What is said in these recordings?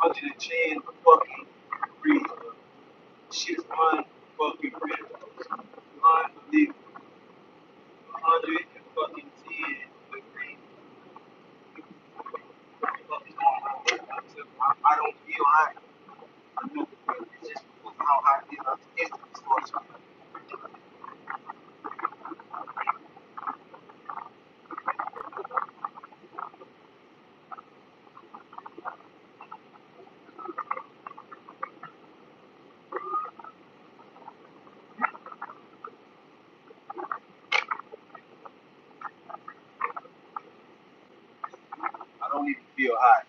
110 fucking degrees. Shit's fucking real. Unbelievable. 110 degrees. I don't feel hot. I know it's just because of how hot it is. It's the source. I don't even feel hot.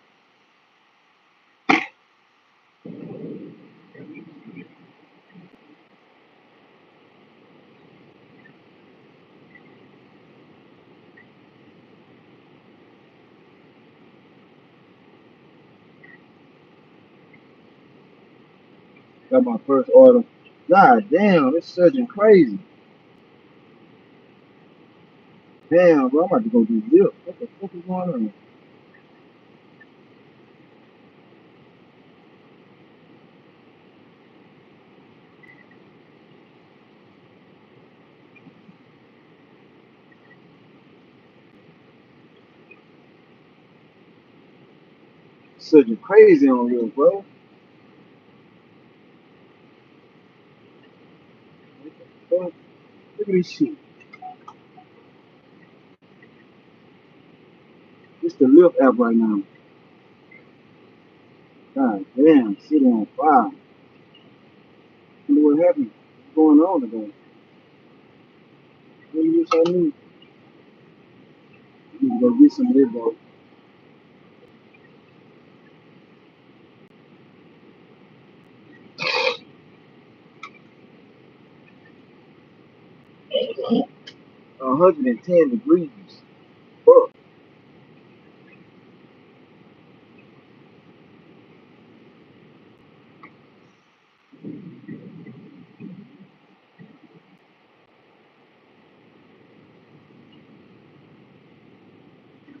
Got my first order. God damn, it's surging crazy. Damn, bro, I'm about to go do this. What the fuck is going on? Surging crazy on here, bro. What the fuck? Look at this shit. It's the Lyft app right now. God damn, shit on fire. Wonder what happened. What's going on today? What you I need? I need to go get some of this, bro. 110 degrees. Fuck.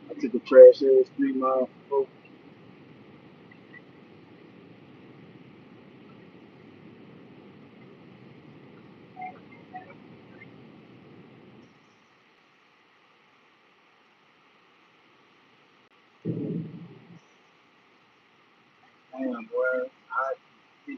I took a trash ass 3 miles. Bro. Damn, boy. I bitch.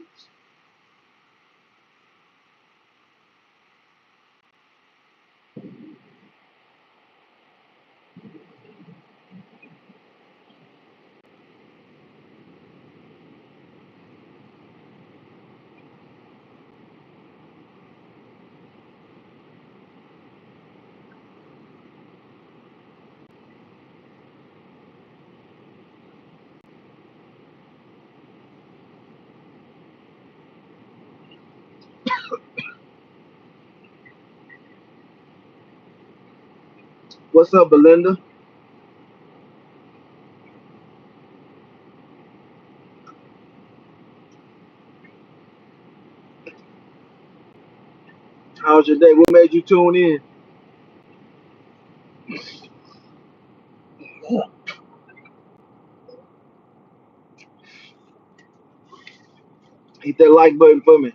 What's up, Belinda? How's your day? What made you tune in? Hit that like button for me.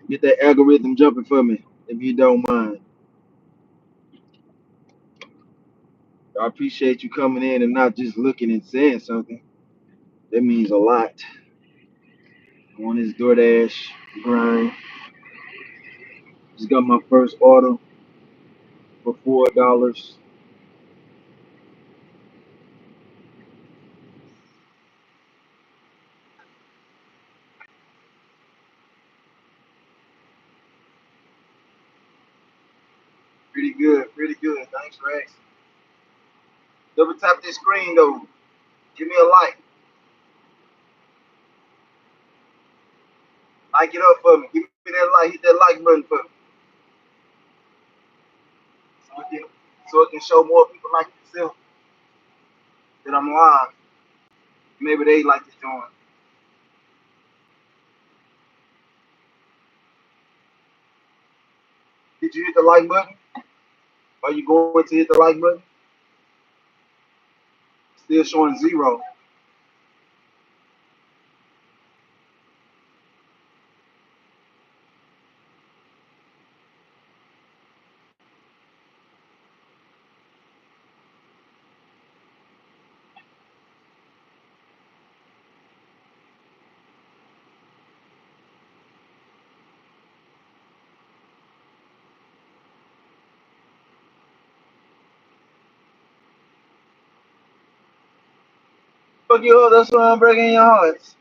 Get that algorithm jumping for me, if you don't mind. I appreciate you coming in and not just looking and saying something. That means a lot. I'm on this DoorDash grind. Just got my first order for $4. Pretty good, pretty good. Thanks for asking. Double tap this screen though. Give me a like. Like it up for me. Give me that like. Hit that like button for me. So it can show more people like yourself that I'm live. Maybe they like to join. Did you hit the like button? Are you going to hit the like button? Still showing zero. Fuck you up, that's why I'm breaking your hearts.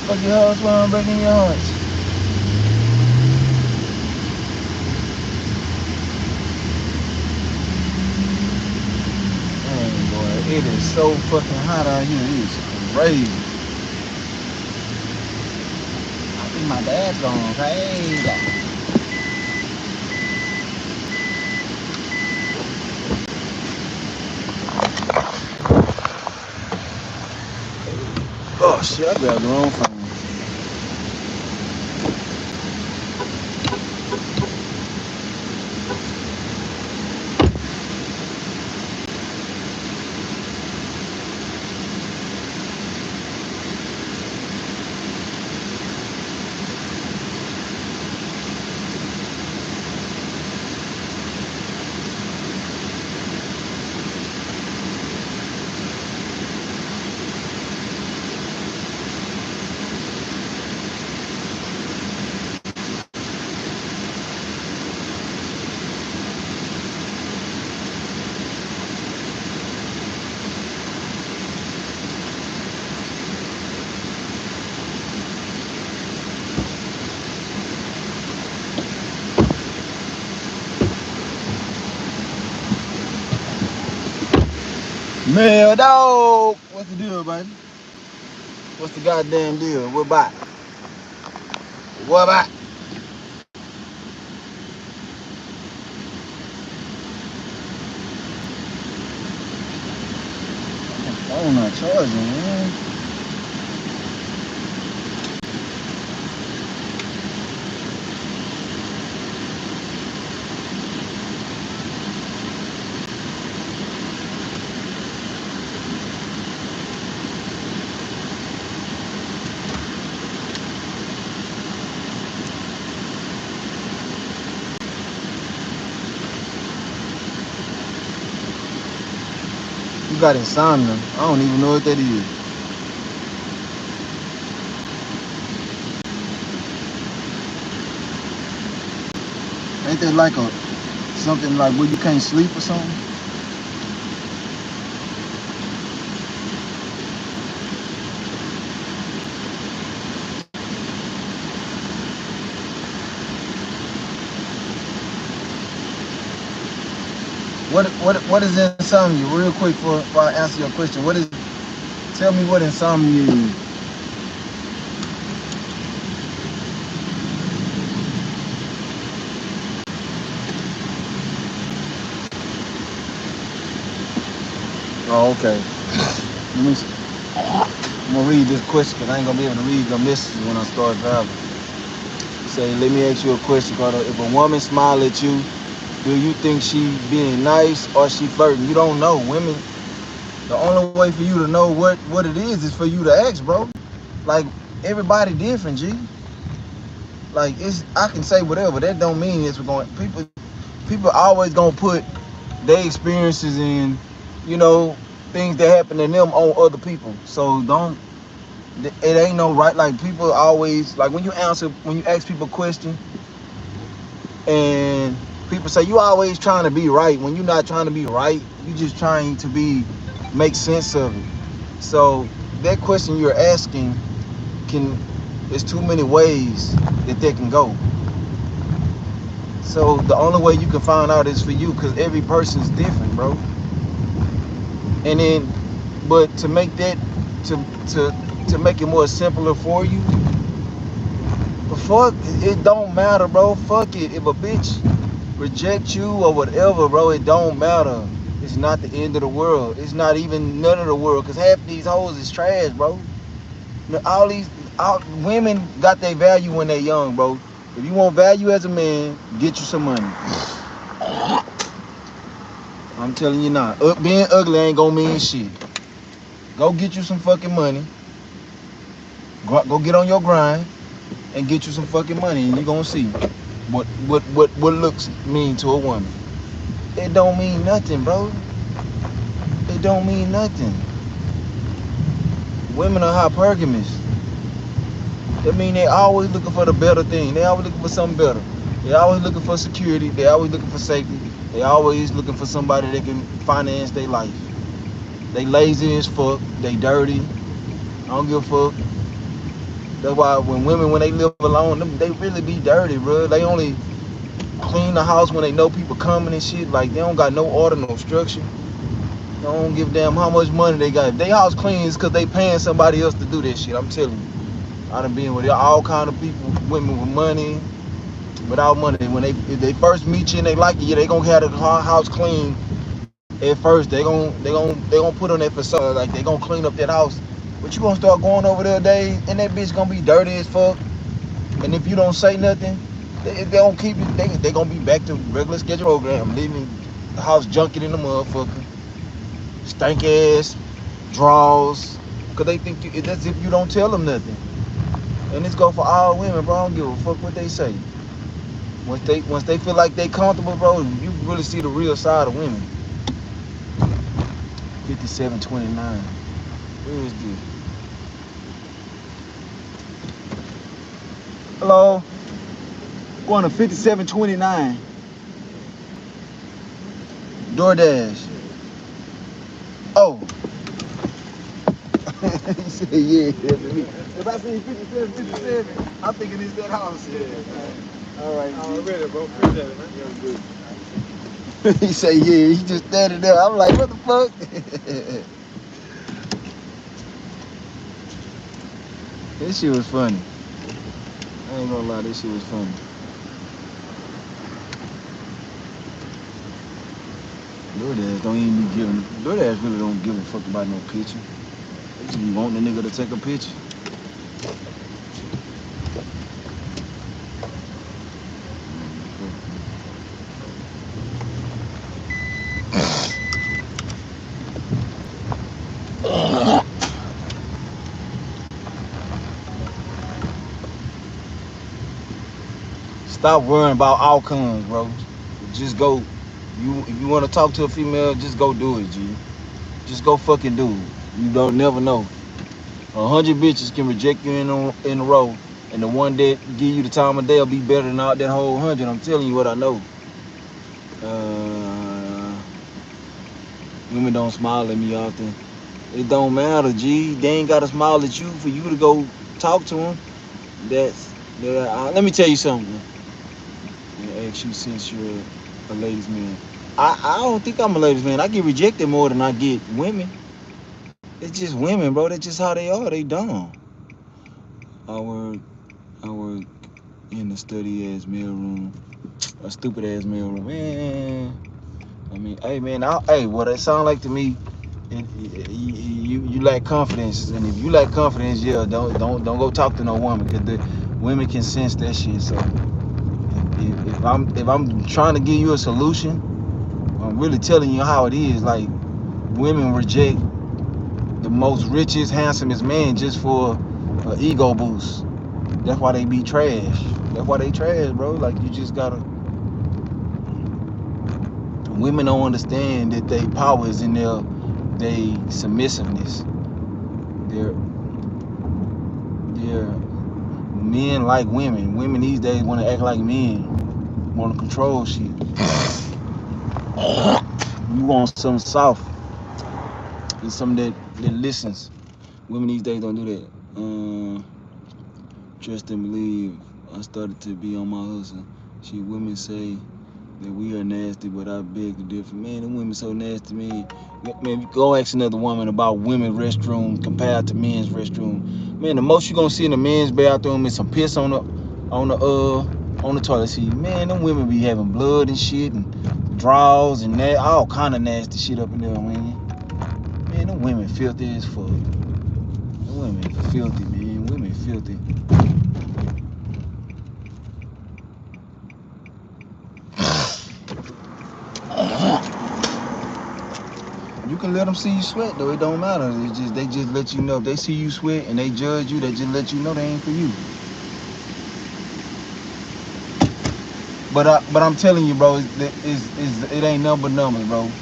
Fuck your house while I'm breaking your hearts. Dang, boy, it is so fucking hot out here. It is crazy. I think my dad's going crazy. Oh shit, I grabbed the wrong phone. Mail dog! What's the deal, baby? What's the goddamn deal? What about? What about? Phone not charging, man. You got insomnia. I don't even know what that is. Ain't that like a something like where you can't sleep or something? What is insomnia? Real quick before I answer your question. What is tell me what insomnia is. Oh, okay. Let me see. I'm gonna read this question because I ain't gonna be able to read the messages when I start driving. Say, let me ask you a question, Cardo. If a woman smile at you, do you think she being nice or she flirting? You don't know. Women, the only way for you to know what it is for you to ask, bro. Like everybody different, G. Like I can say whatever. That don't mean it's going. People always gonna put their experiences in, you know, things that happen to them on other people. So don't. It ain't no right. Like people always like when you ask people a question, and people say you always trying to be right. When you're not trying to be right, you just trying to make sense of it. So that question you're asking there's too many ways that they can go. So the only way you can find out is for you, because every person's different, bro. And then, but to make that to make it more simpler for you, fuck it don't matter, bro. Fuck it. If a bitch reject you or whatever, bro, it don't matter. It's not the end of the world. It's not even none of the world, because half these hoes is trash, bro. All women got their value when they're young, bro. If you want value as a man, get you some money. I'm telling you now, being ugly ain't gonna mean shit. Go get you some fucking money. Go get on your grind and get you some fucking money, and you gonna see what looks mean to a woman. It don't mean nothing, bro. It don't mean nothing. Women are hypergamous. That mean they always looking for the better thing. They always looking for something better. They always looking for security. They always looking for safety. They always looking for somebody that can finance their life. They lazy as fuck. They dirty. I don't give a fuck. That's why when they live alone, they really be dirty, bro. They only clean the house when they know people coming and shit. Like, they don't got no order, no structure. They don't give a damn how much money they got. If they house clean, it's because they paying somebody else to do that shit. I'm telling you. I done been with all kind of people, women with money, without money. If they first meet you and they like you, they gonna have the house clean at first. They gonna put on that facade, like they gonna clean up that house. But you gonna start going over there days, and that bitch gonna be dirty as fuck. And if you don't say nothing, they don't keep it. They gonna be back to regular schedule program, leaving the house junking in the motherfucker, stank ass draws, cause they think that's if you don't tell them nothing. And this go for all women, bro. I don't give a fuck what they say. Once they feel like they comfortable, bro, you really see the real side of women. 5729. Where is this? Hello? Going to 5729. DoorDash. Oh. He said, yeah, that's me. If I see 57, I'm thinking it's that house. Yeah. All right. Already, bro. Appreciate it, man. Yeah, good. He said, yeah, he just standing there. I'm like, what the fuck? This shit was funny. I ain't gonna lie, this shit was funny. DoorDash don't even be giving. DoorDash really don't give a fuck about no picture. They just be wanting the nigga to take a picture. Stop worrying about outcomes, bro. Just go. If you want to talk to a female, just go do it, G. Just go fucking do it. You don't never know. 100 bitches can reject you in a row, and the one that give you the time of day will be better than all that whole 100. I'm telling you what I know. Women don't smile at me often. It don't matter, G. They ain't gotta smile at you for you to go talk to them. Let me tell you something. Ask you, since you're a ladies' man. I don't think I'm a ladies' man. I get rejected more than I get women. It's just women, bro. That's just how they are. They dumb. I work in the study ass mail room, a stupid ass mail room, man. I mean, hey man, what it sound like to me, you lack confidence, and if you lack confidence, yeah, don't go talk to no woman, because the women can sense that shit. So if I'm trying to give you a solution, I'm really telling you how it is. Like, women reject the most richest, handsomest man just for an ego boost. That's why they be trash. That's why they trash, bro. Like, you just gotta. Women don't understand that their power is in their submissiveness. They're men like women. Women these days want to act like men, want to control shit. You want something soft and something that listens. Women these days don't do that. Trust and believe. I started to be on my hustle. Women say that we are nasty, but I beg to differ. Man, the women so nasty, man. Man, go ask another woman about women's restroom compared to men's restroom. Man, the most you're gonna see in a men's bathroom is some piss on the on the toilet seat. Man, them women be having blood and shit and draws and that, all kind of nasty shit up in there, man. Man, them women filthy as fuck. Them women filthy, man. Women filthy. You can let them see you sweat though. It don't matter. It's just they just let you know. If they see you sweat and they judge you, they just let you know they ain't for you. But I'm telling you, bro, it ain't nothing but numbers, bro.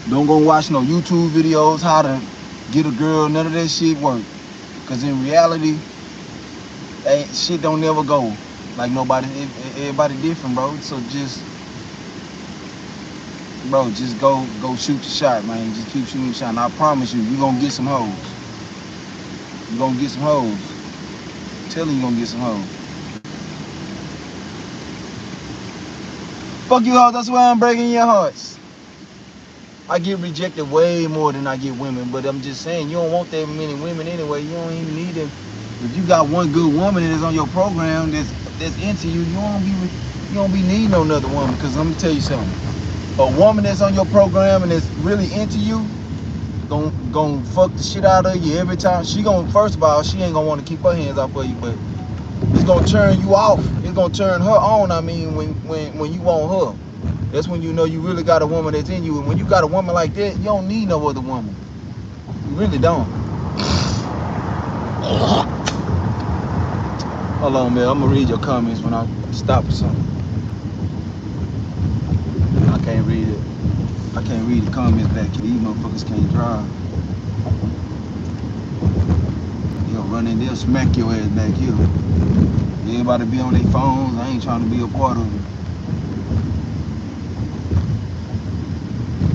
Don't go watch no YouTube videos how to get a girl. None of that shit work. Cause in reality, shit don't never go like nobody. Everybody different, bro. So just go shoot your shot, man. Just keep shooting your shot. And I promise you, you gonna get some hoes. You gonna get some hoes. I'm telling you, gonna get some hoes. Fuck you hoes, that's why I'm breaking your hearts. I get rejected way more than I get women, but I'm just saying, you don't want that many women anyway. You don't even need them. If you got one good woman that is on your program that's into you, you don't be needing no another woman. Cause let me tell you something. A woman that's on your program and that's really into you, gon' fuck the shit out of you every time. First of all, she ain't gonna want to keep her hands off of you, but it's gonna turn you off. It's gonna turn her on. I mean, when you want her, that's when you know you really got a woman that's in you. And when you got a woman like that, you don't need no other woman. You really don't. Hold on, man. I'm gonna read your comments when I stop or something. I can't read it. I can't read the comments back here. These motherfuckers can't drive. You'll run in there, smack your ass back here. Everybody be on their phones. I ain't trying to be a part of it.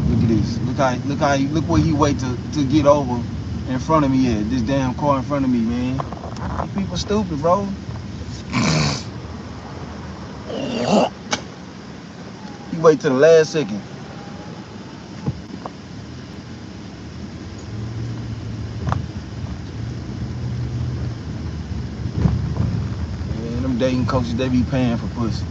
Look at this. Look where he wait to get over in front of me at. This damn car in front of me, man. These people stupid, bro. He wait till the last second. Man, them dating coaches, they be paying for pussy.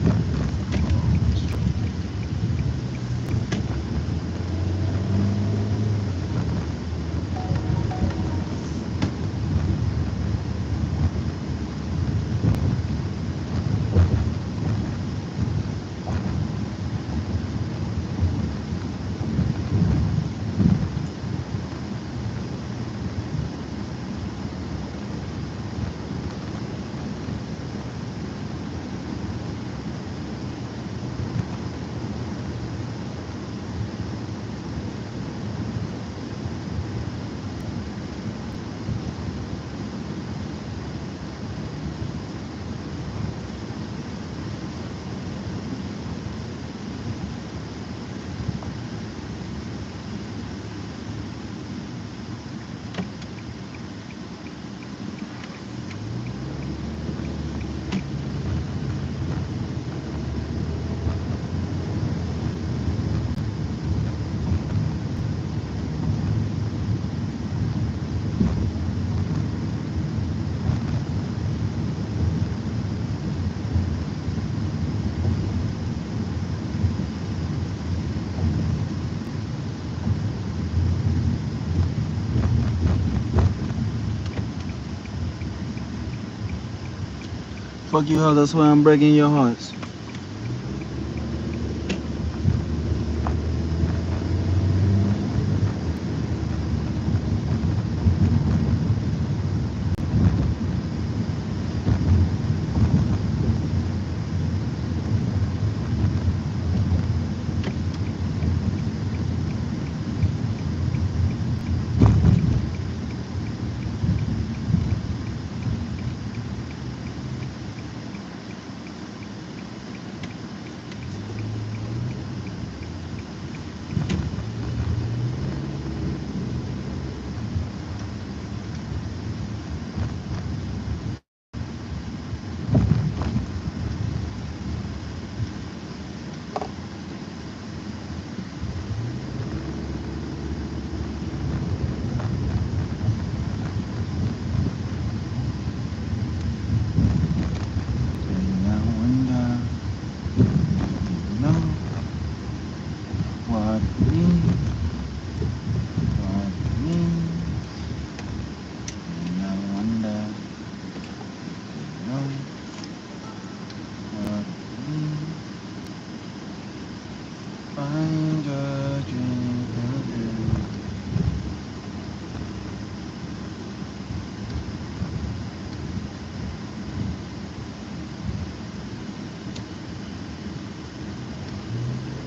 Fuck you, hoe, that's why I'm breaking your hearts.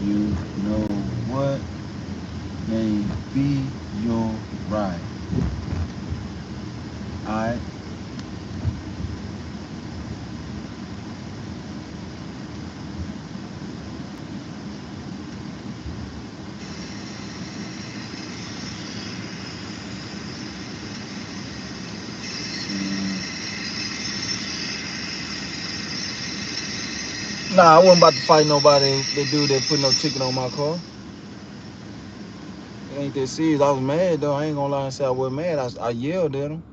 you know what may be your ride. I Nah, I wasn't about to fight nobody. That dude that put no ticket on my car. It ain't that serious. I was mad though. I ain't gonna lie and say I wasn't mad. I yelled at him.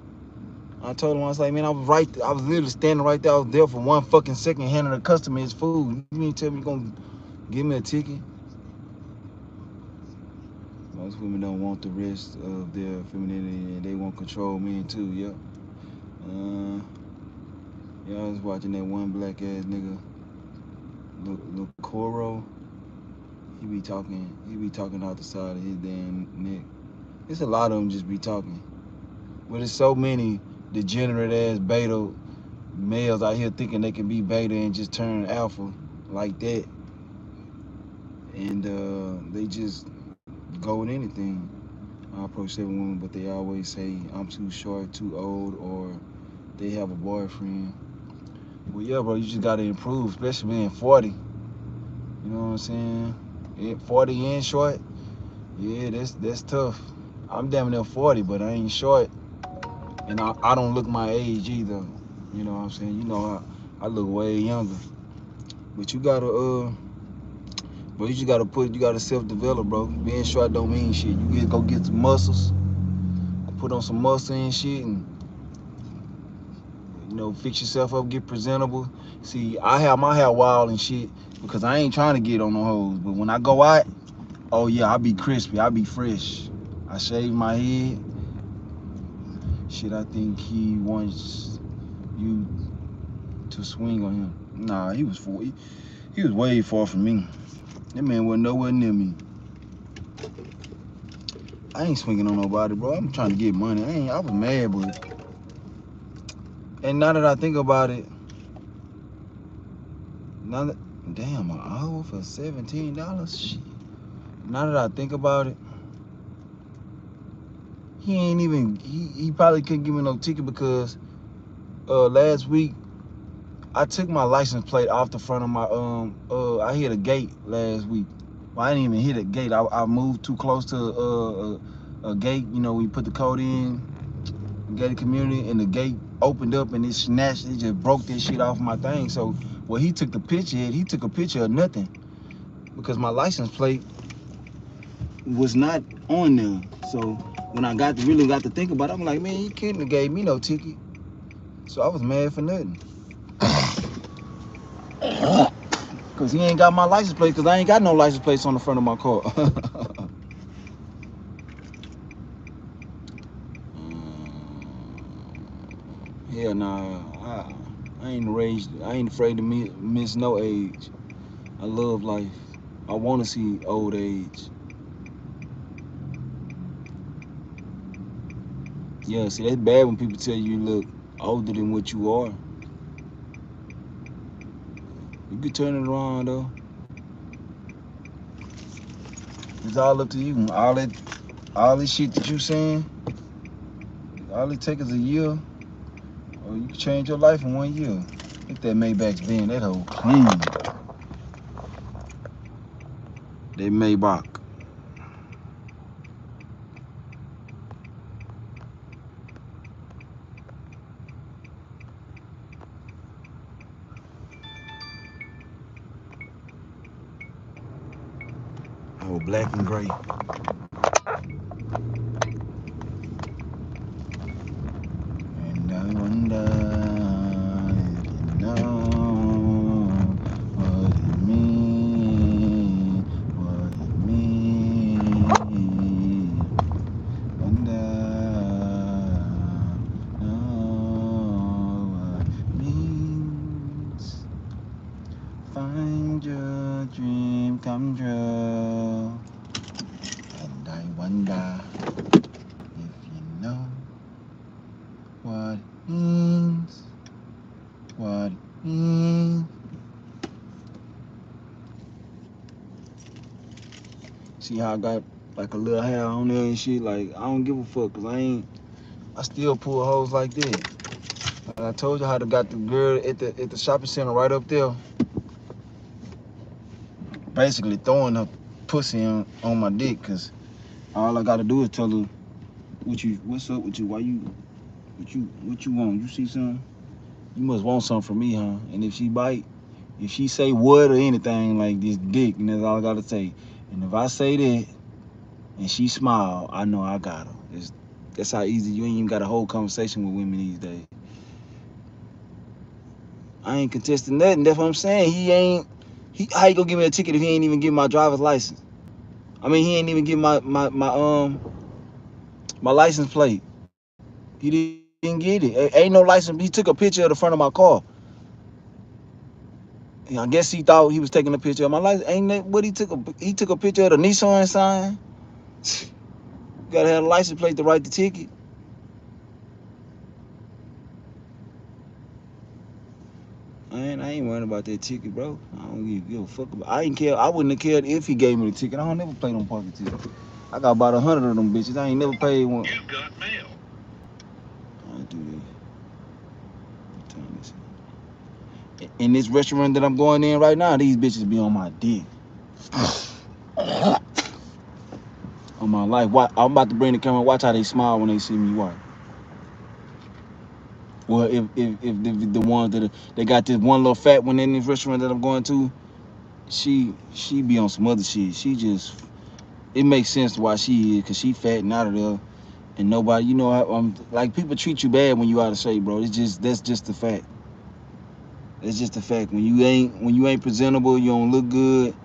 I told him, I was like, man, I was right there. I was literally standing right there. I was there for 1 fucking second handing the customer his food. You mean tell me you gonna give me a ticket? Most women don't want the rest of their femininity and they want control men too, yeah. Yeah, I was watching that one black ass nigga, Coro. He be talking out the side of his damn neck. It's a lot of them just be talking. But there's so many degenerate ass beta males out here thinking they can be beta and just turn alpha like that. And they just go with anything. I approach 7 women, but they always say I'm too short, too old, or they have a boyfriend. Well, yeah, bro, you just gotta improve, especially being 40. You know what I'm saying? 40 and short, yeah, that's tough. I'm damn near 40, but I ain't short, and I don't look my age either. You know what I'm saying? You know, I look way younger. But you gotta, bro, you gotta self-develop, bro. Being short don't mean shit. You get go get some muscles, put on some muscle and shit, and you know, fix yourself up, get presentable. See, I have my hair wild and shit because I ain't trying to get on no hoes. But when I go out, oh yeah, I be crispy, I be fresh. I shave my head. Shit, I think he wants you to swing on him. Nah, he was way far from me. That man wasn't nowhere near me. I ain't swinging on nobody, bro. I'm trying to get money. I was mad, but and now that I think about it, damn, an hour for $17? Shit. Now that I think about it, he probably couldn't give me no ticket because last week I took my license plate off the front of my I hit a gate last week. Well, I didn't even hit a gate. I moved too close to a gate. You know, we put the code in, gated community, and the gate opened up and it just broke this shit off my thing. So, well, he took a picture of nothing because my license plate was not on there. So when I really got to think about it, I'm like, man, he couldn't have gave me no ticket. So I was mad for nothing. Cause he ain't got my license plate, cause I ain't got no license plates on the front of my car. Hell nah, I ain't afraid to miss no age. I love life. I wanna see old age. Yeah, see, that's bad when people tell you look older than what you are. You could turn it around though. It's all up to you. All this shit that you saying, all it takes is a year, or you can change your life in 1 year. Hit that Maybach's Benz, that hoe clean. They Maybach. Oh, black and gray. And I wonder if you know what it means, what it means. Wonder, know what it means. Find your dream come true. And I wonder if you know what it means, what it means. See how I got like a little hair on there and shit. Like I don't give a fuck, cause I still pull hoes like that. Like I told you how to got the girl at the shopping center right up there, basically throwing her pussy on my dick, cause all I gotta do is tell her what's up with you, what you want? You see something? You must want something from me, huh? And if she say what or anything like this dick, and that's all I gotta say. And if I say that and she smile, I know I got her. That's how easy. You ain't even got a whole conversation with women these days. I ain't contesting nothing. That's what I'm saying. How you gonna give me a ticket if he ain't even give my driver's license? I mean, he ain't even give my license plate. He didn't get it. Ain't no license. He took a picture of the front of my car. I guess he thought he was taking a picture of my license. Ain't that what he took? He took a picture of the Nissan sign. You gotta have a license plate to write the ticket. I ain't worrying about that ticket, bro. I don't give a fuck about. I ain't care. I wouldn't have cared if he gave me the ticket. I don't never play no parking ticket. I got about 100 of them bitches. I ain't never paid one. You got mail. I do that. In this restaurant that I'm going in right now, these bitches be on my dick. On my life. I'm about to bring the camera. Watch how they smile when they see me. Watch. Well, if the ones that they got this one little fat one in this restaurant that I'm going to, she be on some other shit. She just, it makes sense why she is, cause she fat and out of there, and nobody, you know, like people treat you bad when you out of shape, bro. That's just the fact. That's just the fact. When you ain't presentable, you don't look good.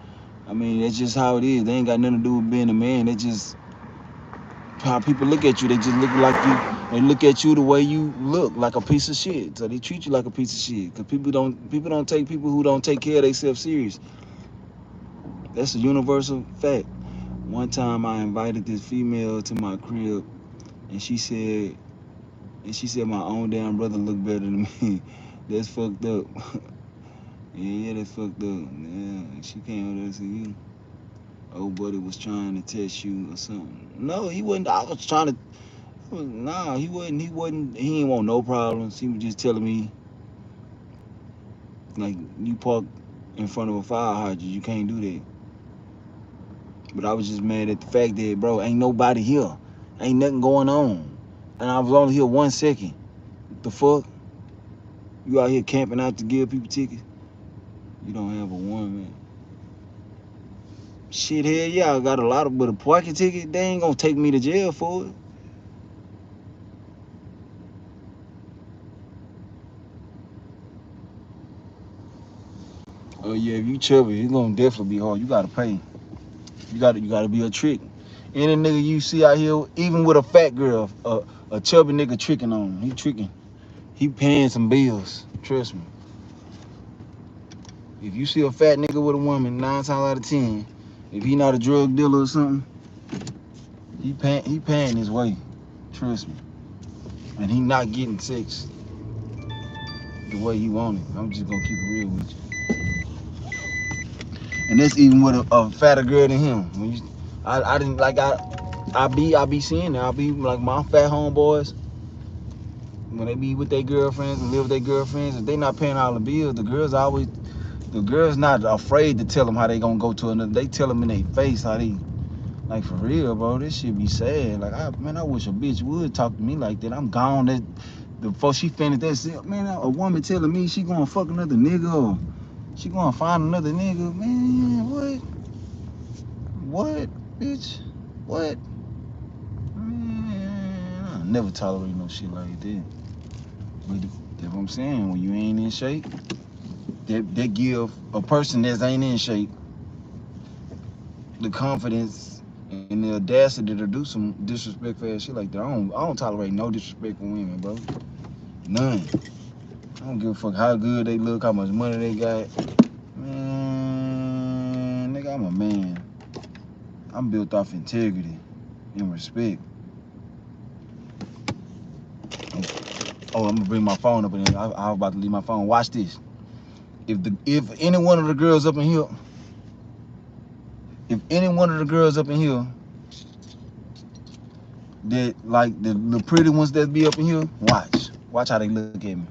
I mean, that's just how it is. They ain't got nothing to do with being a man. They just how people look at you. They just look like you. They look at you the way you look, like a piece of shit. So they treat you like a piece of shit. Cause people don't take people who don't take care of themselves serious. That's a universal fact. One time I invited this female to my crib, and she said my own damn brother look better than me. That's fucked up. Yeah, that's fucked up. Yeah, she came over there to you. Old buddy was trying to test you or something. No, he wasn't. I was trying to. Nah, he wasn't. He ain't want no problems. He was just telling me, like, you park in front of a fire hydrant, you can't do that. But I was just mad at the fact that, bro, ain't nobody here. Ain't nothing going on. And I was only here 1 second. What the fuck? You out here camping out to give people tickets? You don't have a woman. Shit, hell yeah, I got a lot of, but a parking ticket, they ain't gonna take me to jail for it. Oh yeah, if you chubby, it's gonna definitely be hard. You gotta pay. You gotta be a trick. Any nigga you see out here, even with a fat girl, a chubby nigga tricking on him. He tricking. He paying some bills. Trust me. If you see a fat nigga with a woman, 9 times out of 10, if he not a drug dealer or something, he paying his way. Trust me. And he not getting sex the way he want it. I'm just gonna keep it real with you. And that's even with a fatter girl than him. When you, I didn't like I be seeing it. I be like my fat homeboys when they be with their girlfriends and live with their girlfriends. If they not paying all the bills, the girls not afraid to tell them how they gonna go to another. They tell them in their face how they, like, for real, bro. This shit be sad. Like, I wish a bitch would talk to me like that. I'm gone. That before she finished that shit, man. A woman telling me she gonna fuck another nigga or she gonna find another nigga, man. What, bitch? What? Man, I never tolerate no shit like that. But that's what I'm saying. When you ain't in shape, that give a person that ain't in shape the confidence and the audacity to do some disrespectful ass shit like that. I don't tolerate no disrespect from women, bro. None. I don't give a fuck how good they look, how much money they got. Man, nigga, I'm a man. I'm built off integrity and respect. Oh, I'm gonna bring my phone up and I was about to leave my phone. Watch this. If any one of the girls up in here If any one of the girls up in here that like the pretty ones that be up in here, watch how they look at me.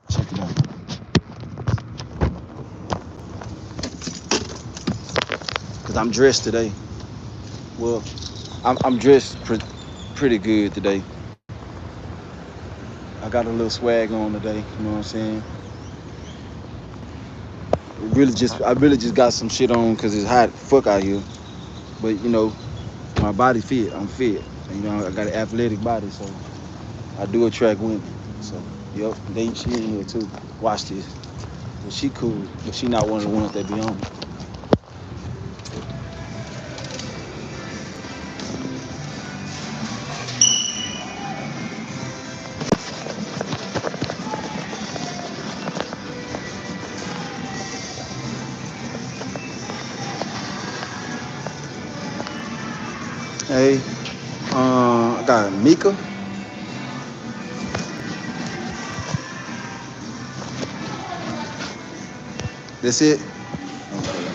Check it out. Cause I'm dressed today. Well, I'm dressed pretty good today. I got a little swag on today. You know what I'm saying? I really just got some shit on because it's hot fuck out here. But you know, my body fit. I'm fit. You know, I got an athletic body, so I do attract women. So, yep, she in here too. Watch this. But she cool, but she not one of the ones that be on. Hey, I got Mika. That's it. Okay.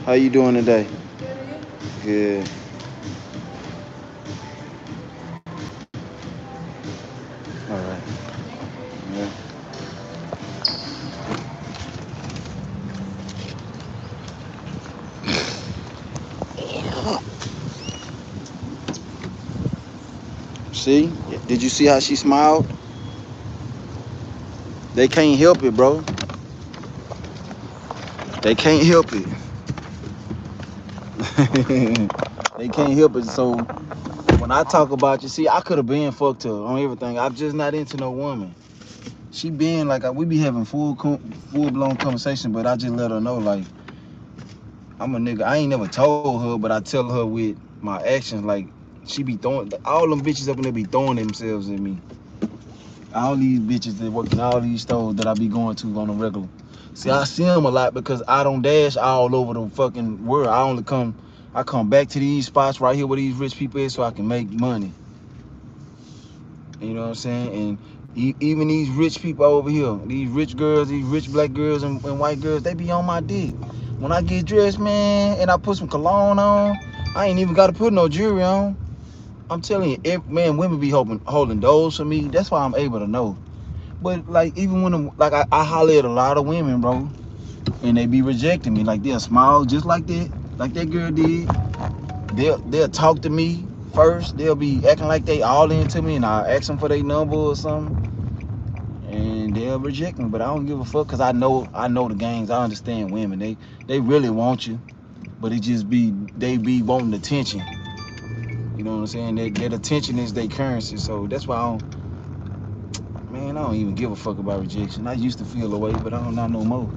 How you doing today? Good. All right. Yeah. See? Did you see how she smiled? They can't help it, bro. They can't help it. They can't help it. So when I talk about you, see, I could have been fucked her on everything. I'm just not into no woman. She been like, we be having full blown conversation, but I just let her know like I'm a nigga. I ain't never told her, but I tell her with my actions like she be throwing all them bitches up in there be throwing themselves at me. All these bitches that work in all these stores that I be going to on a regular. See, I see them a lot because I don't dash all over the fucking world. I come back to these spots right here where these rich people is so I can make money. You know what I'm saying? And even these rich people over here, these rich girls, these rich black girls and white girls, they be on my dick. When I get dressed, man, and I put some cologne on, I ain't even got to put no jewelry on. I'm telling you, man, women be holding doors for me. That's why I'm able to know. But like, even when I holler at a lot of women, bro, and they be rejecting me, like they'll smile just like that girl did. They'll talk to me first. They'll be acting like they all into me, and I ask them for their number or something, and they'll reject me. But I don't give a fuck because I know the games. I understand women. They really want you, but they be wanting attention. You know what I'm saying? That attention is their currency. So that's why I don't even give a fuck about rejection. I used to feel away, but I don't not no more.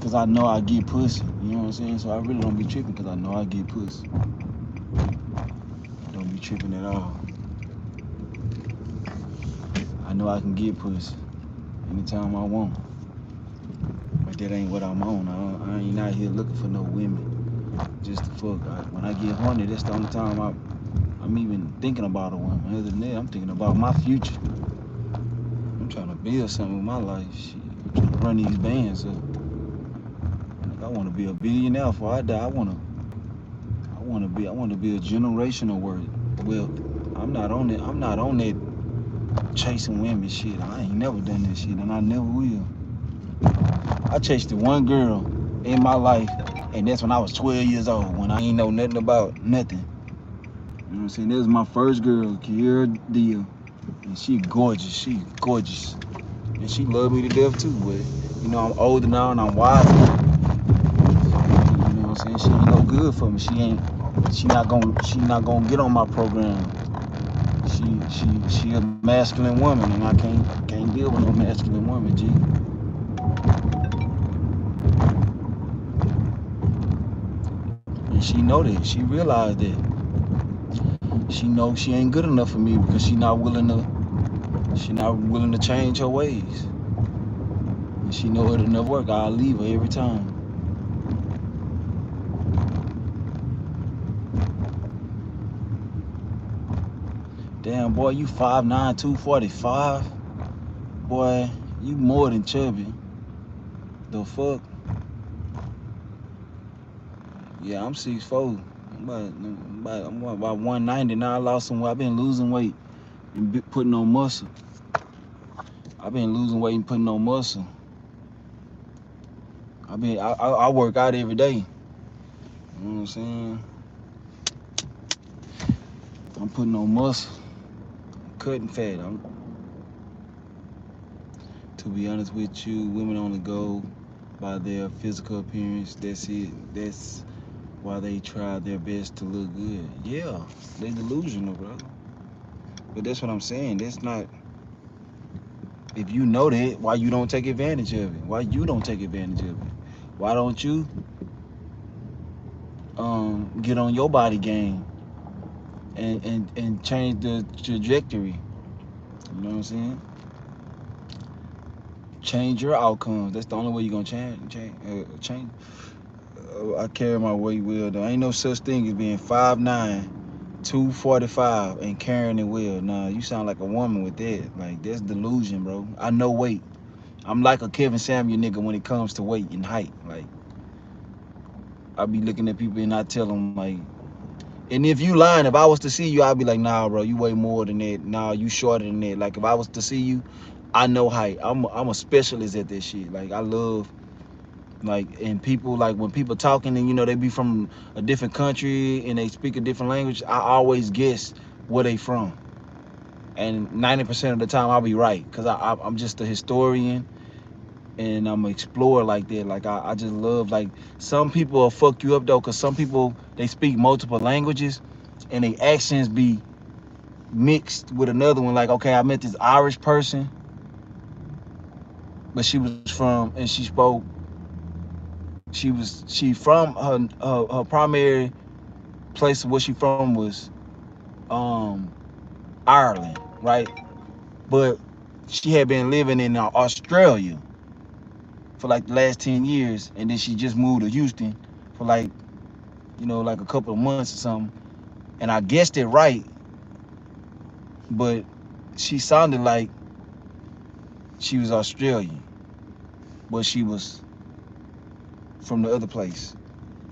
Cause I know I get pussy. You know what I'm saying? So I really don't be tripping because I know I get pussy. I don't be tripping at all. I know I can get pussy anytime I want. But that ain't what I'm on. I ain't out here looking for no women just to fuck. When I get horny, that's the only time I'm even thinking about a woman. Other than that, I'm thinking about my future. I'm trying to build something with my life. Shit. I'm trying to run these bands up. Like, I want to be a billionaire before I die. I want to be a generational wealth. I'm not on it. I'm not on that chasing women shit. I ain't never done that shit, and I never will. I chased the one girl in my life, and that's when I was 12 years old, when I ain't know nothing about nothing. You know what I'm saying? That was my first girl, Kiera Deal. And she gorgeous, And she loved me to death too, but you know, I'm older now and I'm wiser. You know what I'm saying? She ain't no good for me. She not gonna get on my program. She a masculine woman, and I can't deal with no masculine woman, G. And she know that. She realized that. She know she ain't good enough for me because she not willing to change her ways. And she know it'll never work. I'll leave her every time. Damn, boy, you 5'9", 245. Boy, you more than chubby. The fuck? Yeah, I'm 6'4". I'm about 190 now. I lost some weight. I've been losing weight and putting on muscle. I've been losing weight and putting on muscle. I work out every day. You know what I'm saying? I'm putting on muscle. I'm cutting fat. To be honest with you, women only go by their physical appearance. That's it. That's why they try their best to look good. Yeah, they delusional, bro. But that's what I'm saying. That's not. If you know that, why you don't take advantage of it? Why you don't take advantage of it? Why don't you get on your body game and change the trajectory? You know what I'm saying? Change your outcomes. That's the only way you're gonna change. I carry my weight well. There ain't no such thing as being 5'9", 245 and carrying it well. Nah, you sound like a woman with that. Like, that's delusion, bro. I know weight. I'm like a Kevin Samuel nigga when it comes to weight and height. Like, I be looking at people and I tell them, like, and if you lying, if I was to see you, I'd be like, nah, bro, you weigh more than that. Nah, you shorter than that. Like, if I was to see you, I know height. I'm a specialist at this shit. Like, I love, like, and people, like, when people talking and, you know, they be from a different country and they speak a different language, I always guess where they from. And 90% of the time I'll be right, because I'm just a historian and I'm an explorer like that. Like, I just love, like, some people will fuck you up though, because some people, they speak multiple languages and they accents be mixed with another one. Like, okay, I met this Irish person, but she was from, and she from her primary place where she from was um Ireland, right? But she had been living in Australia for like the last 10 years, and then she just moved to Houston for like, you know, like a couple of months or something. And I guessed it right, but she sounded like she was Australian, but she was from the other place.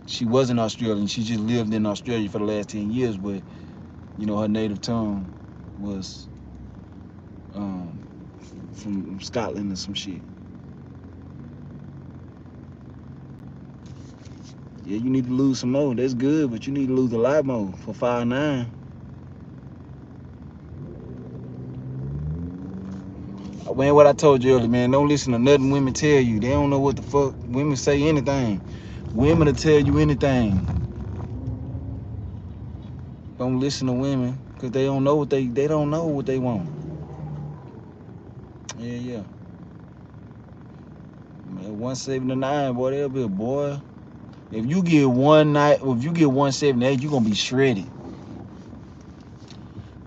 She wasn't Australian. She just lived in Australia for the last 10 years, but, you know, her native tongue was um, from Scotland or some shit. Yeah, you need to lose some more. That's good, but you need to lose a lot more for 5'9". Man, what I told you earlier, man, don't listen to nothing women tell you. They don't know what the fuck. Women say anything. Women will tell you anything. Don't listen to women, because they don't know what they don't know what they want. Yeah, yeah. Man, 179, boy, they'll be a boy. If you get 178, you gonna be shredded.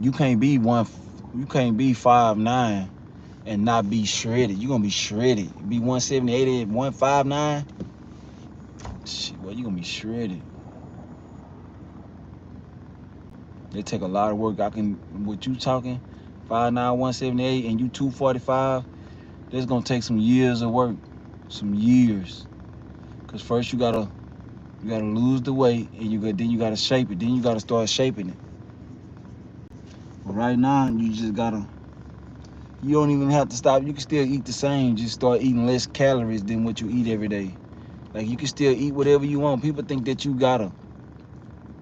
You can't be 5'9" and not be shredded. You gonna be shredded. Be 178 at 159. Shit, boy, you gonna be shredded. They take a lot of work. What you talking, 5'9", 178, and you 245. That's gonna take some years of work, some years. Cause first you gotta lose the weight, and then you gotta shape it. Then you gotta start shaping it. But right now, you just gotta. You don't even have to stop. You can still eat the same. Just start eating less calories than what you eat every day. Like, you can still eat whatever you want. People think that you gotta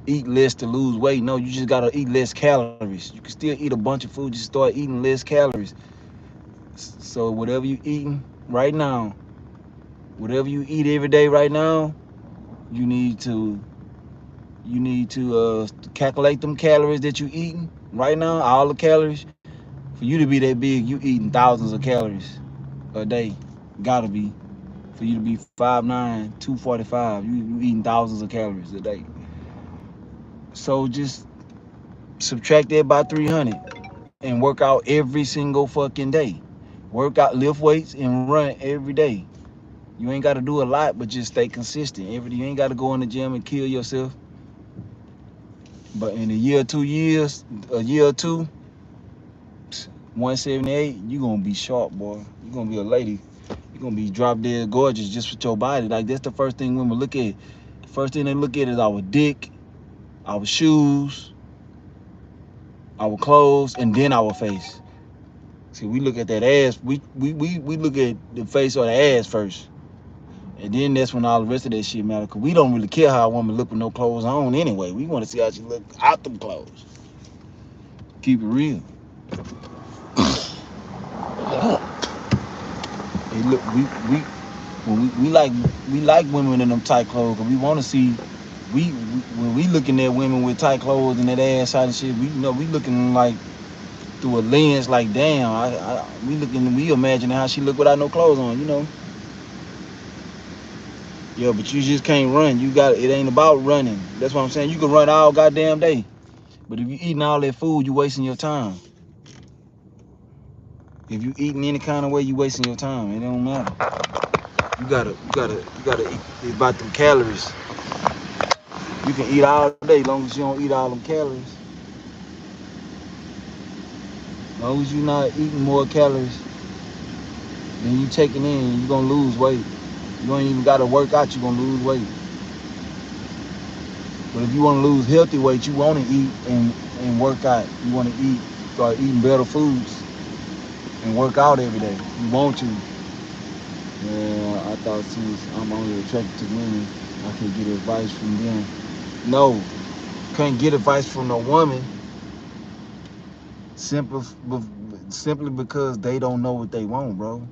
eat less to lose weight. No, you just gotta eat less calories. You can still eat a bunch of food. Just start eating less calories. So whatever you eating right now, whatever you eat every day right now, you need to calculate them calories that you eating right now, all the calories. For you to be that big, you eating thousands of calories a day. Gotta be. For you to be 5'9", 245, you eating thousands of calories a day. So just subtract that by 300 and work out every single fucking day. Work out, lift weights, and run every day. You ain't got to do a lot, but just stay consistent. You ain't got to go in the gym and kill yourself. But in a year or 2 years, a year or two, 178, you gonna be sharp, boy. You gonna be a lady. You gonna be drop dead gorgeous just with your body. Like that's the first thing women look at. The first thing they look at is our dick, our shoes, our clothes, and then our face. See, we look at that ass. We look at the face or the ass first. And then that's when all the rest of that shit matter. Cause we don't really care how a woman look with no clothes on anyway. We want to see how she look out them clothes. Keep it real. Hey, look, we like women in them tight clothes. Cause we want to see. When we looking at women with tight clothes and that ass out and shit, we looking like through a lens. Like damn, we imagining how she look without no clothes on. Yeah, but you just can't run. It ain't about running. That's what I'm saying. You can run all goddamn day. But if you eating all that food, you wasting your time. If you eating any kind of way, you wasting your time. It don't matter. You gotta eat. It's about them calories. You can eat all day, long as you don't eat all them calories. As long as you're not eating more calories than you taking in, you're gonna lose weight. You don't even gotta work out, you're gonna lose weight. But if you wanna lose healthy weight, you wanna eat and work out. You wanna start eating better foods and work out every day. You want to. Yeah, I thought since I'm only attracted to women, I can get advice from them. No, can't get advice from no woman simply because they don't know what they want, bro.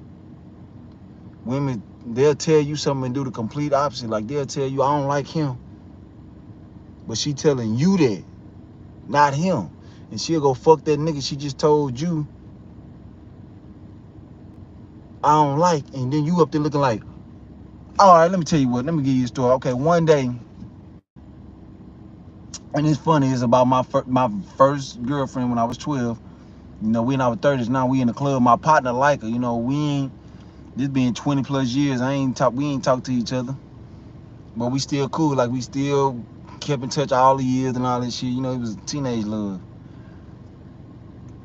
Women, they'll tell you something and do the complete opposite. Like they'll tell you, I don't like him. But she telling you that, not him. And she'll go fuck that nigga she just told you I don't like. And then you up there looking like, all right, let me tell you what, let me give you a story. Okay, one day, and it's funny, it's about my first girlfriend when I was 12. We in our 30s now, we in the club. My partner like her, we ain't, this being 20 plus years, we ain't talk to each other. But we still cool, like we still kept in touch all the years and all that shit. It was teenage love.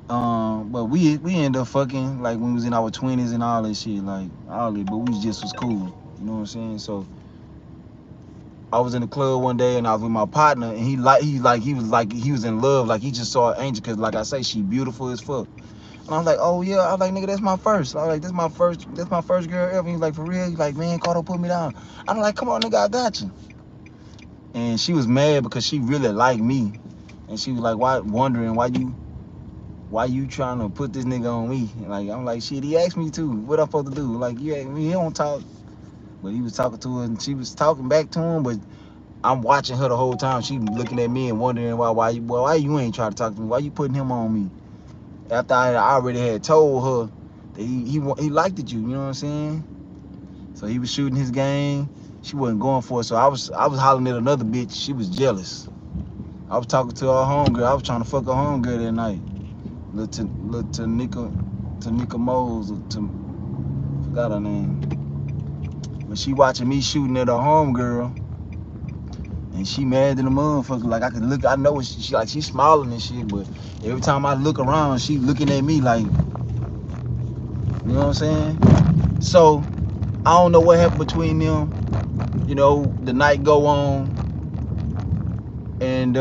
But we ended up fucking like when we was in our 20s and all that shit, like all that. But we just was cool. You know what I'm saying? So I was in the club one day and I was with my partner, and he was in love, like he just saw an angel, cause like I say, she beautiful as fuck. And I was like, oh yeah, I was like, nigga, that's my first. I was like, that's my first girl ever. He's like, for real? He's like, man, Cardo, put me down. I'm like, come on, nigga, I got you. And she was mad because she really liked me, and she was like, wondering why you trying to put this nigga on me? Like, I'm like, shit, he asked me to. What I'm supposed to do? Like, you asked me, he don't talk. But he was talking to her, and she was talking back to him, but I'm watching her the whole time. She looking at me and wondering why you ain't trying to talk to me? Why you putting him on me? After I already had told her that he liked it, you know what I'm saying? So he was shooting his game. She wasn't going for it. So I was hollering at another bitch. She was jealous. I was talking to her homegirl. I was trying to fuck her homegirl that night. Little Tanika Mose, forgot her name. But she watching me shooting at her homegirl, and she mad than a motherfucker. Like I could look, I know she like she's smiling and shit, but every time I look around, she looking at me like, you know what I'm saying? So I don't know what happened between them. The night go on, and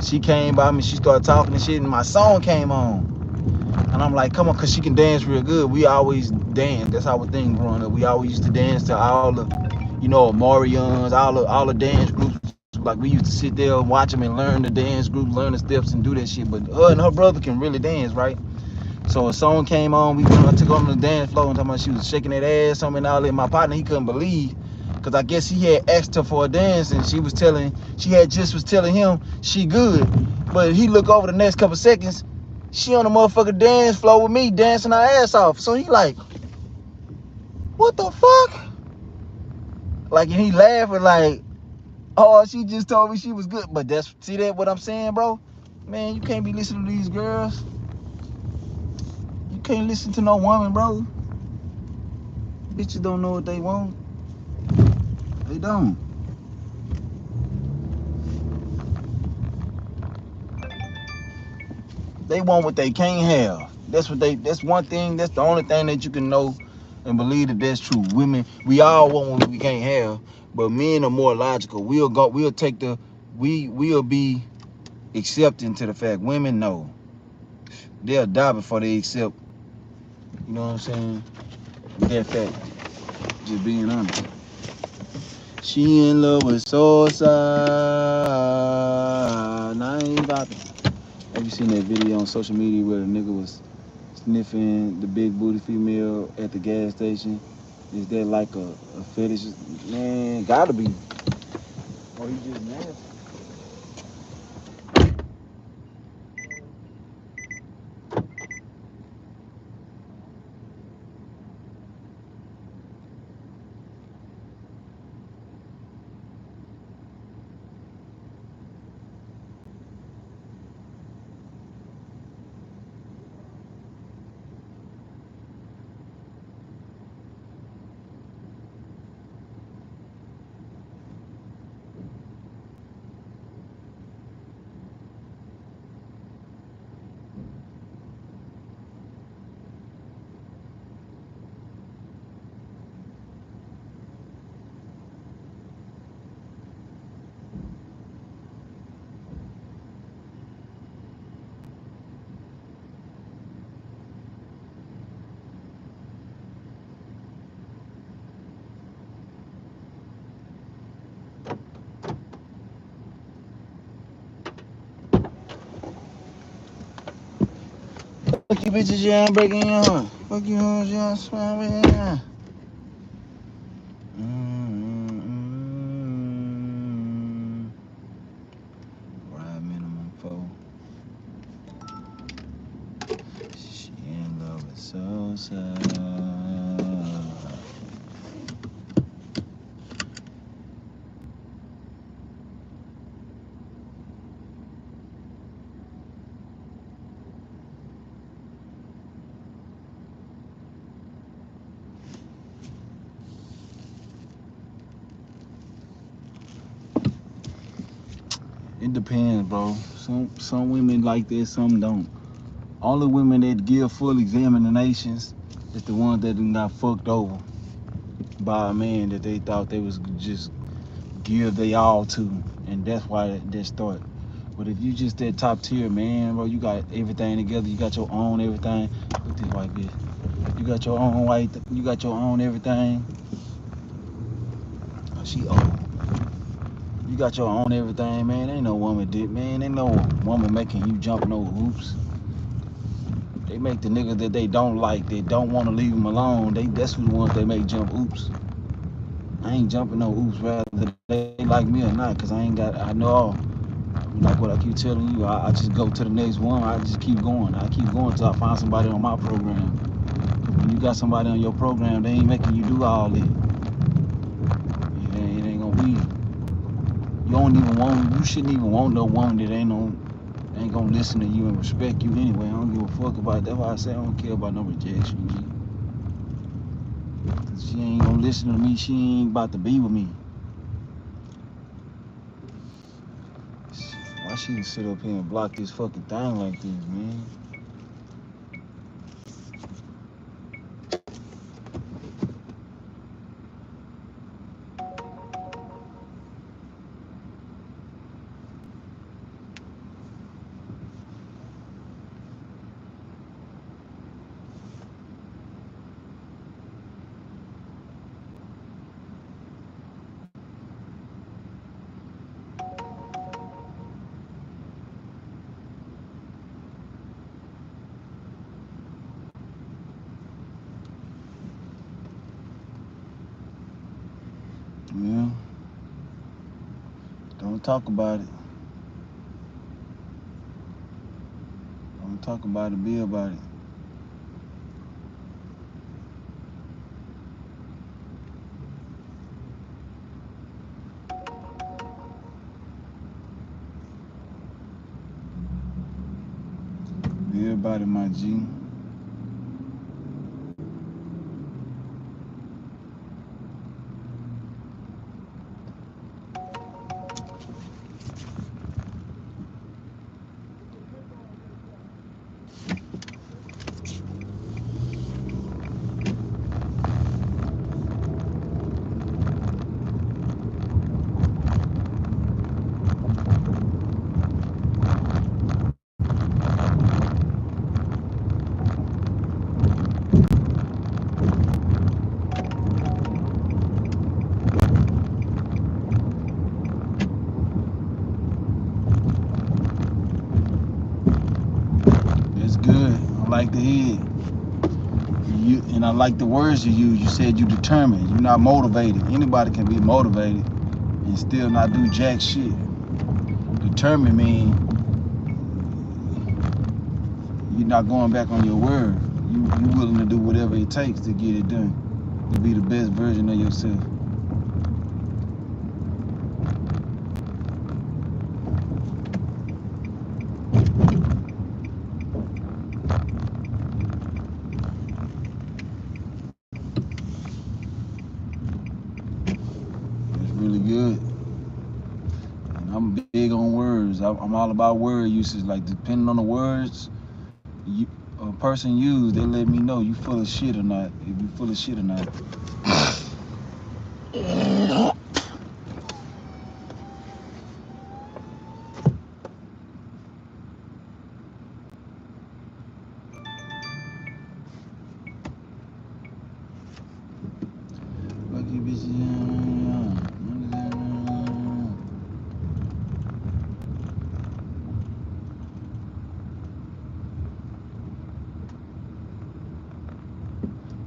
she came by me, she started talking and shit, and my song came on. And I'm like, come on, cause she can dance real good. We always dance. That's our thing growing up. We always used to dance to all the, Marions, all the dance groups. Like we used to sit there and watch them and learn the dance groups, learn the steps and do that shit. But her and her brother can really dance, right? So a song came on, I took her on the dance floor and talking about she was shaking that ass, something and all that. My partner, he couldn't believe, cause I guess he had asked her for a dance and she was telling him she good. But he looked over the next couple seconds, she on the motherfucking dance floor with me dancing her ass off. So he like, what the fuck? Like, and he laughing like, oh, she just told me she was good. But see that what I'm saying, bro? Man, you can't be listening to these girls. You can't listen to no woman, bro. Bitches don't know what they want. They don't. They want what they can't have. That's one thing, that's the only thing that you can know and believe that that's true. Women, we all want what we can't have, but men are more logical. We'll be accepting to the fact. Women know. They'll die before they accept, you know what I'm saying? That fact. Just being honest. She in love with Sosa. Now I ain't vibing. Have you seen that video on social media where the nigga was sniffing the big booty female at the gas station? Is that like a fetish? Man, gotta be. Or he just nasty. Fuck you bitches, you ain't breaking your heart. Fuck you hoes, you ain't smiling. Ride minimum 4. She in love with Sosa. It depends, bro. Some women like this, some don't. Only women that give full examinations is the ones that got fucked over by a man that they thought they was just give they all to, and that's why that start. But if you just that top tier, man, bro, you got everything together. You got your own everything. Look at this white bitch. You got your own white. You got your own everything. Oh, she old. You got your own everything, man. Ain't no woman did, man. Ain't no woman making you jump no hoops. They make the niggas that they don't like, they don't want to leave them alone. That's who the ones they make jump oops. I ain't jumping no oops, rather they like me or not, cause I know all. Like what I keep telling you, I just go to the next one. I just keep going. I keep going till I find somebody on my program. When you got somebody on your program, they ain't making you do all that. It ain't gonna be. You shouldn't even want no woman that ain't gonna listen to you and respect you anyway. I don't give a fuck about it. That's why I say I don't care about no rejection, G. She ain't gonna listen to me. She ain't about to be with me. Why she sit up here and block this fucking thing like this, man? Yeah. Don't talk about it. Don't talk about it. Be about it. Be about it, my G. like the head. And I like the words you use. You said you determined. You're not motivated. Anybody can be motivated and still not do jack shit. Determined mean you're not going back on your word. You willing to do whatever it takes to get it done. To be the best version of yourself. It's really good. And I'm big on words. I'm all about word usage. Like depending on the words a person use, they let me know you full of shit or not. If you full of shit or not.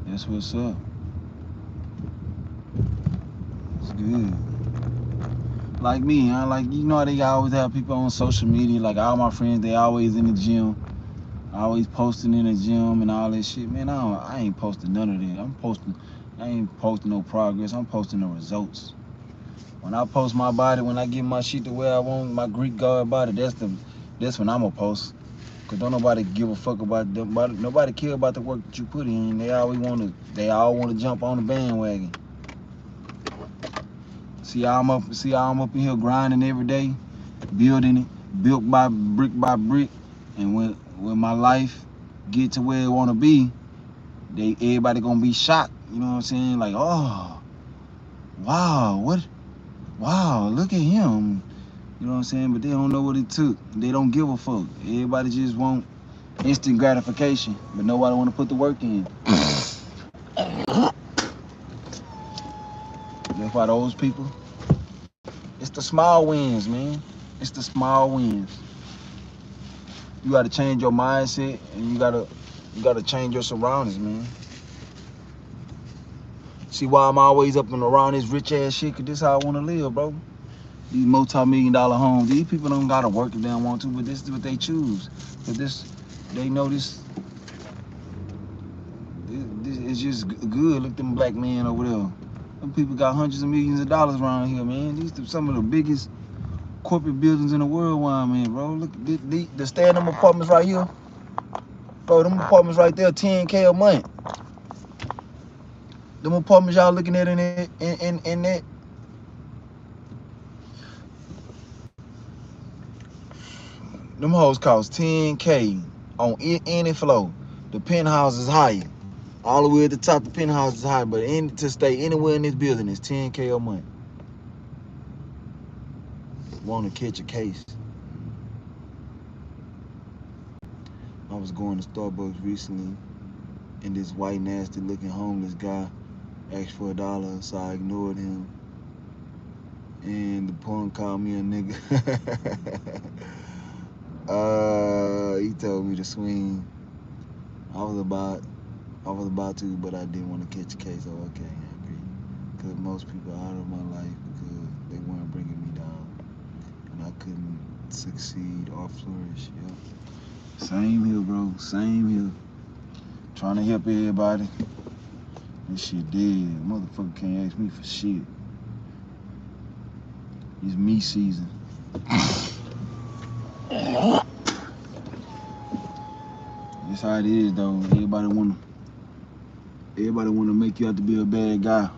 That's what's up. It's good. Like me, huh? Like, you know, they always have people on social media. Like all my friends, they always in the gym, always posting in the gym and all that shit. Man, I ain't posting none of that. I ain't posting no progress. I'm posting the results. When I post my body, when I get my shit the way I want, my Greek god body, that's when I'ma post. Cause don't nobody give a fuck about them. Nobody care about the work that you put in. They all wanna jump on the bandwagon. See how I'm up in here grinding every day, building it, built by brick. And when my life get to where it wanna be, everybody gonna be shocked. You know what I'm saying? Like, oh, wow, look at him. You know what I'm saying? But they don't know what it took. They don't give a fuck. Everybody just want instant gratification, but nobody want to put the work in. That's why those people, it's the small wins, man. It's the small wins. You got to change your mindset, and you gotta change your surroundings, man. See why I'm always up and around this rich ass shit? Cause this how I want to live, bro. These multi-million-dollar homes. These people don't gotta work if they don't want to, but this is what they choose. But they know this it's just good. Look at them black men over there. Them people got hundreds of millions of dollars around here, man. These are some of the biggest corporate buildings in the world where I'm in, bro. Look at the stand them apartments right here. Bro, them apartments right there, 10K a month. Them apartments y'all looking at in that. Them hoes cost 10K on any floor. The penthouse is higher. All the way at the top, the penthouse is high, but to stay anywhere in this building is 10K a month. Want to catch a case. I was going to Starbucks recently, and this white, nasty-looking homeless guy asked for $1, so I ignored him. And the punk called me a nigga. He told me to swing. I was about to, but I didn't want to catch a case. Oh, okay, I agree. Because most people are out of my life because they weren't bringing me down, and I couldn't succeed or flourish. Yep. Same here, bro. Same here. Trying to help everybody. This shit dead. Motherfucker can't ask me for shit. It's me season. That's how it is, though. Everybody wanna make you out to be a bad guy.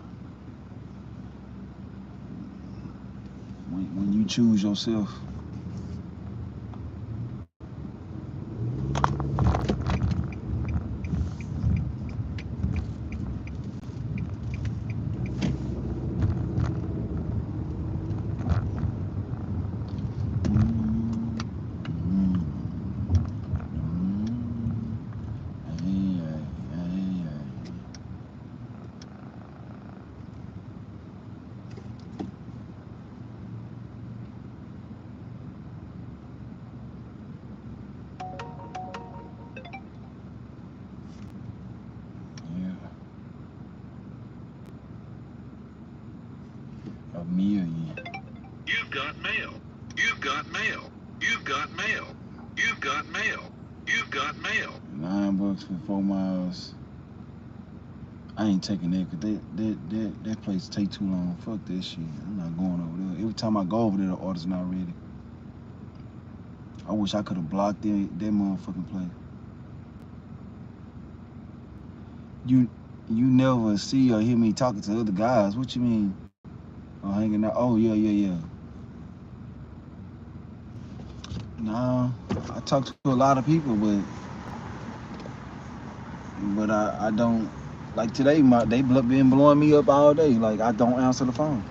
When you choose yourself. mail. You've got mail. You've got mail. You've got mail. You've got mail. $9 for 4 miles. I ain't taking that because that place take too long. Fuck that shit. I'm not going over there. Every time I go over there, the order's not ready. I wish I could have blocked that motherfucking place. You never see or hear me talking to other guys. What you mean? Oh, hanging out. Oh, yeah. No, I talk to a lot of people, but I don't. Like today, they been blowing me up all day. Like I don't answer the phone.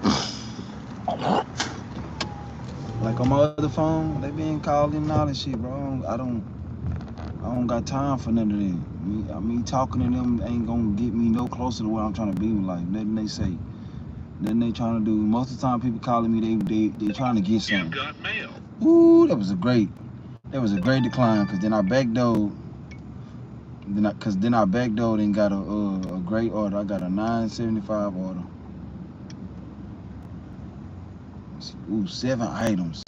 Like on my other phone, they been calling and all that shit, bro. I don't got time for none of that. Me talking to them ain't gonna get me no closer to what I'm trying to be with. Like nothing they say, nothing they trying to do. Most of the time, people calling me, they trying to get something. You got mail. Ooh, that was a great decline. Cause then I backdoored. Then I backdoored and got a great order. I got a 975 order. Ooh, 7 items.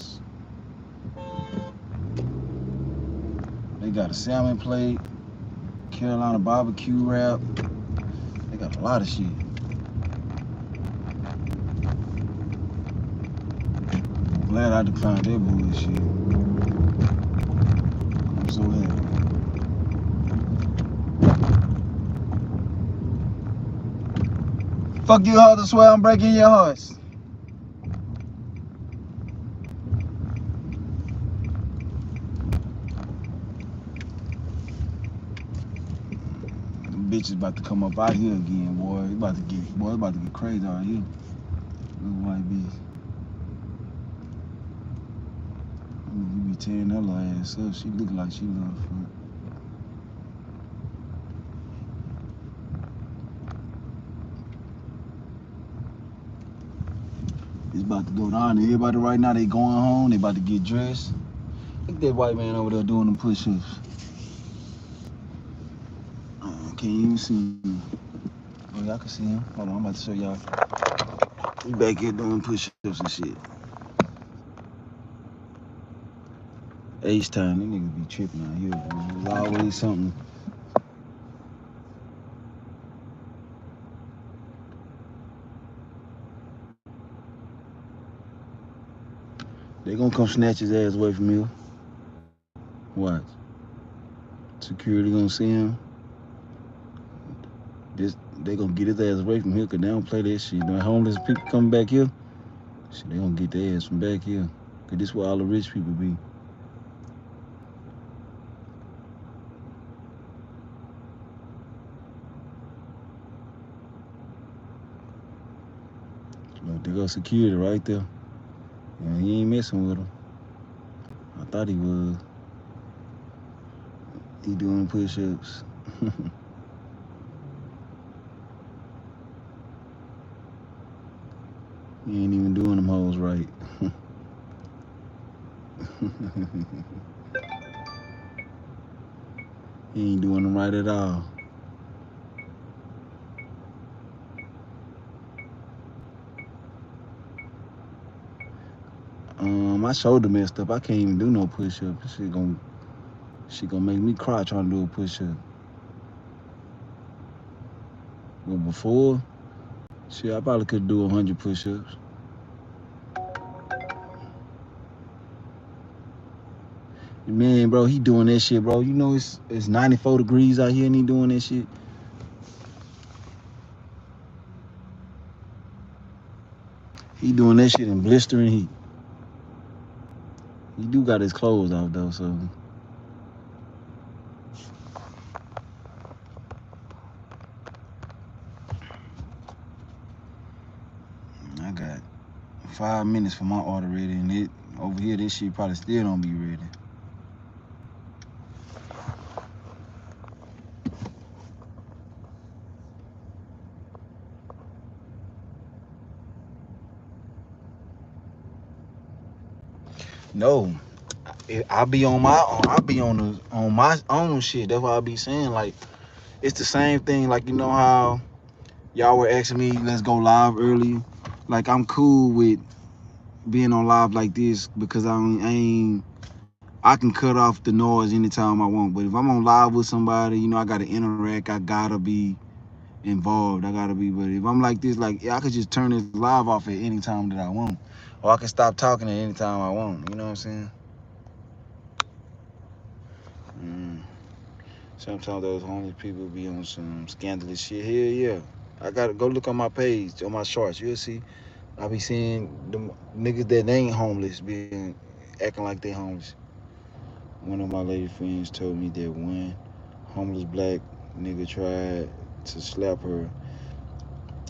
They got a salmon plate, Carolina barbecue wrap. They got a lot of shit. I'm glad I declined that bullshit. I'm so happy. Fuck you, hoes, I swear I'm breaking your hearts. Them bitches about to come up out here again, boy. It's about to get crazy out here. Little white bitch. You be tearing her little ass up. She look like she love fuck. It's about to go down. Everybody right now, they going home. They about to get dressed. Look at that white man over there doing them push-ups. Can't even see him. Oh, y'all can see him. Hold on, I'm about to show y'all. He back here doing push-ups and shit. H-time, them niggas be tripping out here, bro. There's always something. They gonna come snatch his ass away from here. Watch. Security gonna see him. They gonna get his ass away from here because they don't play that shit. When homeless people come back here, shit, they gonna get their ass from back here. Because this is where all the rich people be. Look, there go security right there. And he ain't messing with him. I thought he was. He doing push-ups. He ain't even doing them hoes right. He ain't doing them right at all. My shoulder messed up. I can't even do no push-up. She gonna make me cry trying to do a push-up. But before, shit, I probably could do 100 push-ups. Man, bro, he doing that shit, bro. You know it's 94 degrees out here and he doing that shit. He doing that shit in blistering heat. He do got his clothes off though, so. I got 5 minutes for my order ready, and over here this shit probably still don't be ready. No, I'll be on my own shit. That's what I be saying. Like it's the same thing. Like you know how y'all were asking me, let's go live early. Like I'm cool with being on live like this because I can cut off the noise anytime I want. But if I'm on live with somebody, I gotta interact. I gotta be involved. I gotta be. But if I'm like this, like I could just turn this live off at any time that I want, or I can stop talking at any time I want. You know what I'm saying? Mm. Sometimes those homeless people be on some scandalous shit. Hell yeah. I gotta go look on my page, on my shorts. You'll see. I be seeing them niggas that ain't homeless being acting like they homeless. One of my lady friends told me that one homeless black nigga tried to slap her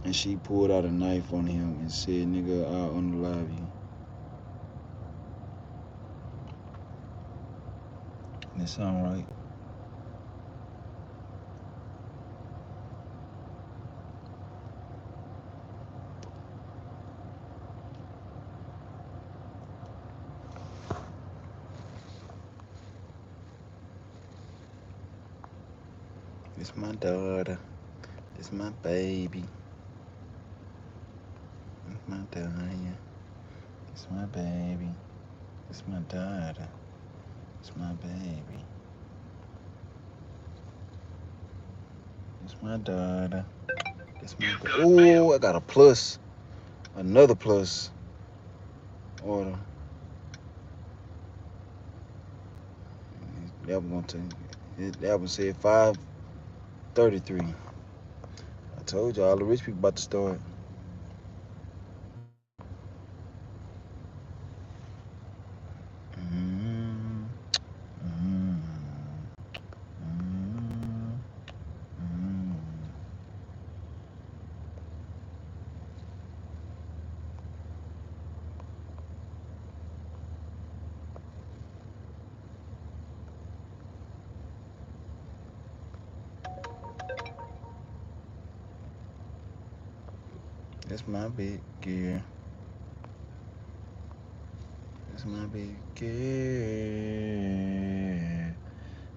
and she pulled out a knife on him and said, "Nigga, I'll unalive you." And it sound right. It's my daughter. It's my baby. It's my daughter. It's my baby. It's my daughter. It's my baby. It's my daughter. It's my baby. Oh, I got a plus. Another plus order. That one gonna take. That one said 533. I told you all the rich people about to start. Mm, mm, mm, mm. That's my big girl. That's my big girl.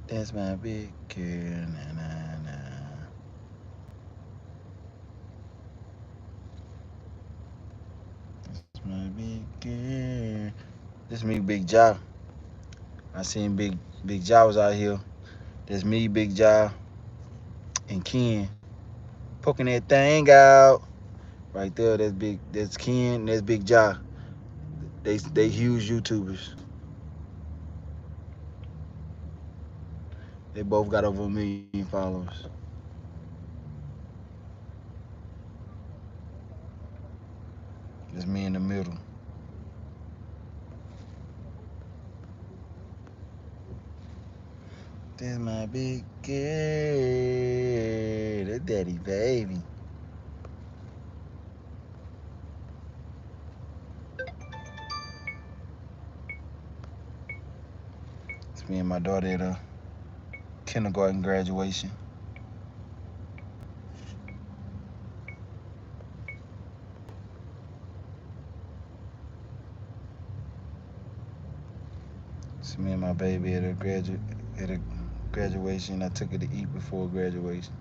That's my big girl. Na na na. That's my big girl. This me, Big Jaw. I seen Big Jaw was out here. That's me, Big Jaw, and Ken poking that thing out. Right there, that's Ken, that's Big Jaw. They huge YouTubers. They both got over 1 million followers. That's me in the middle. That's my big girl. That daddy baby. It's me and my daughter at a kindergarten graduation. It's me and my baby at a graduation. I took her to eat before graduation.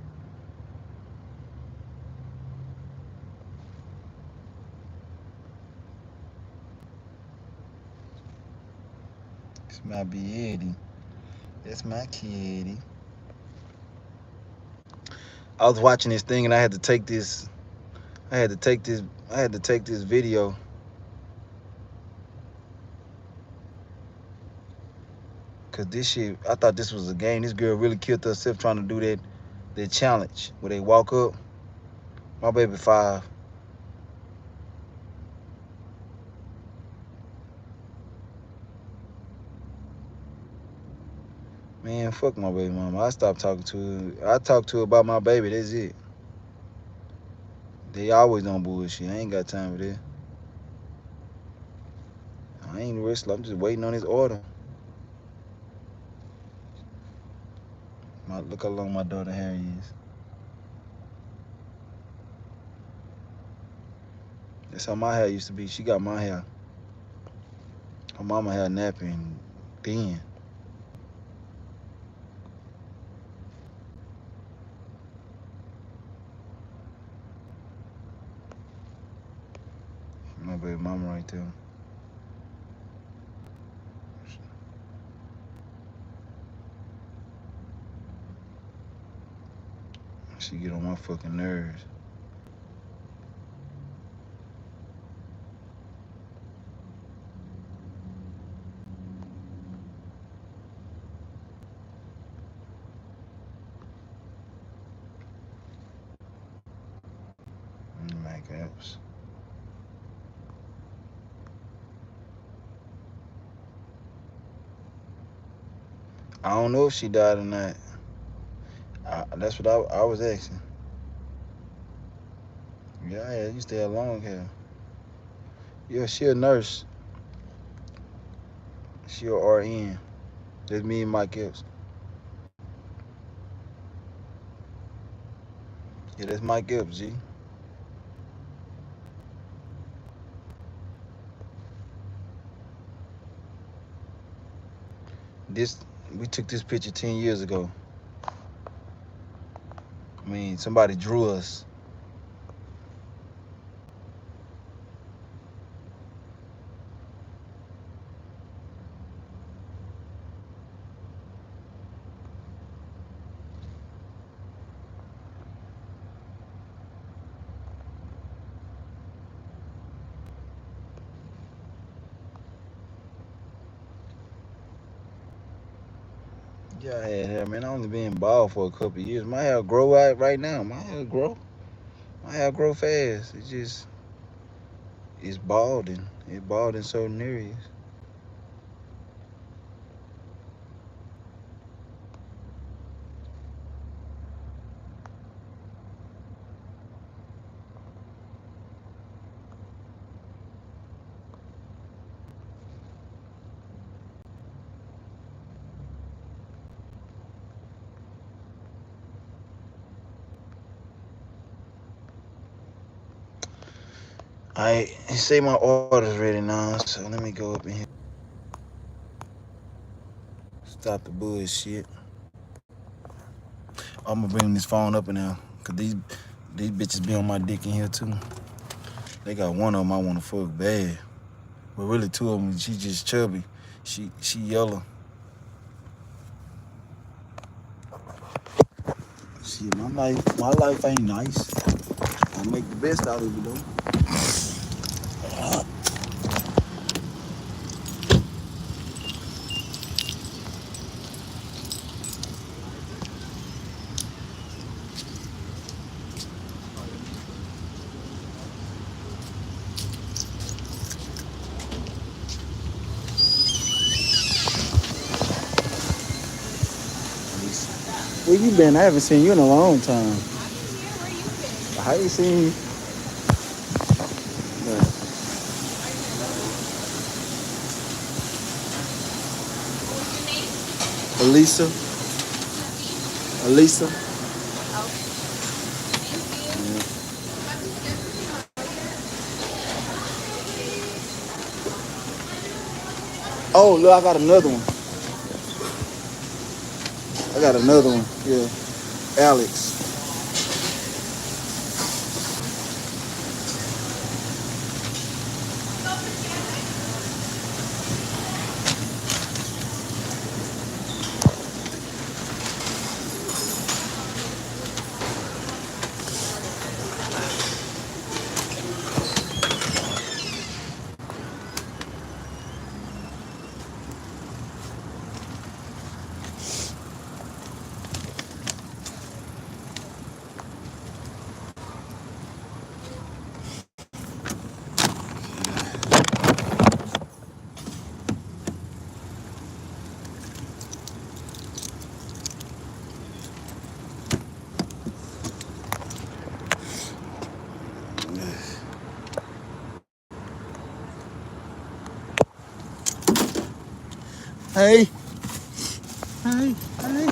It's my baby. That's my kitty. I was watching this thing and I had to take this. I had to take this. I had to take this video. Cause this shit, I thought this was a game. This girl really killed herself trying to do that challenge where they walk up. My baby 5. Man, fuck my baby mama. I stopped talking to her. I talk to her about my baby. That's it. They always on bullshit. I ain't got time for that. I ain't wrestling. I'm just waiting on his order. Look how long my daughter hair is. That's how my hair used to be. She got my hair. Her mama hair napping thin. My baby mama right there. She get on my fucking nerves. Mac apps. I don't know if she died or not. That's what I was asking. Yeah, I used to have long hair. Yeah, she a nurse. She a RN. That's me and Mike Epps. Yeah, that's Mike Epps, G. This we took this picture 10 years ago. I mean, somebody drew us. Yeah, I had hair, man. I only been bald for a couple of years. My hair grow out right now. My hair grow. My hair grow fast. It's balding. It bald in certain areas. I say my order's ready now, so let me go up in here. Stop the bullshit. I'm gonna bring this phone up in there, cause these bitches be on my dick in here too. They got one of them I wanna fuck bad, but really two of them she just chubby. She yellow. Shit, my life ain't nice. I make the best out of it though. Where you been? I haven't seen you in a long time. How you seen you? Elisa. Elisa. Oh, look, I got another one. I got another one. Yeah. Alex. Hey. Hey. Hey.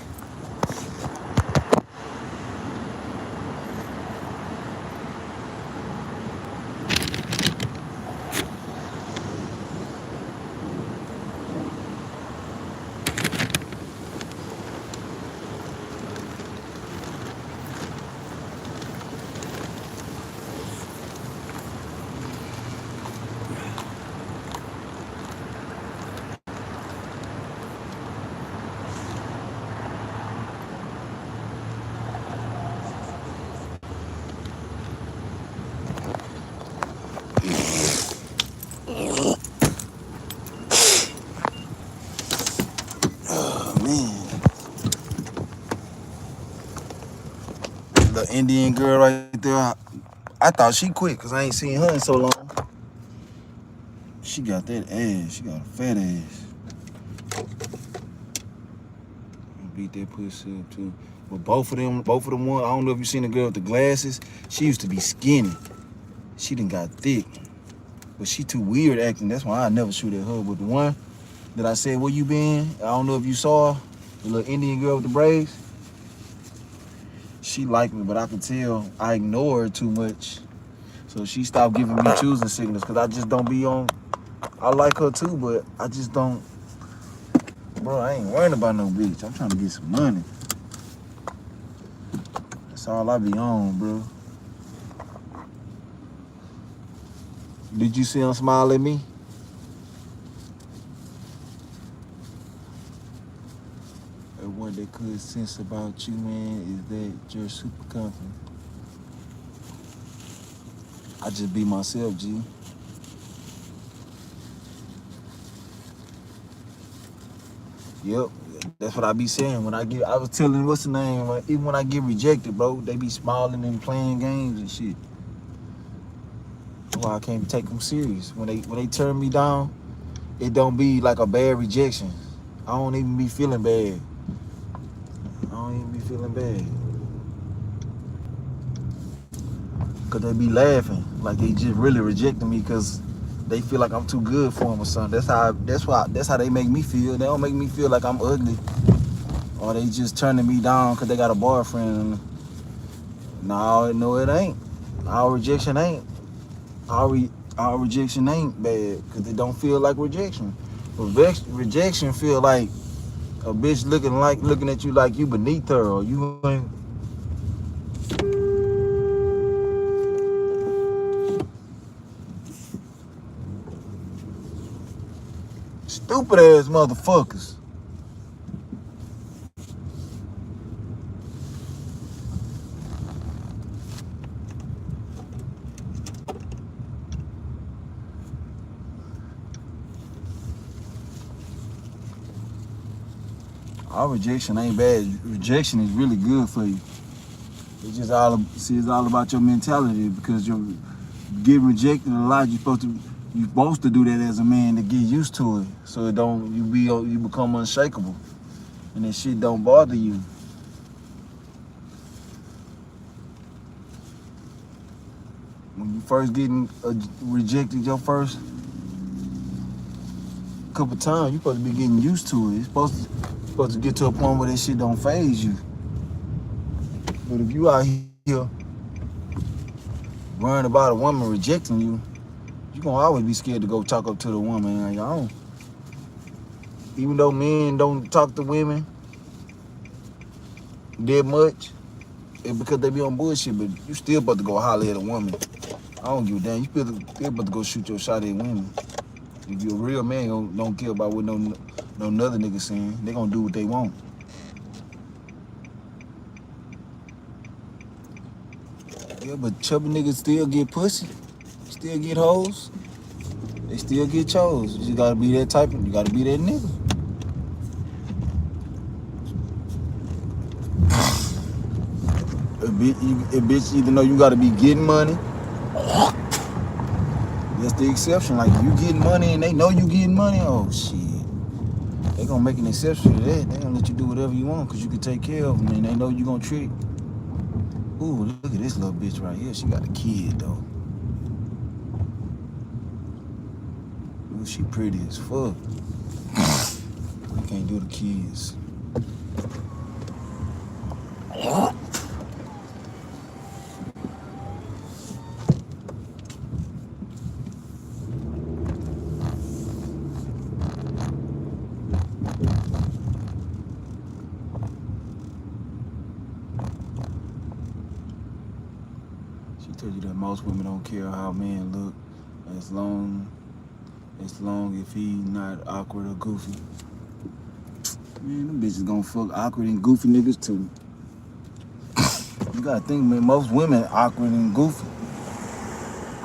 little Indian girl right there. I thought she quit because I ain't seen her in so long. She got that ass. She got a fat ass. Beat that pussy up too. But both of them one, I don't know if you seen the girl with the glasses. She used to be skinny. She done got thick. But she too weird acting. That's why I never shoot at her. But the one that I said, where you been? I don't know if you saw her, the little Indian girl with the braids. She liked me, but I could tell I ignore her too much. So she stopped giving me choosing signals because I just don't be on. I like her too, but I just don't. Bro, I ain't worrying about no bitch. I'm trying to get some money. That's all I be on, bro. Did you see him smile at me? And what they could sense about you, man, is that you're super confident. I just be myself, G. Yep, that's what I be saying. When I was telling, what's the name? Even when I get rejected, bro, they be smiling and playing games and shit. That's why I can't take them serious. When they turn me down, it don't be like a bad rejection. I don't even be feeling bad. I don't even be feeling bad. Cause they be laughing like they just really rejecting me because they feel like I'm too good for them or something. That's how they make me feel. They don't make me feel like I'm ugly or they just turning me down because they got a boyfriend. No, it ain't. Our rejection ain't. Our rejection ain't bad because it don't feel like rejection. Rejection feel like a bitch looking at you like you beneath her or you ain't. Stupid ass motherfuckers. Our rejection ain't bad. Rejection is really good for you. It's all about your mentality because you're getting rejected a lot. You're supposed to do that as a man to get used to it, so you become unshakable, and that shit don't bother you. When you first getting rejected your first couple times, you supposed to be getting used to it. It's supposed to get to a point where that shit don't faze you. But if you out here worrying about a woman rejecting you, you're gonna always be scared to go talk up to the woman on your own. Even though men don't talk to women that much, it's because they be on bullshit, but you still about to go holler at a woman. I don't give a damn. You still about to go shoot your shot at women. If you're a real man, don't care about what no another nigga saying. They gonna do what they want. Yeah, but chubby niggas still get pussy, still get hoes. They still get chose. You just gotta be that type of, you gotta be that nigga. A bitch either know you gotta be getting money. That's the exception. Like you getting money and they know you getting money. Oh shit. They gonna make an exception to that. They gonna let you do whatever you want because you can take care of them and they know you gonna treat. Ooh, look at this little bitch right here. She got a kid though. Ooh, she pretty as fuck. I can't do the kids. She told you that most women don't care how men look as long if he not awkward or goofy. Man, them bitches gonna fuck awkward and goofy niggas too. You gotta think, man, most women awkward and goofy.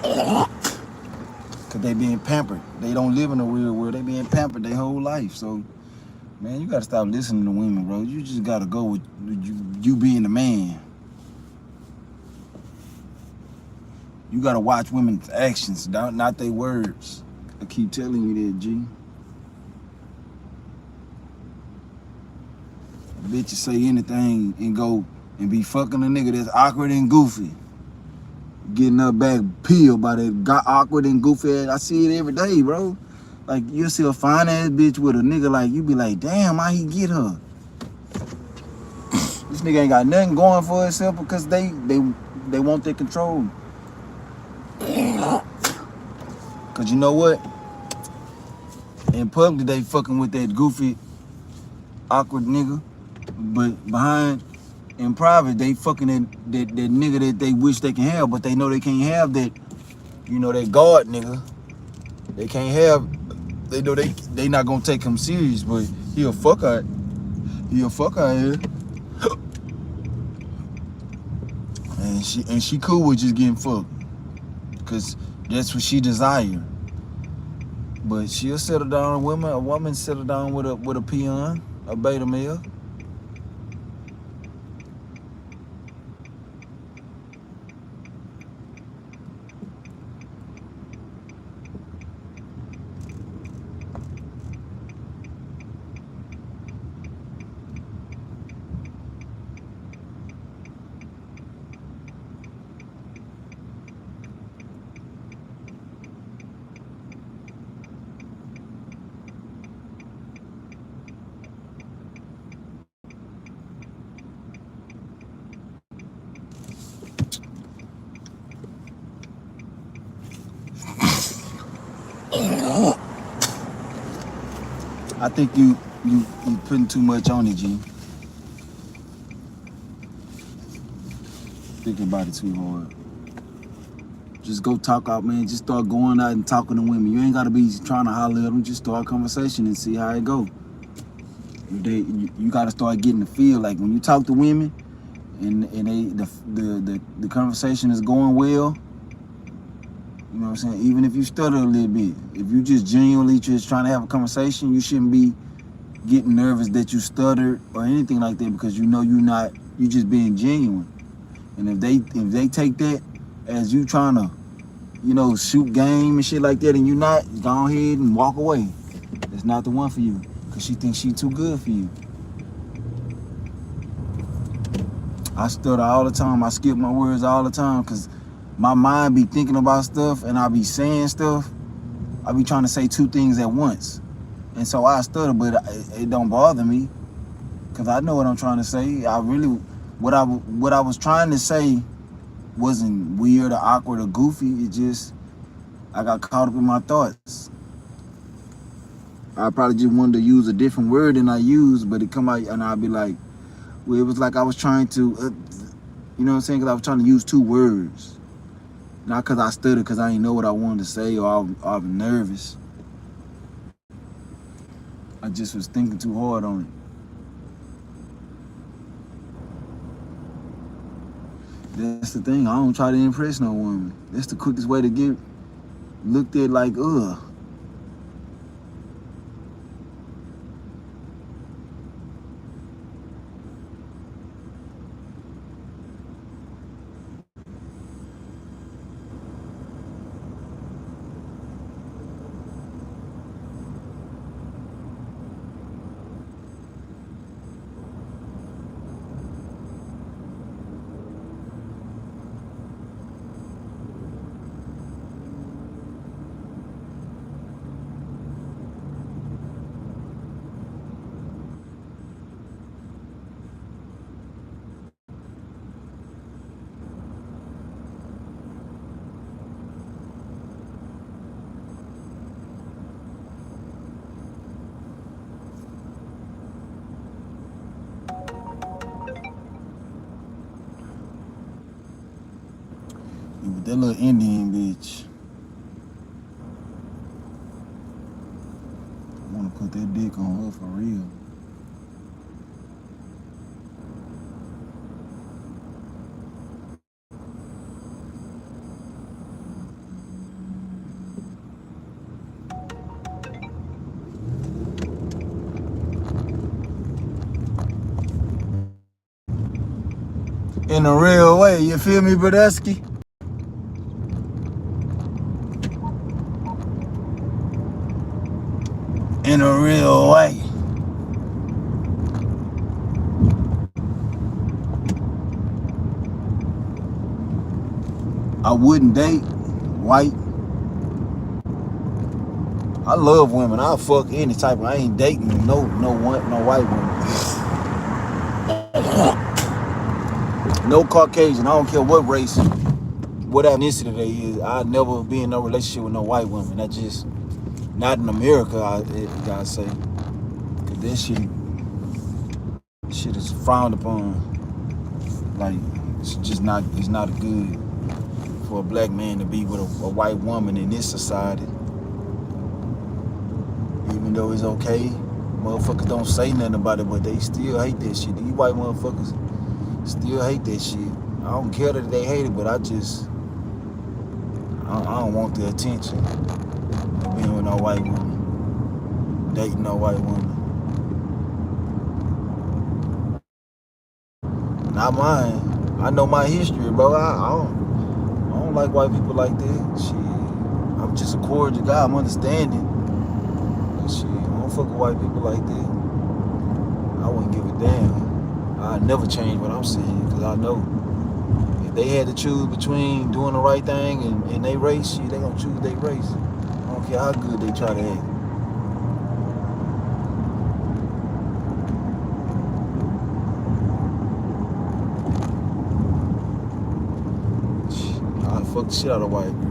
Cause they being pampered. They don't live in the real world. They being pampered their whole life. So, man, you gotta stop listening to women, bro. You just gotta go with you being the man. You gotta watch women's actions, not their words. I keep telling you that, G. Bitches say anything and go and be fucking a nigga that's awkward and goofy. Getting her back peeled by that awkward and goofy ass. I see it every day, bro. Like, you'll see a fine ass bitch with a nigga like, you be like, damn, how he get her? This nigga ain't got nothing going for himself because they want their control. Cause you know what? In public they fucking with that goofy, awkward nigga. But behind, in private, they fucking that nigga that they wish they can have, but they know they can't have that, you know, that guard nigga. They can't have, they know they not gonna take him serious, but he'll fuck out here. And she cool with just getting fucked. Cause that's what she desire. But she'll settle down, a woman settle down with a peon, a beta male. I think you putting too much on it, G. Thinking about it too hard. Just go talk out, man. Just start going out and talking to women. You ain't gotta be trying to holler at them. Just start a conversation and see how it go. You gotta start getting the feel. Like when you talk to women and the conversation is going well. You know what I'm saying? Even if you stutter a little bit, if you just genuinely just trying to have a conversation, you shouldn't be getting nervous that you stuttered or anything like that, because you know you just being genuine. And if they take that as you trying to, you know, shoot game and shit like that, and you not, go ahead and walk away. It's not the one for you, because she thinks she too good for you. I stutter all the time. I skip my words all the time because my mind be thinking about stuff and I be saying stuff. I be trying to say two things at once. And so I stutter, but it don't bother me because I know what I'm trying to say. What I was trying to say wasn't weird or awkward or goofy. It just, I got caught up in my thoughts. I probably just wanted to use a different word than I used, but it come out and I'd be like, well, it was like I was trying to, you know what I'm saying? Because I was trying to use two words. Not because I stuttered, because I didn't know what I wanted to say, or I was nervous. I just was thinking too hard on it. That's the thing. I don't try to impress no woman. That's the quickest way to get looked at like, ugh. With that little Indian bitch, I want to put that dick on her for real. In a real way, you feel me, Brodusky? in a real way. I wouldn't date white. I love women. I'll fuck any type of. I ain't dating no white woman. No Caucasian. I don't care what race, what ethnicity they is. I'd never be in no relationship with no white woman. That just not in America. I gotta say, cause that shit is frowned upon. Like it's just not. It's not good for a black man to be with a white woman in this society. Even though it's okay, motherfuckers don't say nothing about it, but they still hate that shit. These white motherfuckers still hate that shit. I don't care that they hate it, but I don't want the attention of being with no white woman, dating no white woman. Not mine. I know my history, bro. I don't like white people like that. Shit, I'm just a cordial guy. I'm understanding. Shit, I don't fuck with white people like that. I wouldn't give a damn. I'd never change what I'm saying, because I know if they had to choose between doing the right thing and their race, shit, they gonna choose their race. I don't care how good they try to act. I'd fuck the shit out of a white girl.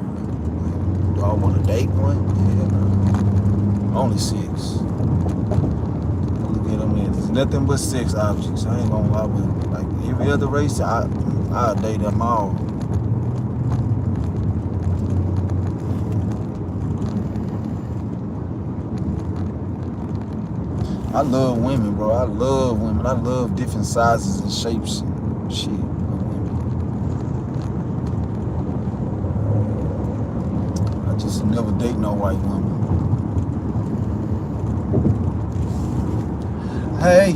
Do I want to date one? Yeah, no. Only 6. Look at them, there's nothing but sex objects. I ain't gonna lie, but like every other race, I'll date them all. I love women, bro. I love women. I love different sizes and shapes and shit of women. I just never date no white woman. Hey.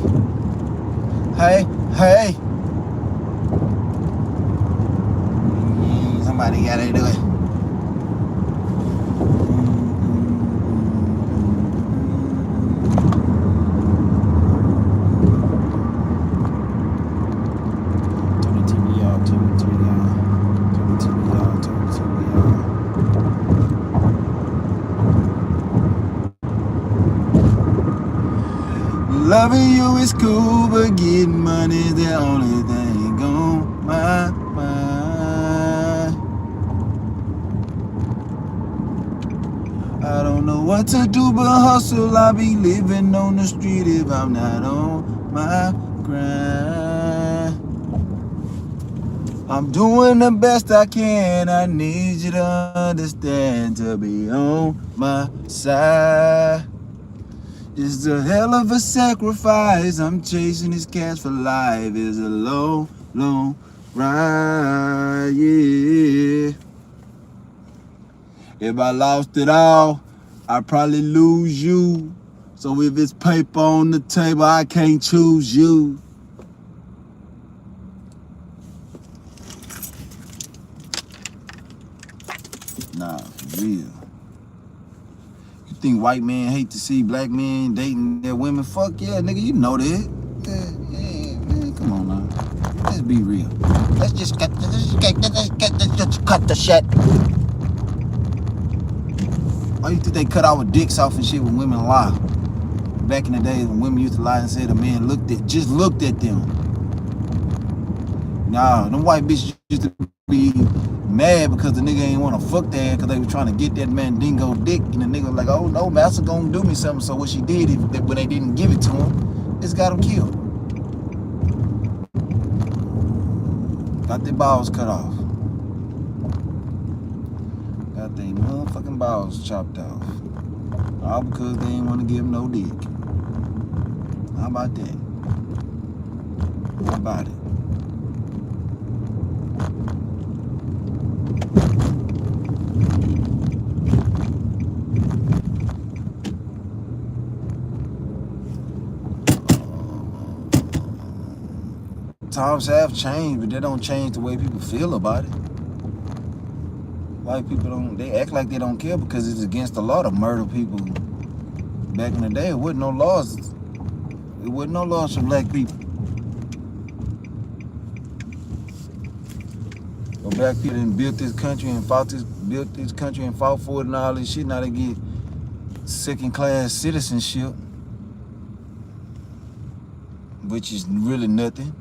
Somebody gotta do it. Turn the TV on. Loving you is cool, but getting money is the only thing on my mind. I don't know what to do but hustle. I'll be living on the street if I'm not on my grind. I'm doing the best I can. I need you to understand, to be on my side. It's a hell of a sacrifice. I'm chasing this cash for life. It's a long, long ride, yeah. If I lost it all, I'd probably lose you. So if it's paper on the table, I can't choose you. Nah, for real. You think white men hate to see black men dating their women? Fuck yeah, nigga, you know that. Yeah, man, come on now. Let's be real. Let's just cut the shit. Why you think they cut our dicks off and shit when women lie? Back in the days when women used to lie and say the man just looked at them. Nah, them white bitches used to be mad because the nigga ain't want to fuck that because they were trying to get that man dingo dick, and the nigga was like, oh no, master gonna do me something. So what she did when they didn't give it to him, is got him killed. Got their balls cut off. Got their motherfucking balls chopped off. All because they ain't want to give him no dick. How about that? How about it? Times have changed, but they don't change the way people feel about it. White people they act like they don't care because it's against the law to murder people Back in the day, it wasn't no laws. It wasn't no laws for black people. But black people done built this country and fought for it and all this shit. Now they get second-class citizenship, which is really nothing.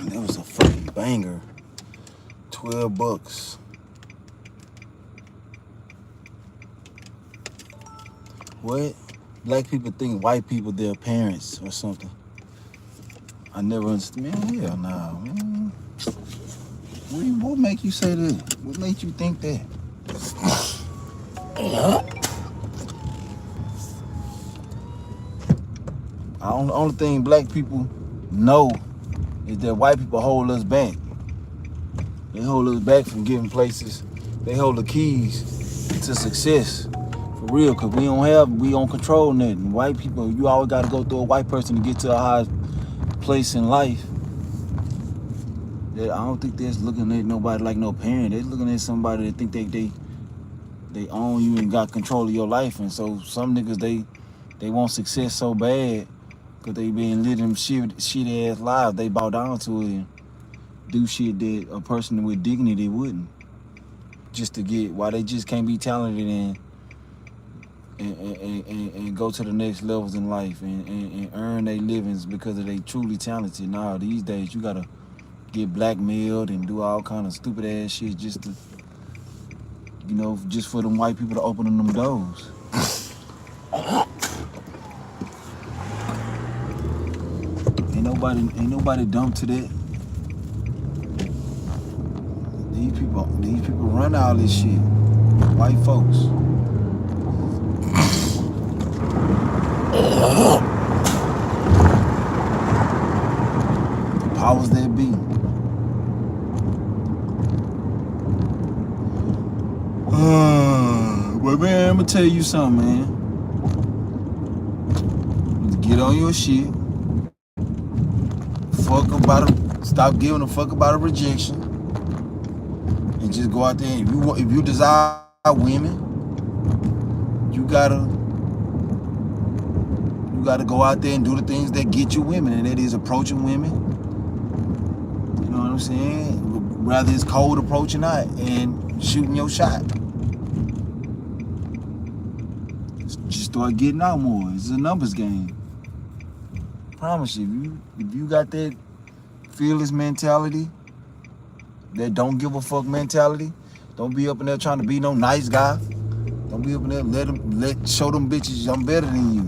That was a fucking banger. $12. What? Black people think white people their parents or something. I never understood. Man, hell no, man. What make you say that? What made you think that? The only thing black people know is that white people hold us back. They hold us back from getting places. They hold the keys to success. For real, because we don't control nothing. White people, you always got to go through a white person to get to a high place in life. I don't think they're looking at nobody like no parent. They're looking at somebody that think they own you and got control of your life. And so some niggas, they want success so bad because they been living shitty ass lives. They bow down to it and do shit that a person with dignity wouldn't. Just to get, why they just can't be talented and go to the next levels in life and earn their livings because they truly talented. Nah, these days you gotta get blackmailed and do all kind of stupid ass shit just to, just for them white people to open them doors. Ain't nobody dumb to that. These people run all this shit. White folks. The powers that be. But man, I'm gonna tell you something, man. Get on your shit. Stop giving a fuck about a rejection. And just go out there. If you desire women, you gotta go out there and do the things that get you women, and that is approaching women. You know what I'm saying? Rather it's cold approach or not, and shooting your shot. Just start getting out more. It's a numbers game. I promise you, if you got that fearless mentality, that don't give a fuck mentality, don't be up in there trying to be no nice guy. Don't be up in there show them bitches I'm better than you.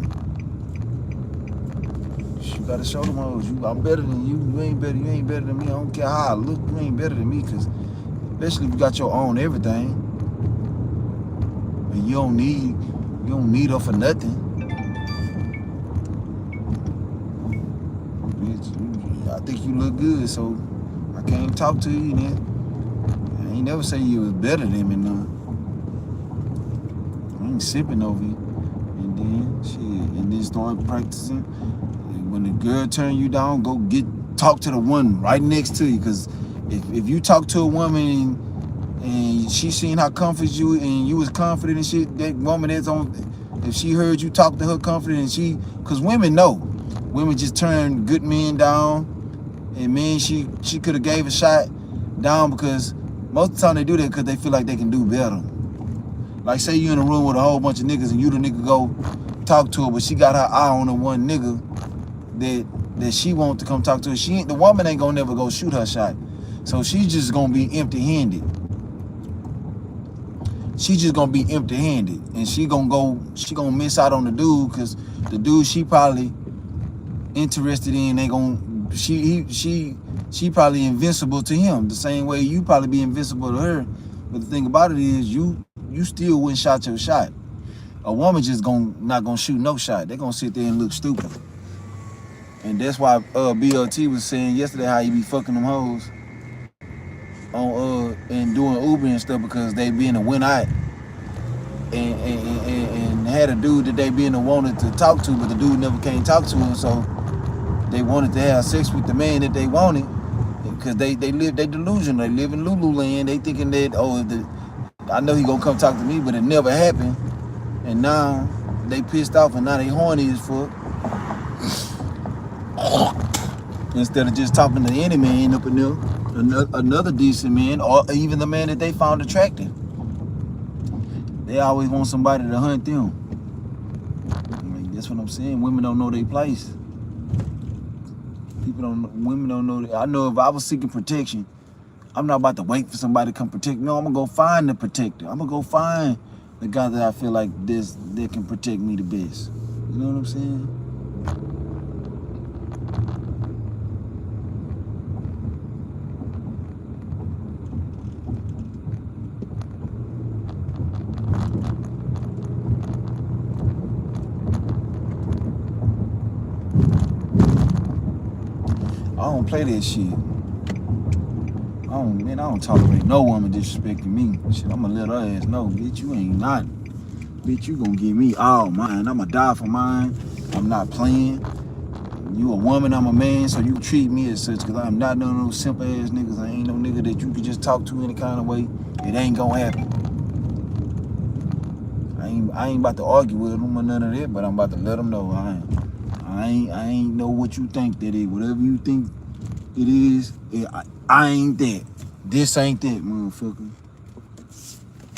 You gotta show them hoes, I'm better than you. You ain't better than me. I don't care how I look, you ain't better than me, because especially if you got your own everything. And you don't need her for nothing. I think you look good, so I can't talk to you then. I ain't never say you was better than me, no. I ain't sipping over you. And then start practicing. And when the girl turn you down, talk to the one right next to you. Because if you talk to a woman and she seen how confident you and you was confident and shit, that woman that's on, if she heard you talk to her confident and cause women know, women just turn good men down, and men she could have gave a shot down because most of the time they do that because they feel like they can do better. Like say you in a room with a whole bunch of niggas and you the nigga go talk to her, but she got her eye on the one nigga that she want to come talk to her. The woman ain't gonna never go shoot her shot. So she's just gonna be empty-handed. She just gonna be empty-handed, and she gonna miss out on the dude because the dude she probably interested in ain't gonna she probably invincible to him the same way you probably be invincible to her. But the thing about it is you still wouldn't shot your shot. A woman just not gonna shoot no shot. They're gonna sit there and look stupid. And that's why BLT was saying yesterday how you be fucking them hoes on and doing Uber and stuff because they being a went out and had a dude that they being a wanted to talk to, but the dude never came talk to him, so they wanted to have sex with the man that they wanted because they delusional. They live in Lulu land. They thinking that I know he gonna come talk to me, but it never happened. And now they pissed off and now they horny as fuck. Instead of just talking to any man up in there, another decent man, or even the man that they found attractive. They always want somebody to hunt them. I mean, that's what I'm saying. Women don't know their place. Women don't know. I know if I was seeking protection, I'm not about to wait for somebody to come protect me. No, I'm gonna go find the protector. I'm gonna go find the guy that I feel like that can protect me the best. You know what I'm saying? I don't play that shit. I don't tolerate no woman disrespecting me. Shit, I'm gonna let her ass know, bitch, you ain't not. Bitch, you gonna give me all mine. I'ma die for mine. I'm not playing. You a woman, I'm a man, so you treat me as such, cause I'm not none of those simple ass niggas. I ain't no nigga that you can just talk to any kind of way. It ain't gonna happen. I ain't about to argue with them or none of that, but I'm about to let them know I ain't know what you think that is. Whatever you think it is, I ain't that. This ain't that, motherfucker.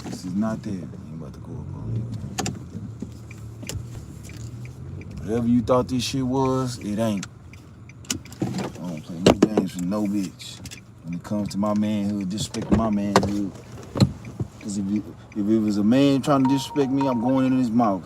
This is not that. I ain't about to go up on it. Whatever you thought this shit was, it ain't. I don't play no games with no bitch when it comes to my manhood, disrespecting my manhood. Cause if it was a man trying to disrespect me, I'm going in his mouth.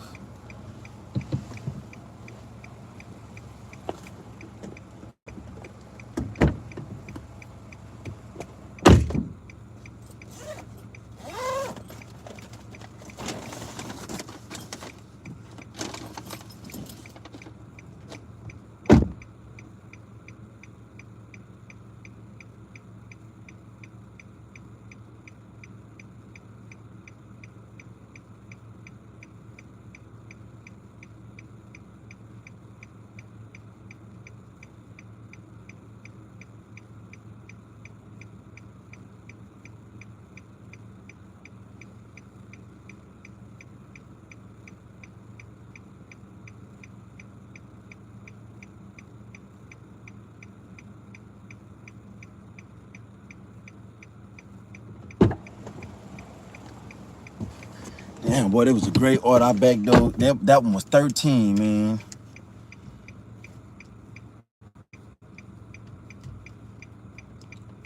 Damn, boy, that was a great order. I backed though. That one was 13, man.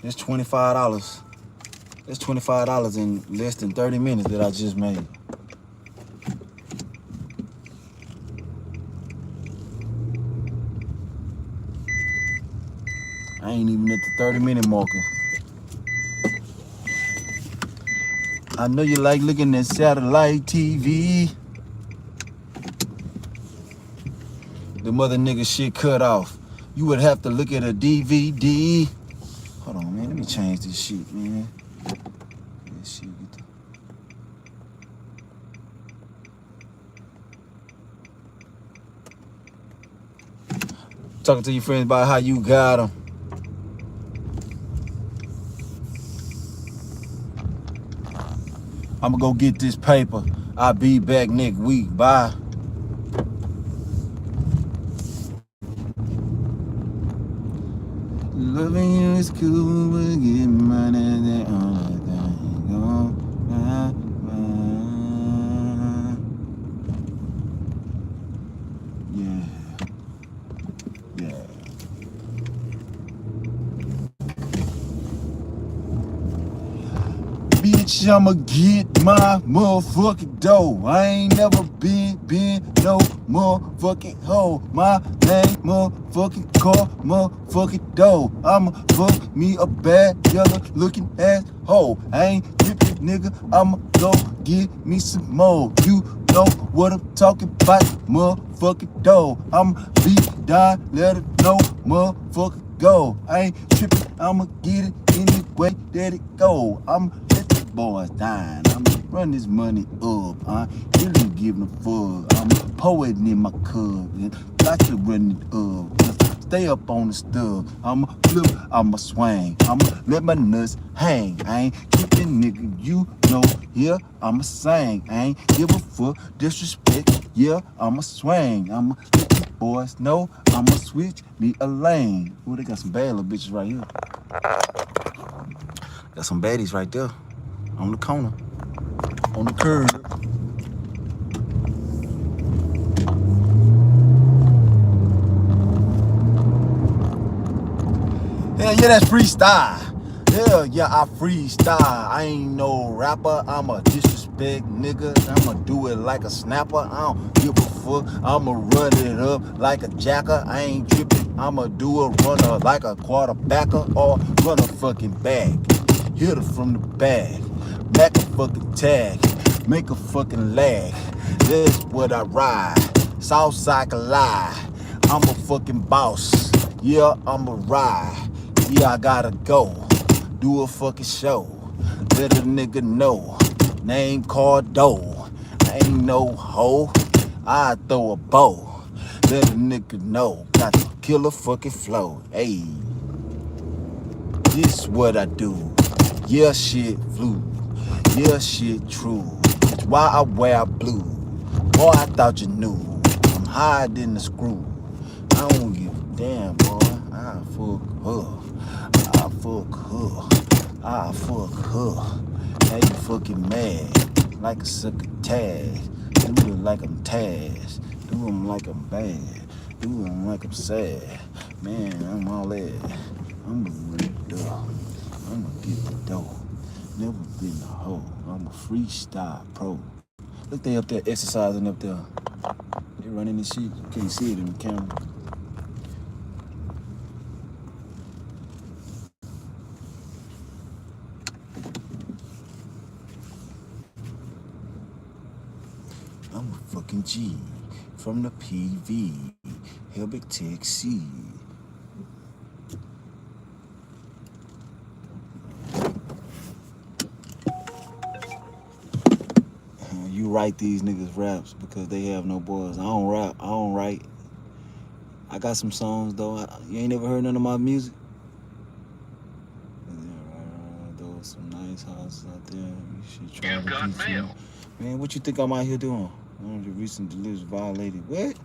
That's $25. That's $25 in less than 30 minutes that I just made. I ain't even at the 30-minute marker. I know you like looking at satellite TV. The mother nigga shit cut off. You would have to look at a DVD. Hold on, man. Let me change this shit, man. This shit get talking to your friends about how you got them. I'ma go get this paper. I'll be back next week. Bye. Loving you is cool, but getting money and all that thing. Yeah. Bitch, I'ma get my motherfucking dough. I ain't never been no motherfucking hoe. My name, motherfucking car, motherfucking dough. I'ma fuck me a bad yellow looking ass hoe. I ain't tripping, nigga. I'ma go get me some more. You know what I'm talking about, motherfucking dough. I'ma be down, let her know, motherfucking go. I ain't tripping, I'ma get it any way that it go. I'ma let the boys dine. I'ma run this money up. I ain't giving a fuck. I'm a poet in my cup. Got to run it up. Stay up on the stuff. I'ma flip, I'ma swing. I'ma let my nuts hang. I ain't keeping nigga, you know. Yeah, I'ma sing. I ain't give a fuck. Disrespect. Yeah, I'ma swing. I'ma let the boys know. I'ma switch me a lane. Ooh, they got some bad little bitches right here. Got some baddies right there. On the corner. On the curb. Hell yeah, that's freestyle. Hell yeah, I freestyle. I ain't no rapper, I'm a disrespect nigga. I'ma do it like a snapper. I don't give a fuck. I'ma run it up like a jacker. I ain't tripping. I'ma do a runner like a quarterbacker or run a fucking back. Hit her from the back. Back a fucking tag. Make a fucking lag. That's what I ride. Southside can lie. I'm a fucking boss. Yeah, I'm a ride. Yeah, I gotta go. Do a fucking show. Let a nigga know. Name Cardo. I ain't no hoe. I throw a bow. Let a nigga know. Got to kill a fucking flow. Hey, this what I do. Yeah, shit flew. Yeah, shit true. That's why I wear blue. Boy, I thought you knew. I'm higher than the screw. I don't give a damn, boy. I fuck her. I fuck her. I fuck her. Now you fucking mad. Like a sucker tag. Do it like I'm Taz. Do them like I'm bad. Do them like I'm sad. Man, I'm all that. I'ma rip it up. I'ma get the dough. Never been a hoe. I'm a freestyle pro. Look, they up there exercising up there. They running this shit. You can't see it in the camera. I'm a fucking G from the PV. Helbig Taxi. You write these niggas raps because they have no bars. I don't rap. I don't write. I got some songs though. You ain't never heard none of my music? Those some nice houses out there. You should try to do some. Man, what you think I'm out here doing? One of the recent deliveries violated. What?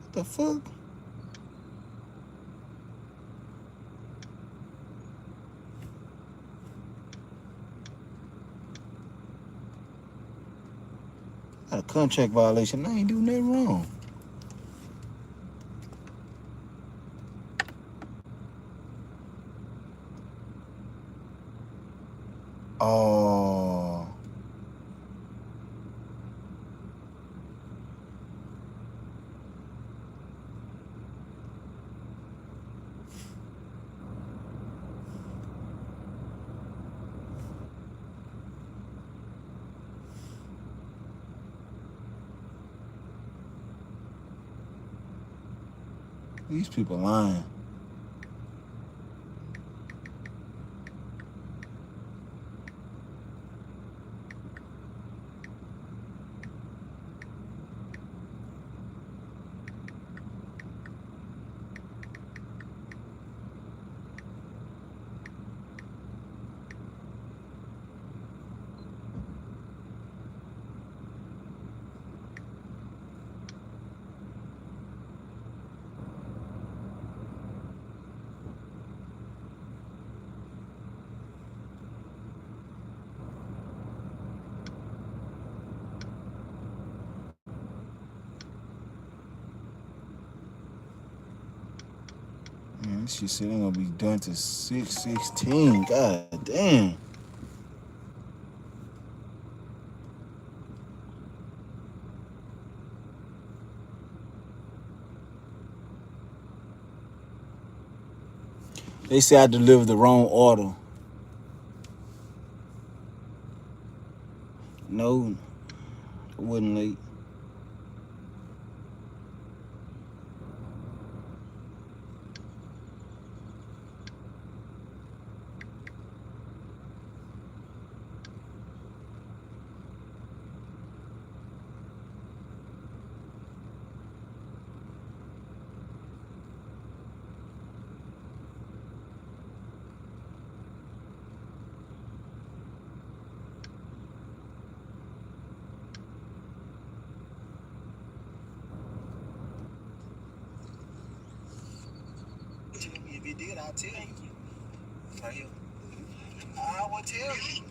What the fuck? Got a contract violation. I ain't doing nothing wrong. Oh. These people lying. She said ain't gonna be done to 6:16. God damn. They say I delivered the wrong order. No, it wasn't late. If it did, I'll tell you. Right here. I will tell you.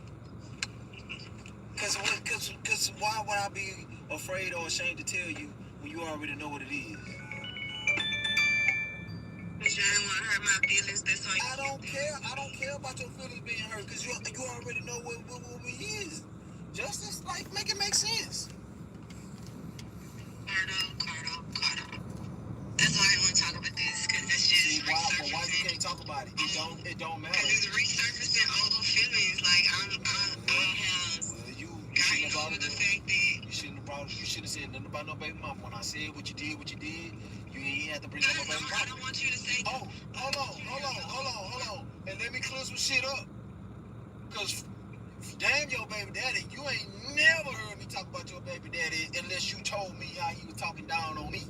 Cause why would I be afraid or ashamed to tell you when you already know what it is? Cause you didn't want to hurt my feelings. That's why. I don't care. I don't care about your feelings being hurt. Cause you already know what it is. Justice, like, make it make sense. Cardo. That's why I want to talk about this, because it's just. See, why you can't talk about it? It don't matter. Because it's resurfacing old feelings. Like, I have. Well, you shouldn't have brought it up. You shouldn't have said nothing about no baby mama. When I said what you did, you ain't have to bring up my baby mama. I don't want you to say. Oh, hold on. And let me clear some shit up. Because damn your baby daddy, you ain't never heard me talk about your baby daddy unless you told me how he was talking down on me.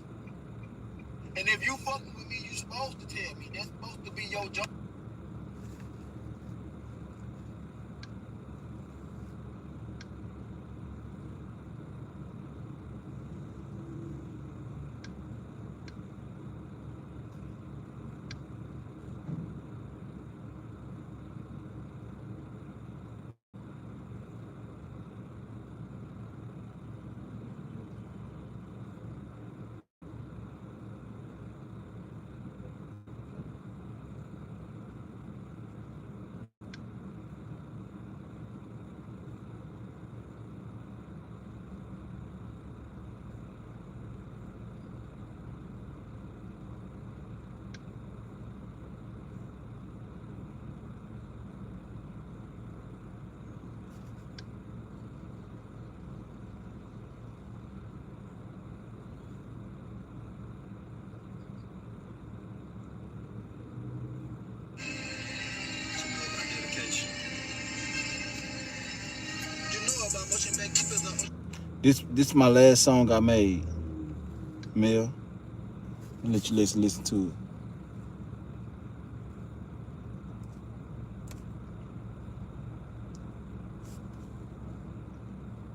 And if you fucking with me, you supposed to tell me. That's supposed to be your job. This my last song I made, Mel. I'll let you listen to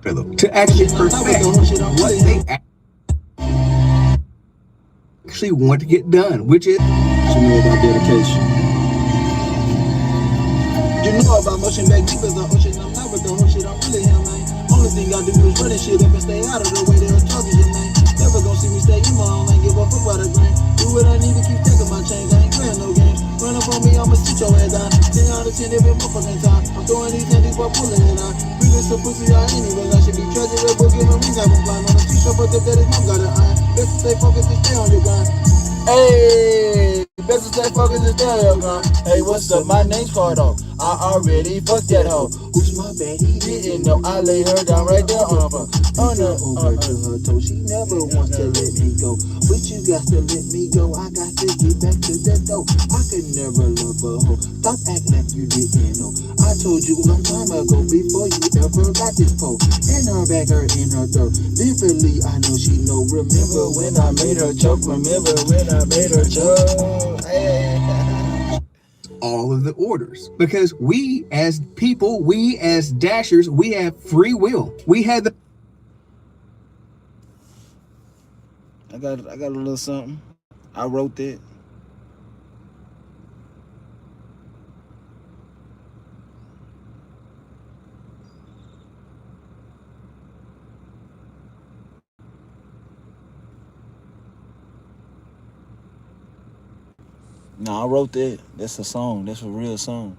it. To actually perfect what they actually want to get done, which is. You know about dedication. You know about motion back deep as the ocean. I'm not with the whole shit, I'm really him, man. Only thing I do is running shit up and stay out of the way. They'll talk to your name. Never gonna see me stay in my own lane. Give a fuck about a grain. Do what I need to keep taking my change. I ain't playing no games. Run up on me, I'ma sit your head down. 10 out of 10 every motherfucking time. I'm throwing these handies while pulling it out. Really some pussy I anyways. I should be treasured. Red Bull, give him rings. I'm flying on a t-shirt, but the that his mom got an eye. Best to stay focused and stay on your grind. Hey, best to stay focused and stay on your grind. Hey, what's up? My name's Cardo. I already fucked that hoe. Who's my baby? Didn't know I lay her down right there on her. Over to her toe. She never wants to let me go. But you got to let me go. I got to get back to that dough. I could never love a hoe. Stop acting like you didn't know. I told you a long time ago before you ever got this pole. In her back or in her throat. Differently, I know she know. Remember when I made her choke? Remember when I made her choke? Hey. All of the orders, because we as people, we as dashers, we have free will. We had the. I got a little something. I wrote that. No, I wrote that. That's a song. That's a real song.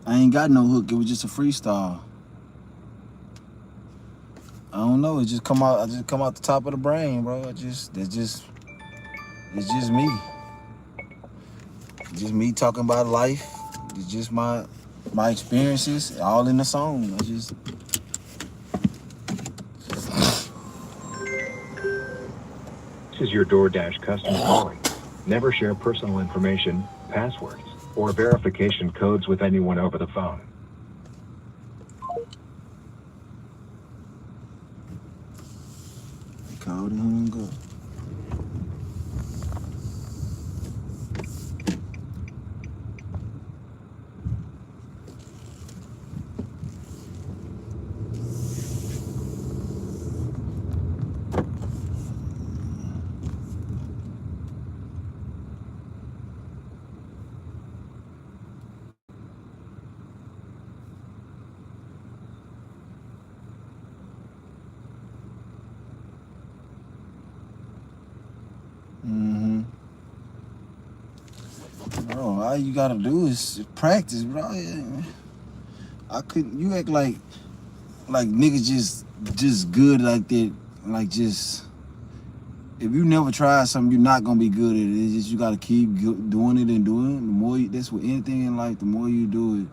I ain't got no hook. It was just a freestyle. I don't know. It just come out. I just come out the top of the brain, bro. It's just me. It's just me talking about life. It's just my experiences, all in the song. I just. This is your DoorDash customer calling. Never share personal information, passwords, or verification codes with anyone over the phone. Called and hung up. Bro, all you gotta do is practice, bro. I couldn't. You act like niggas just good like that. Like just if you never try something, you're not gonna be good at it. It's just you gotta keep doing it and doing it. The more that's with anything in life, the more you do it,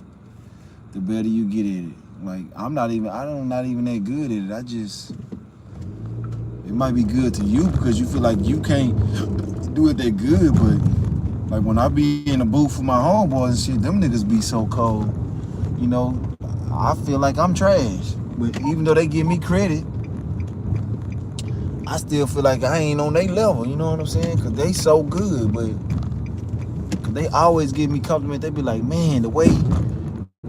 the better you get at it. Like I'm not even that good at it. I just it might be good to you because you feel like you can't do it that good, but. Like when I be in the booth with my homeboys and shit, them niggas be so cold. You know, I feel like I'm trash. But even though they give me credit, I still feel like I ain't on their level. You know what I'm saying? Cause they so good, but cause they always give me compliments. They be like, man, the way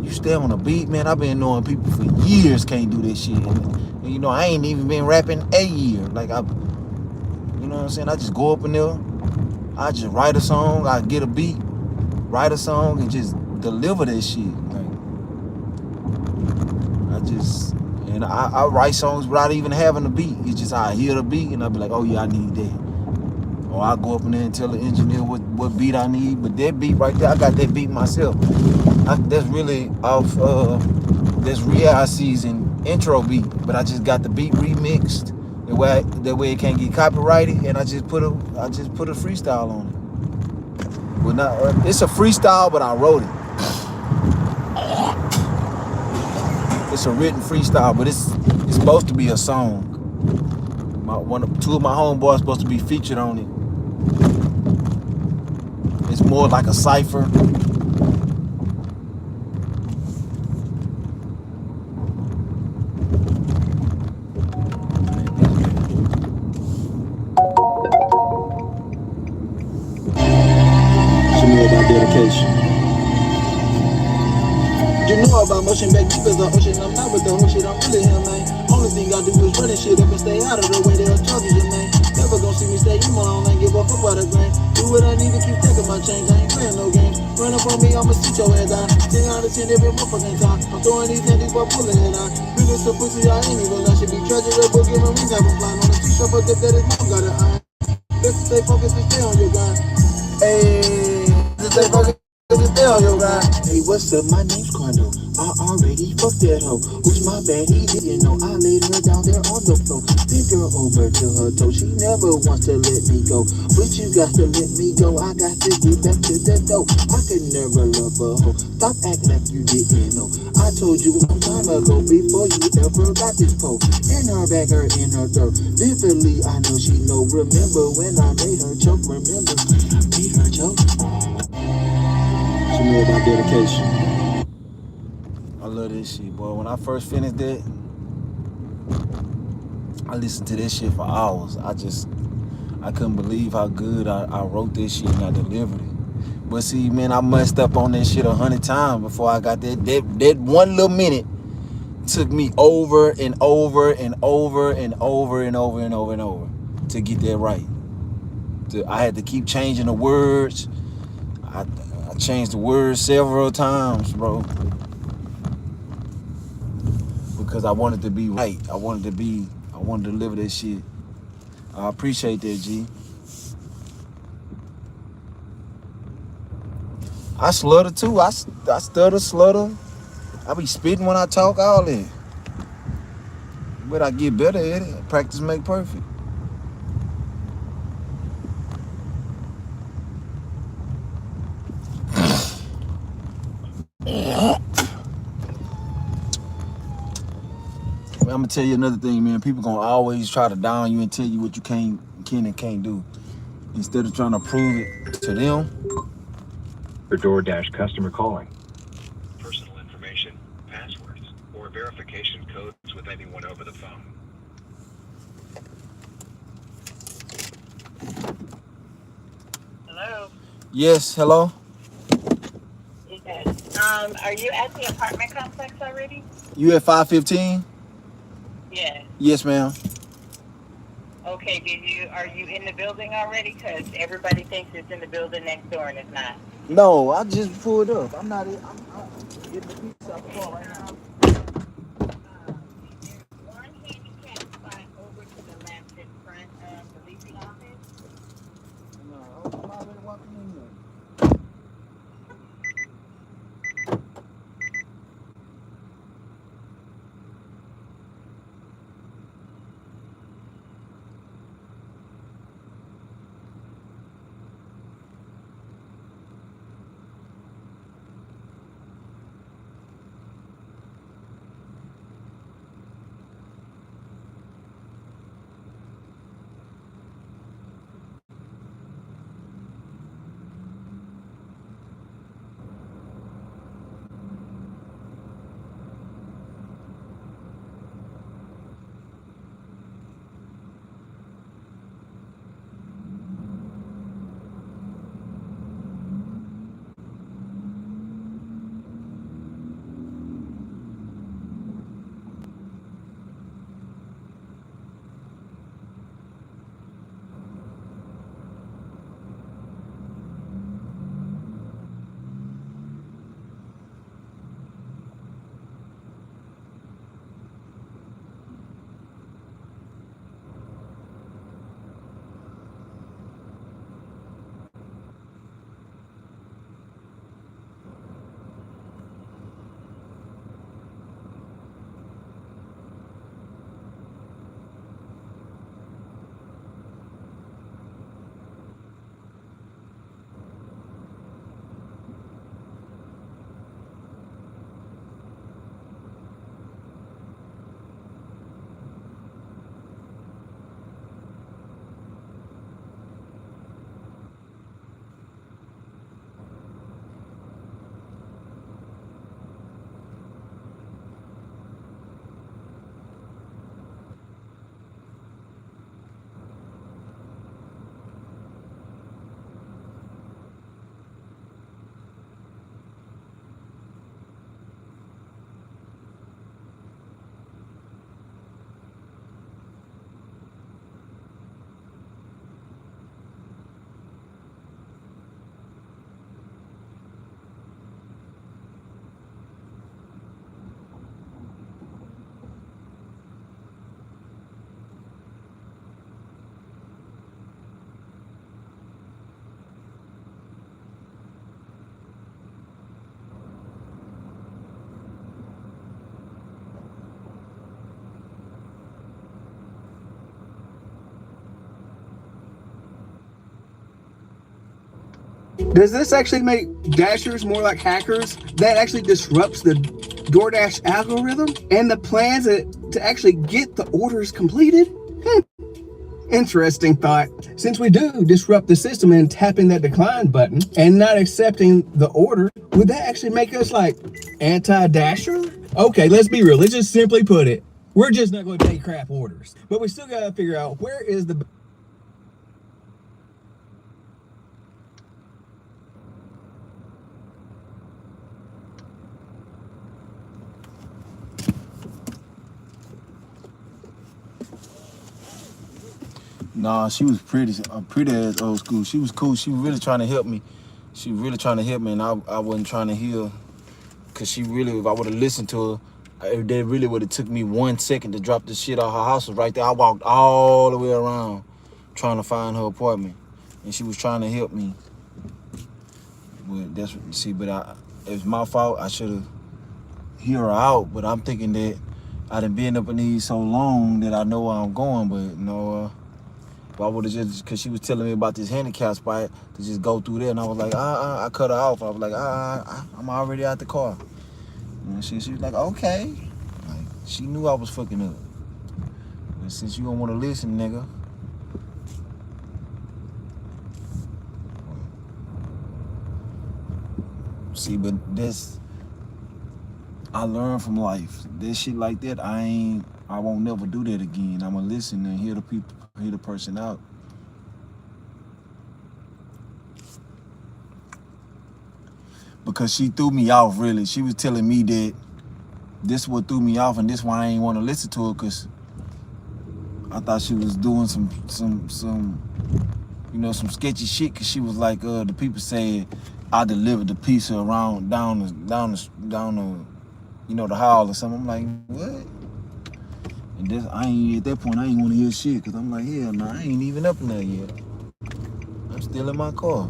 you stay on a beat, man. I've been knowing people for years can't do this shit. And you know, I ain't even been rapping a year. Like you know what I'm saying? I just go up in there. I just write a song, I get a beat, write a song, and just deliver that shit. Like, And I write songs without even having a beat. It's just I hear the beat and I be like, oh yeah, I need that. Or I go up in there and tell the engineer what beat I need. But that beat right there, I got that beat myself. That's really off this Real Season intro beat. But I just got the beat remixed. That way it can't get copyrighted, and I just put a freestyle on it. Well, not it's a freestyle, but I wrote it. It's a written freestyle, but it's supposed to be a song. Two of my homeboys supposed to be featured on it. It's more like a cipher. What you know about dedication? You know about motion back deep as the ocean. I'm not with the whole shit, I'm really him, man. Only thing I do is running shit up and stay out of the way. They'll talk to you, man. Never gon' see me stay in my own lane. Give a fuck about a grain. Do what I need to keep taking my change. I ain't playing no games. Run up on me, I'ma sit your head down. 10 out of 10 every motherfucking time. I'm throwing these handies but pulling it out. Really some pussy, I ain't even. I should be treasurable, giving rings, have a flying on the t-shirt, but that his mom got an eye. Best to stay focused and stay on your grind. Hey, just stay focused and stay on your grind. Hey, what's up? My name's Cardo. I already fucked that hoe. Who's my bad? He didn't know. I laid her down there on the floor. Big girl over to her toe. She never wants to let me go. But you got to let me go. I got to get back to the dough. I could never love a hoe. Stop acting like you didn't know. I told you a long time ago before you ever got this pole. In her back, her in her throat. Vividly, I know she know. Remember when I made her choke? Remember when I made her choke? What you know about dedication? I love this shit, boy. When I first finished that, I listened to this shit for hours. I couldn't believe how good I wrote this shit and I delivered it. But see, man, I messed up on that shit 100 times before I got that one little minute. Took me over and over and over and over and over and over and over to get that right. I had to keep changing the words. I changed the words several times, bro, because I wanted to be right. I wanted to deliver that shit. I appreciate that, G. I slutter too. I stutter, slutter. I be spitting when I talk, all that. But I get better at it. Practice make perfect. I'm gonna tell you another thing, man. People gonna always try to down you and tell you what you can and can't do, instead of trying to prove it to them. Your DoorDash customer calling. Personal information, passwords, or verification codes with anyone over the phone. Hello. Yes, hello. Yes. Are you at the apartment complex already? You at 515? Yes. Yes, ma'am. Okay. Are you in the building already? Because everybody thinks it's in the building next door and it's not. No, I just pulled up. I'm not. I'm getting the pizza out the car right now. There's one handicap spot over to the left in front of the leasing office. No, I'm already walking in here. Does this actually make Dashers more like hackers? That actually disrupts the DoorDash algorithm and the plans to actually get the orders completed? Interesting thought. Since we do disrupt the system and tapping that decline button and not accepting the order, would that actually make us like anti-Dasher? Okay, let's be real. Let's just simply put it. We're just not going to take crap orders. But we still got to figure out where is the... Nah, she was pretty as old school. She was cool. She was really trying to help me. She was really trying to help me, and I wasn't trying to hear. Cause she really, if I would have listened to her, they really would have took me 1 second to drop the shit out her house was right there. I walked all the way around trying to find her apartment, and she was trying to help me. But that's what you see. But it was my fault. I should have hear her out. But I'm thinking that I done been up in these so long that I know where I'm going. But no. I would have just, cause she was telling me about this handicap spot to just go through there, and I was like, I cut her off. I was like, I'm already out the car. And she was like, okay. Like, she knew I was fucking up. But since you don't want to listen, nigga. See, but I learned from life. That shit like that, I won't never do that again. I'ma listen and hear the person out. Because she threw me off, really. She was telling me that this what threw me off, and this why I ain't want to listen to her, because I thought she was doing some sketchy shit, because she was like, the people said I delivered the pizza around down the the hall or something. I'm like, what? And at that point I ain't want to hear shit, because I'm like, hell no, I ain't even up in there yet. I'm still in my car.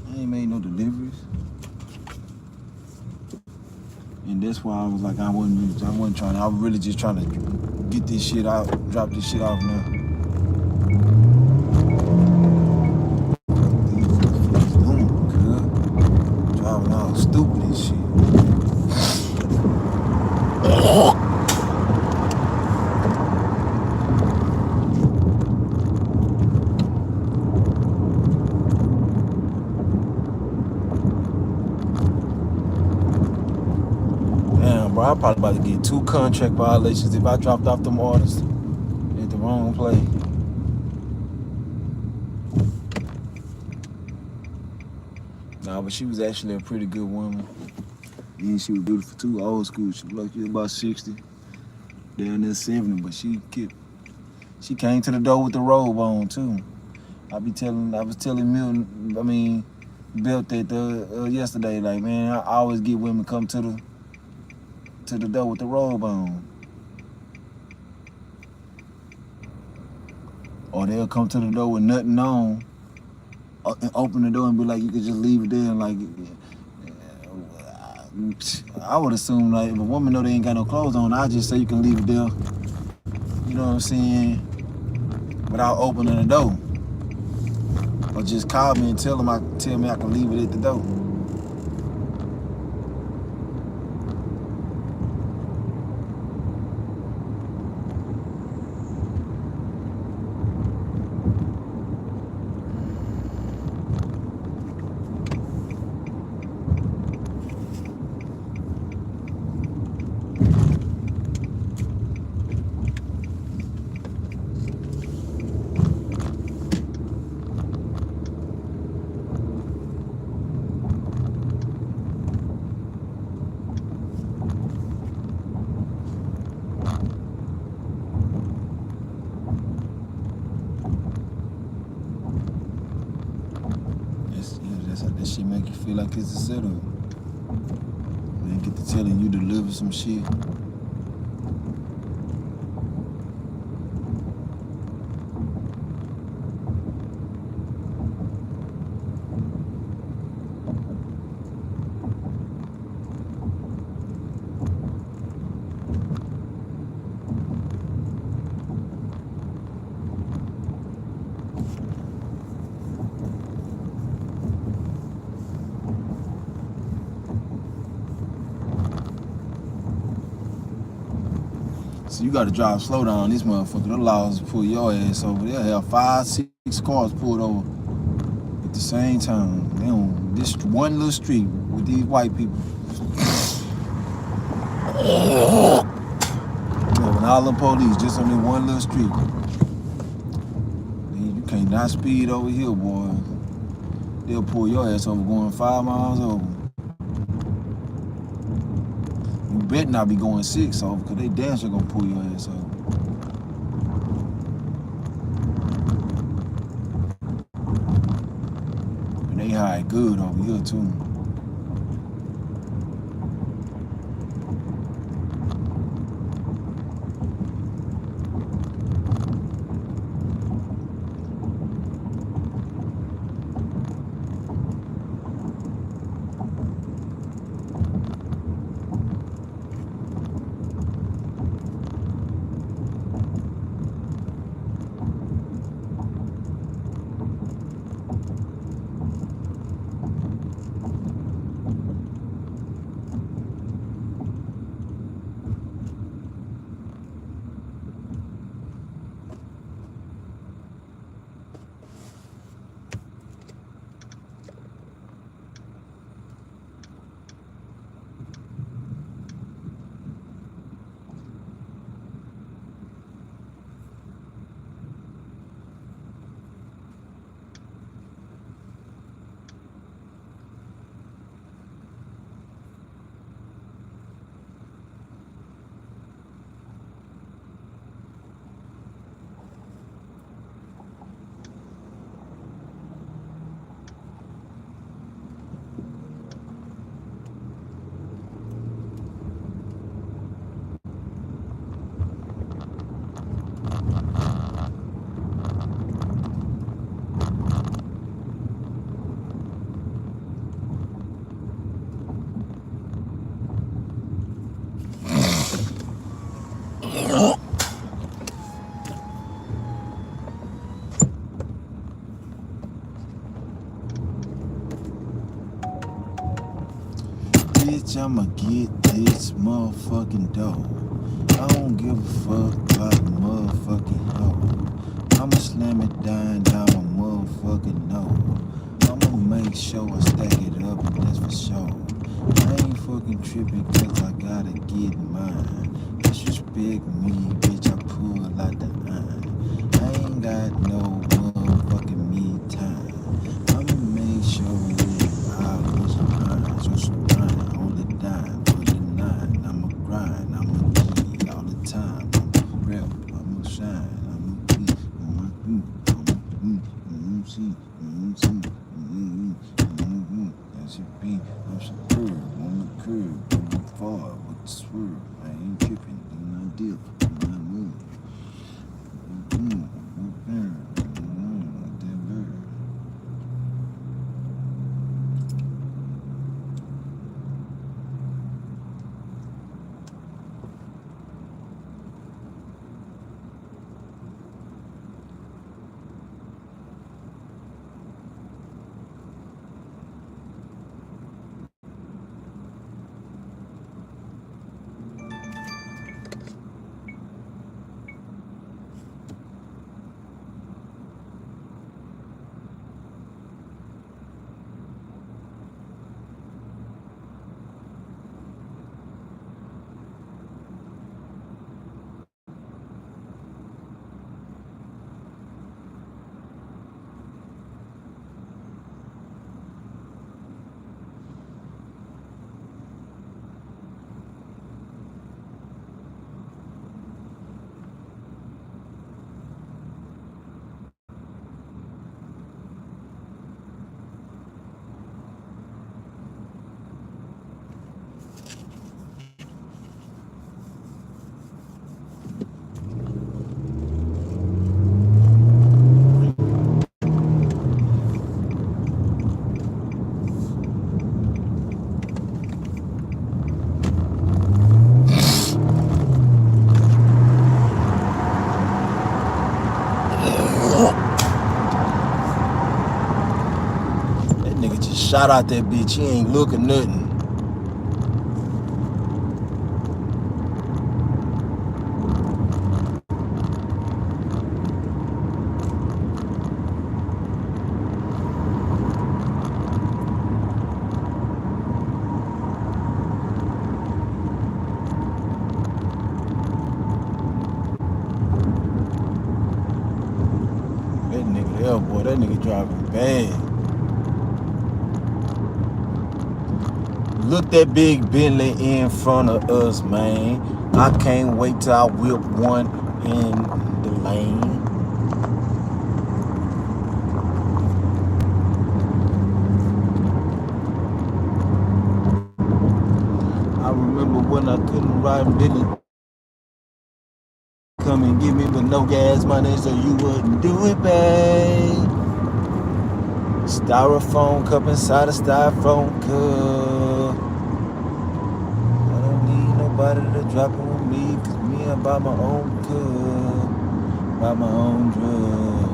I ain't made no deliveries. And that's why I was like, I wasn't trying to, I was really just trying to get this shit out, drop this shit off now. Driving all stupid and shit. I'm probably about to get 2 contract violations if I dropped off them orders at the wrong place. Nah, but she was actually a pretty good woman. And she was beautiful too, old school. She looked like about 60, down there 70, but she came to the door with the robe on too. I was telling Milton, Belt that yesterday, like, man, I always get women come to the door with the robe on. Or they'll come to the door with nothing on, and open the door and be like, you could just leave it there, and like, I would assume, like, if a woman know they ain't got no clothes on, I just say you can leave it there, you know what I'm saying, without opening the door. Or just call me and tell me I can leave it at the door. That shit make you feel like it's a setup. They get to telling you deliver some shit. So you gotta drive slow down this motherfucker. The laws pull your ass over. They'll have 5, 6 cars pulled over at the same time. They on this one little street with these white people. When all the police just on this one little street. You can't not speed over here, boy. They'll pull your ass over going 5 miles over. You better not be going 6 over, because they damn sure gonna pull your ass over. And they hide good over here too. Bitch, I'ma get this motherfucking dough. I don't give a fuck about the motherfucking hoe. I'ma slam it down my motherfucking nose. I'ma make sure I stack it up, and that's for sure. I ain't fucking tripping, cause I gotta get mine. Disrespect me, bitch, I pull out the iron. I ain't got no motherfucking me time. I'ma make sure I was behind, so surround all the time, for the 9. I'ma grind, I'ma be all the time. I'ma rap, I'ma shine, I'ma be, I'ma see, that should be, I'm superb, on the curb, moving forward with the swerve. I ain't tripping, do my deal, do my move. Shot out that bitch, he ain't looking nothing. nigga there, boy. That nigga driving bad. Look that big Bentley in front of us, man. I can't wait till I whip one in the lane. I remember when I couldn't ride Bentley. Come and get me with no gas money, so you wouldn't do it, babe. Styrofoam cup inside a styrofoam cup. I don't need nobody to drop it with me, cause me, I buy my own cup, buy my own drug.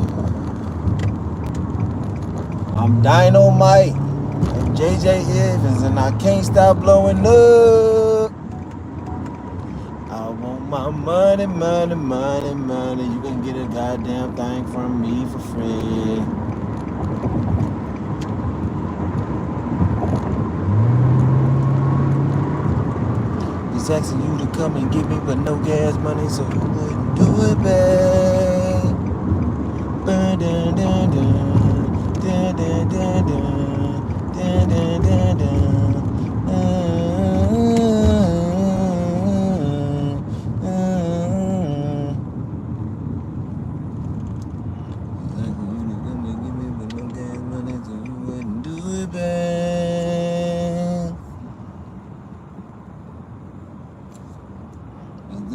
I'm Dynamite and JJ Evans, and I can't stop blowing up. I want my money, money, money, money. You can get a goddamn thing from me for free. He's asking you to come and get me, but no gas money, so you wouldn't do it, babe. Dun, dun, dun, dun, dun, dun, dun, dun, dun, dun, dun.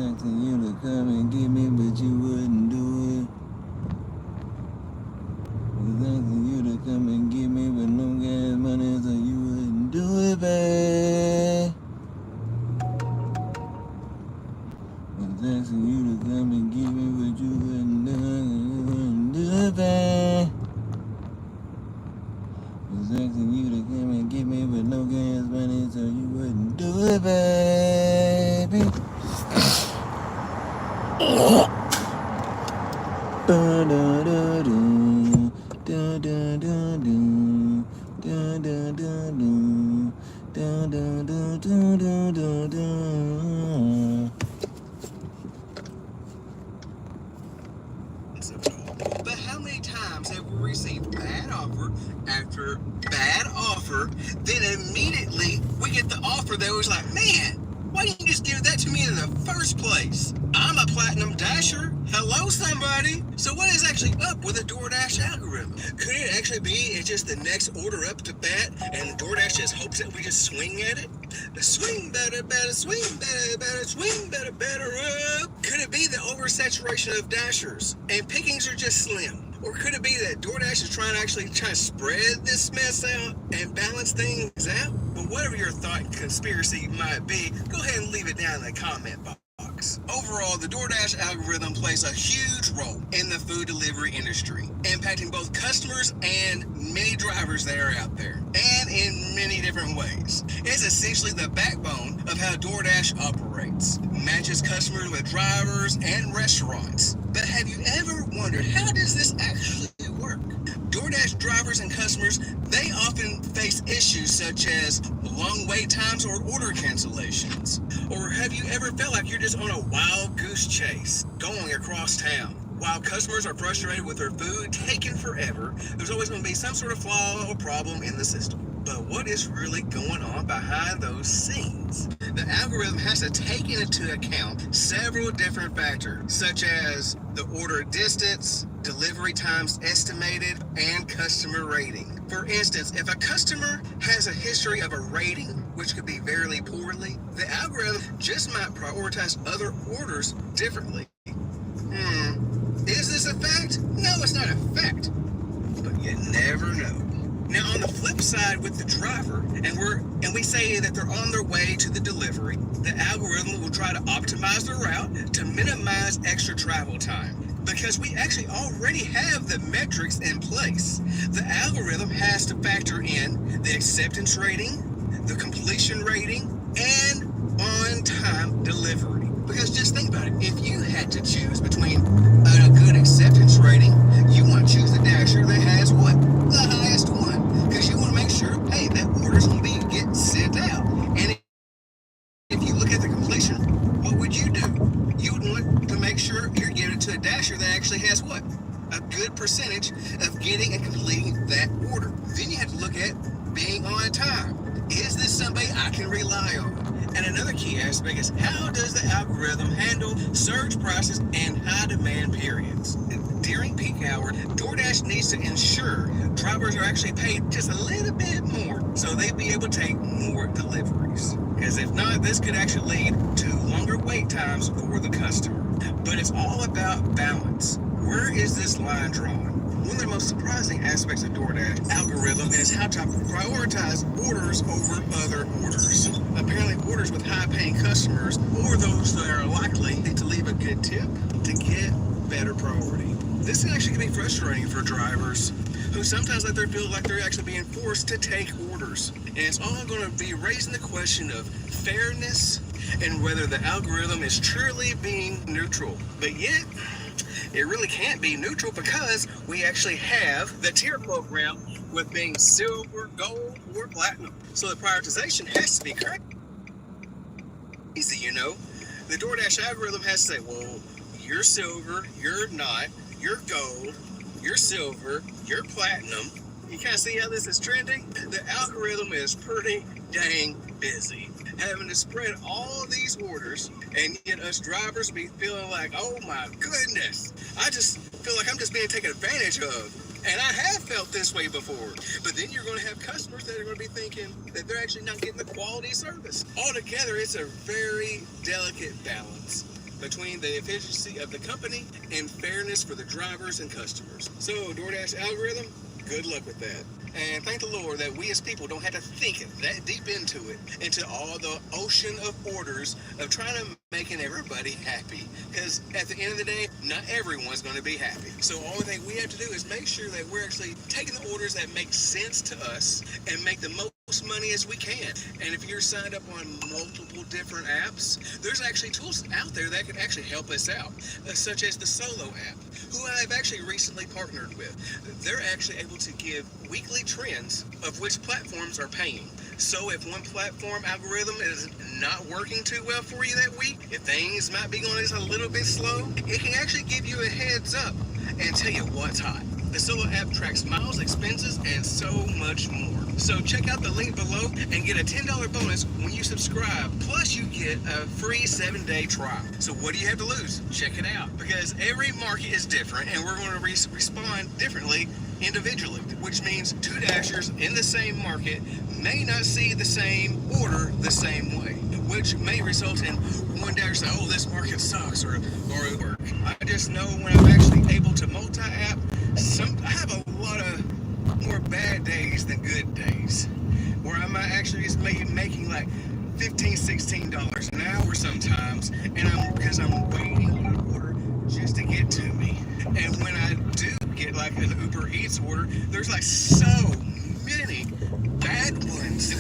Asking you to come and get me, but you wouldn't do it. Asking you to come and get me, but no gas money, so you wouldn't do it, babe. Asking you to come and get me, but you wouldn't do it, babe. Asking you to come and get me, but no gas money, so you wouldn't do it, baby. But how many times have we received bad offer after bad offer, then immediately we get the offer that was like, man, why didn't you just give that to me in the first place? I'm a platinum dasher. Hello, somebody. So what is actually up with the DoorDash algorithm? Could it actually be it's just the next order up to bat, and DoorDash just hopes that we just swing at it? The swing better, better, swing better, better, swing better, better up. Could it be the oversaturation of dashers and pickings are just slim? Or could it be that DoorDash is trying to spread this mess out and balance things out? But whatever your thought and conspiracy might be, go ahead and leave it down in the comment box. Overall, the DoorDash algorithm plays a huge role in the food delivery industry, impacting both customers and many drivers that are out there, and in many different ways. It's essentially the backbone of how DoorDash operates, matches customers with drivers and restaurants. But have you ever wondered, how does this actually work? DoorDash drivers and customers, they often face issues such as long wait times or order cancellations. Or have you ever felt like you're just on a wild goose chase going across town? While customers are frustrated with their food taking forever, there's always going to be some sort of flaw or problem in the system. But what is really going on behind those scenes? The algorithm has to take into account several different factors, such as the order distance, delivery times estimated, and customer rating. For instance, if a customer has a history of a rating, which could be very poorly, the algorithm just might prioritize other orders differently. Is this a fact? No, it's not a fact, but you never know. Now, on the flip side with the driver, and we say that they're on their way to the delivery, the algorithm will try to optimize the route to minimize extra travel time. Because we actually already have the metrics in place. The algorithm has to factor in the acceptance rating, the completion rating, and on-time delivery. Because just think about it, if you had to choose between a good acceptance rating, you want to choose the dasher that has what? The highest one. Because you want to make sure, hey, that order's going to be getting sent out. And if you look at the completion, what would you do? You would want to make sure you're giving it to a dasher that actually has what? A good percentage of getting and completing that order. Then you have to look at being on time. Is this somebody I can rely on? And another key aspect is how does the algorithm handle surge prices and high demand periods? During peak hour, DoorDash needs to ensure drivers are actually paid just a little bit more so they'll be able to take more deliveries. Because if not, this could actually lead to longer wait times for the customer. But it's all about balance. Where is this line drawn? One of the most surprising aspects of DoorDash algorithm is how to prioritize orders over other orders. Apparently orders with high-paying customers or those that are likely to leave a good tip to get better priority. This actually can be frustrating for drivers who sometimes feel like they're actually being forced to take orders. And it's all going to be raising the question of fairness and whether the algorithm is truly being neutral. But yet, it really can't be neutral because we actually have the tier program with being silver, gold, or platinum. So the prioritization has to be correct. Easy, you know. The DoorDash algorithm has to say, well, you're silver, you're not, you're gold, you're silver, you're platinum. You kind of see how this is trending? The algorithm is pretty dang busy, having to spread all these orders, and yet us drivers be feeling like, oh my goodness, I just feel like I'm just being taken advantage of. And I have felt this way before. But then you're going to have customers that are going to be thinking that they're actually not getting the quality service. Altogether, it's a very delicate balance between the efficiency of the company and fairness for the drivers and customers. So, DoorDash algorithm, good luck with that. And thank the Lord that we as people don't have to think that deep into it, into all the ocean of orders of trying to making everybody happy. Because at the end of the day, not everyone's going to be happy. So all the thing we have to do is make sure that we're actually taking the orders that make sense to us and make the most money as we can. And if you're signed up on multiple different apps, there's actually tools out there that can actually help us out, such as the Solo app, who I've actually recently partnered with. They're actually able to give weekly trends of which platforms are paying. So if one platform algorithm is not working too well for you that week, if things might be going just a little bit slow, it can actually give you a heads up and tell you what's hot. The Solo app tracks miles, expenses, and so much more. So check out the link below and get a $10 bonus when you subscribe. Plus you get a free 7-day trial. So what do you have to lose? Check it out. Because every market is different and we're going to respond differently individually, which means two dashers in the same market may not see the same order the same way, which may result in one dasher say, oh, this market sucks, or work. I just know when I'm actually able to multi-app, I have a lot of more bad days than good days, where I might actually just making like $15, $16 an hour sometimes, and because I'm waiting on an order just to get to me. And when I do get like an Uber Eats order, there's like so many bad ones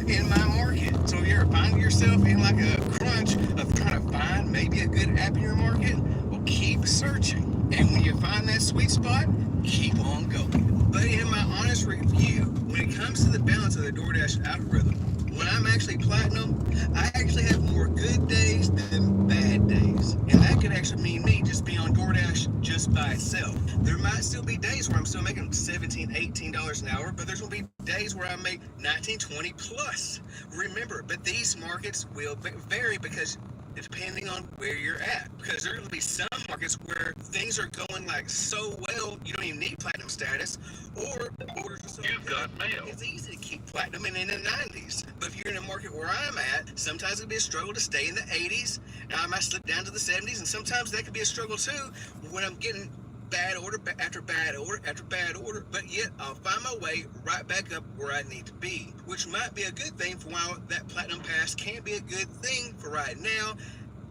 in my market. So if you're finding yourself in like a crunch of trying to find maybe a good app in your market, well, keep searching. And when you find that sweet spot, keep on going. But in my honest review, when it comes to the balance of the DoorDash algorithm, when I'm actually platinum, I actually have more good days than bad days. And that could actually mean me just being on DoorDash just by itself. There might still be days where I'm still making $17, $18 an hour, but there's going to be days where I make $19, $20 plus. Remember, but these markets will vary because depending on where you're at, because there will be some markets where things are going like so well you don't even need platinum status, or orders are so you've got mail. It's easy to keep platinum in the 90s. But if you're in a market where I'm at, sometimes it'll be a struggle to stay in the 80s. Now I might slip down to the 70s, and sometimes that could be a struggle too when I'm getting bad order after bad order after bad order, but yet I'll find my way right back up where I need to be, which might be a good thing for while that platinum pass can't be a good thing for right now.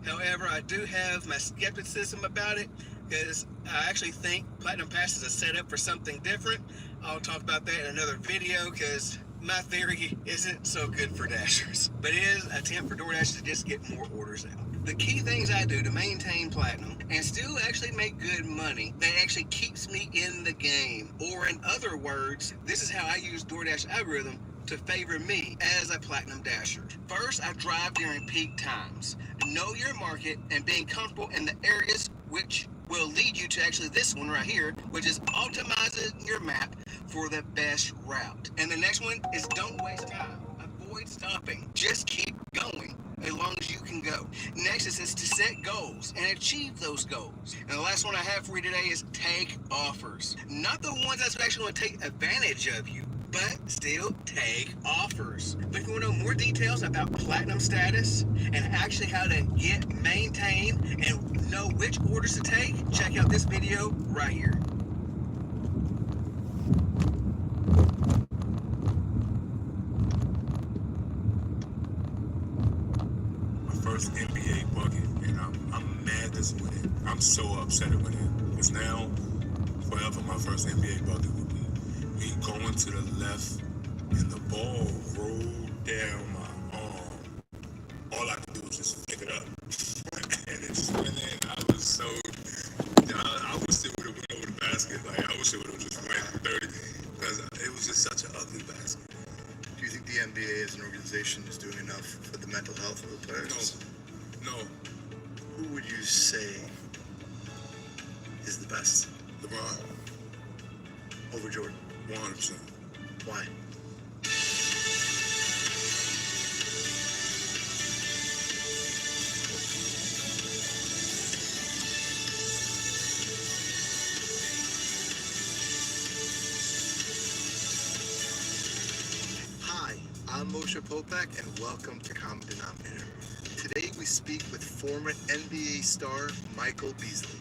However, I do have my skepticism about it because I actually think platinum pass is a setup for something different. I'll talk about that in another video because my theory isn't so good for dashers, but it is an attempt for DoorDash to just get more orders out. The key things I do to maintain platinum and still actually make good money that actually keeps me in the game, or in other words, this is how I use DoorDash algorithm to favor me as a platinum dasher. First, I drive during peak times. Know your market and being comfortable in the areas which will lead you to actually this one right here, which is optimizing your map for the best route. And the next one is don't waste time. Avoid stopping. Just keep going as long as you can go. Next is to set goals and achieve those goals. And the last one I have for you today is take offers. Not the ones that's actually going to take advantage of you, but still take offers. But if you want to know more details about platinum status and actually how to get, maintain, and know which orders to take, check out this video right here. My first NBA bucket, and I'm mad this with it. I'm so upset with it. Because now, forever, my first NBA bucket would be me going to the left and the ball rolled down my arm. All I could do was just pick it up. And it just went in. I was so, I wish it would have went over the basket. Like, I wish it would have just went 30. Because it was just such an ugly basket. Do you think the NBA as an organization is doing enough for the mental health of the players? No. Who would you say is the best? LeBron. Over Jordan? 100%. Why? Hi, I'm Moshe Popek and welcome to Common Denominator. Today we speak with former NBA star Michael Beasley.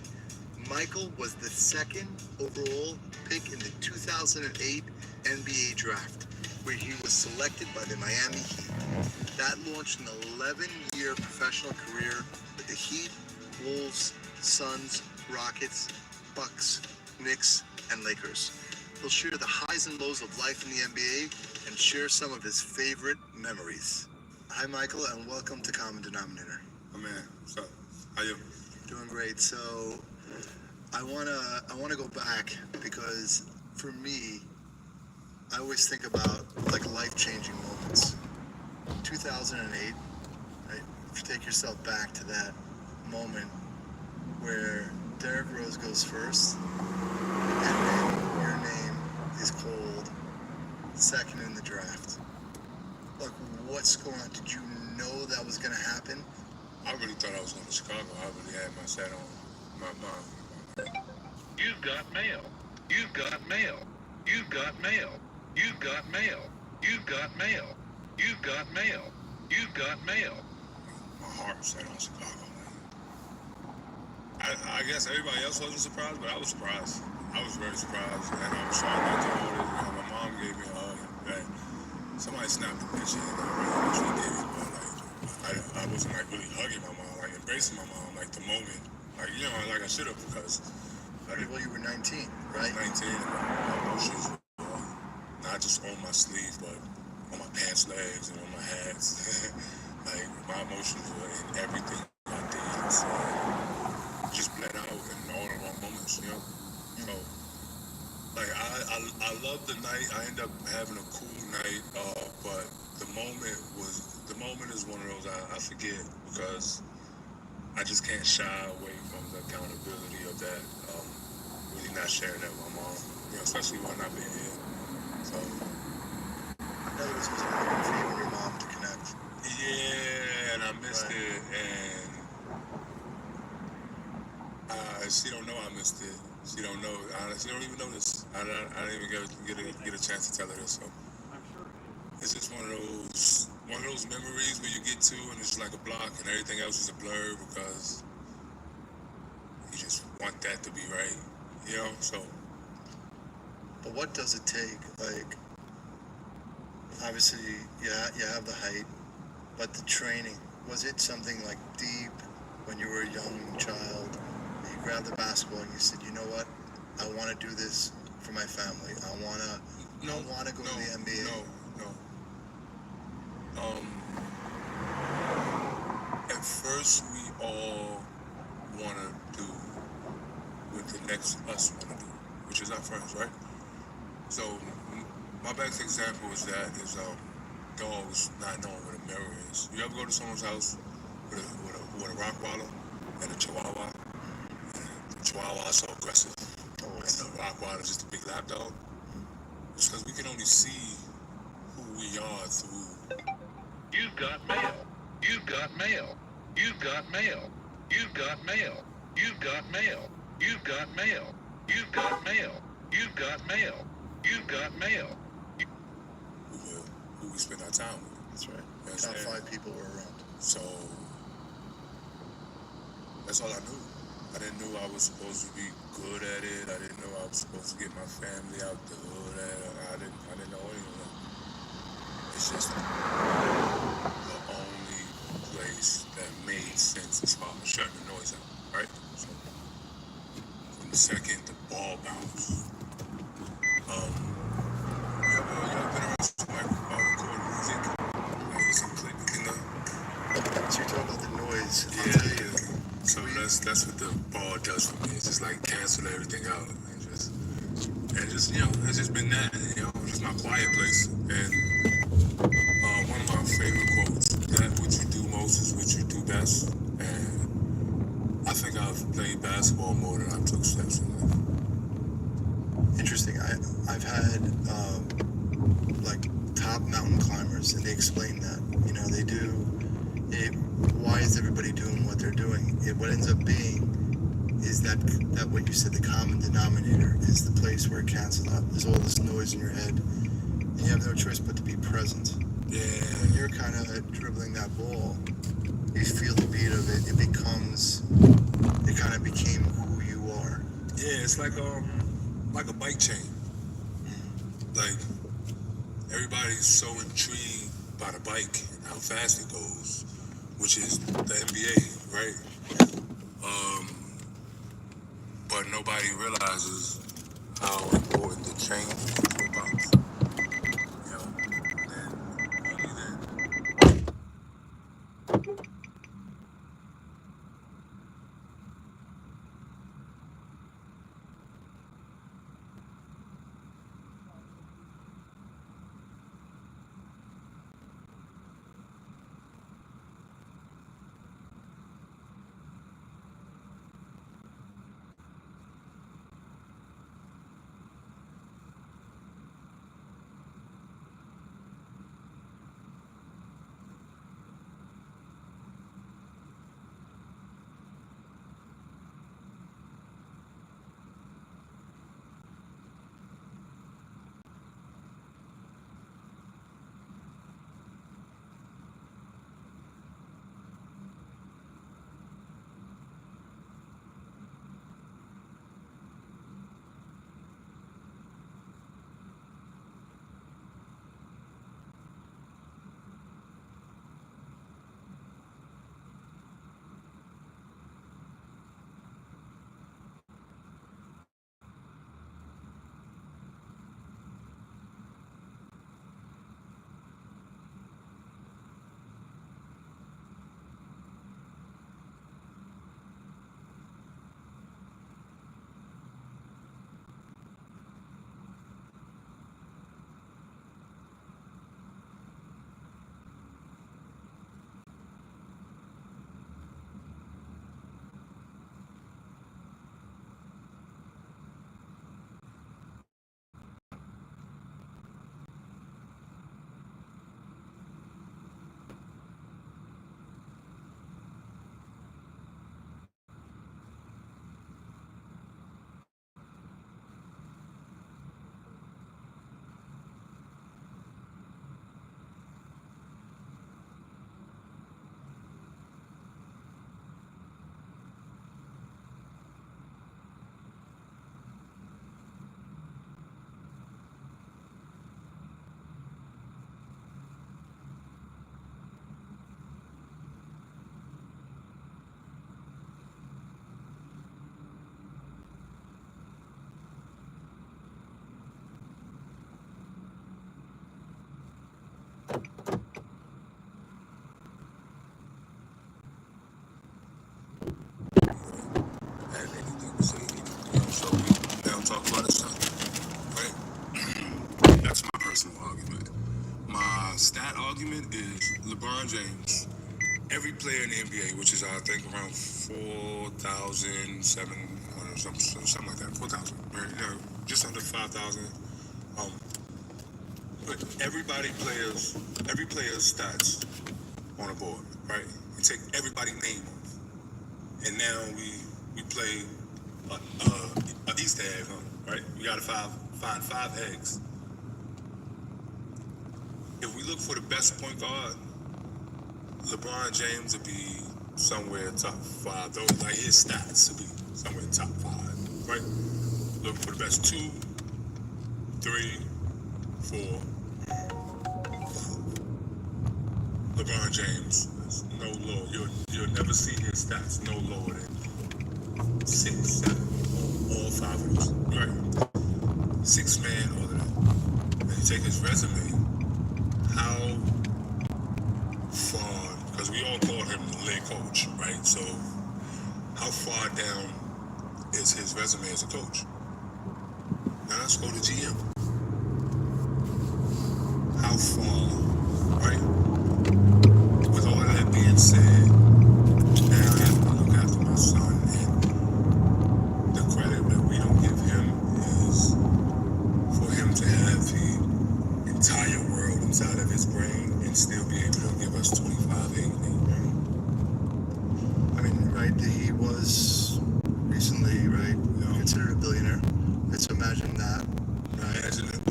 Michael was the second overall pick in the 2008 NBA draft, where he was selected by the Miami Heat. That launched an 11-year professional career with the Heat, Wolves, Suns, Rockets, Bucks, Knicks, and Lakers. He'll share the highs and lows of life in the NBA and share some of his favorite memories. Hi, Michael, and welcome to Common Denominator. Oh, man. What's up? How you? Doing great. So I wanna go back because for me, I always think about like life-changing moments. 2008, right? If you take yourself back to that moment where Derrick Rose goes first, and then your name is called second in the draft. Like, what's going on? Did you know that was gonna happen? I really thought I was going to Chicago. I really had my set on my mind. You've got mail. You've got mail. You've got mail. You've got mail. You've got mail. You've got mail. You've got mail. My heart was set on Chicago. I guess everybody else wasn't surprised, but I was surprised. I was very surprised. And I was trying not to hold it. And my mom gave me a hug. And somebody snapped the picture and I really actually did it. But like, I wasn't like really hugging my mom, like embracing my mom, like the moment. Like, you know, like I should have because Well, you were 19, right? 19 and my emotions were not just on my sleeves, but on my pants legs and on my hats. Like, my emotions were in everything I did. So, just bled out in all the wrong moments, you know? So, like, I love the night. I ended up having a cool night, but the moment is one of those I forget because I just can't shy away from the accountability of that, really not sharing that with my mom, you know, especially while not being here. So, In other words, it was a moment for you and your mom to connect. yeah, and I missed it, and she don't know I missed it. She don't know. She don't even know this. I didn't even get a chance to tell her this. So it's just one of those memories where you get to and it's like a block and everything else is a blur because you just want that to be right, you know. So, But what does it take? Like, obviously, you have the height, but the training, was it something like deep when you were a young child? You grabbed the basketball and you said, you know what? I want to do this for my family. I want to go to the NBA. No. At first, we all want to do what the next us want to do, which is our friends, right? So, my best example is dogs not knowing what a mirror is. You ever go to someone's house with a Rottweiler and a Chihuahua? And the Wawa so aggressive. And the Rockwater just a big lap dog. It's because we can only see who we are through. You've got mail. You've got mail. You've got mail. You've got mail. You've got mail. You've got mail. You've got mail. You've got mail. You've got mail. Who we spend our time with. That's right. You know Top 5 people were around. So that's all I knew. I didn't know I was supposed to be good at it. I didn't know I was supposed to get my family out the hood at it. I didn't know any of that. It's just the only place that made sense as far as shutting the noise out, right? So from the second the ball bounced, y'all been around somebody recording music? Like some click, you know? So you're talking about the noise. Yeah. So that's what the ball does for me. It's just like cancel everything out and just it's just been that, just my quiet place. And one of my favorite quotes, that what you do most is what you do best. And I think I've played basketball more than I took steps in life. Interesting. I've had like top mountain climbers, and they explain that. They do it. Why is everybody doing what they're doing? What ends up being is that what you said, the common denominator is the place where it cancels out. There's all this noise in your head, and you have no choice but to be present. Yeah. When you're kind of dribbling that ball, you feel the beat of it. It kind of became who you are. Yeah, it's like a bike chain. Like everybody's so intrigued by the bike and how fast it goes, which is the NBA, right? But nobody realizes how important the chain is to a bike. And only then. And anything to say, so we don't talk about this stuff, right? That's my personal argument. My stat argument is LeBron James, every player in the NBA, which is I think around 4,700 something like that, 4,000, right? Just under 5,000. But every player's stats on a board, right? You take everybody's name off, and now we play a Easter egg hunt, right? We gotta find 5 eggs. If we look for the best point guard, LeBron James would be somewhere top 5. Those like his stats would be somewhere top 5, right? Look for the best 2, 3, 4, 5. LeBron James is no lower. You'll never see his stats no lower than 6, 7, all 5 of those, right? 6 man, all of that. And you take his resume, how far, because we all call him the lay coach, right? So how far down is his resume as a coach? Now let's go to GM. How far, right? With all that being said, now I have to look after my son, and the credit that we don't give him is for him to have the entire world inside of his brain and still be able to give us 25, 8, 8. I mean, right, he was recently, right, considered a billionaire. Let's imagine that. Right?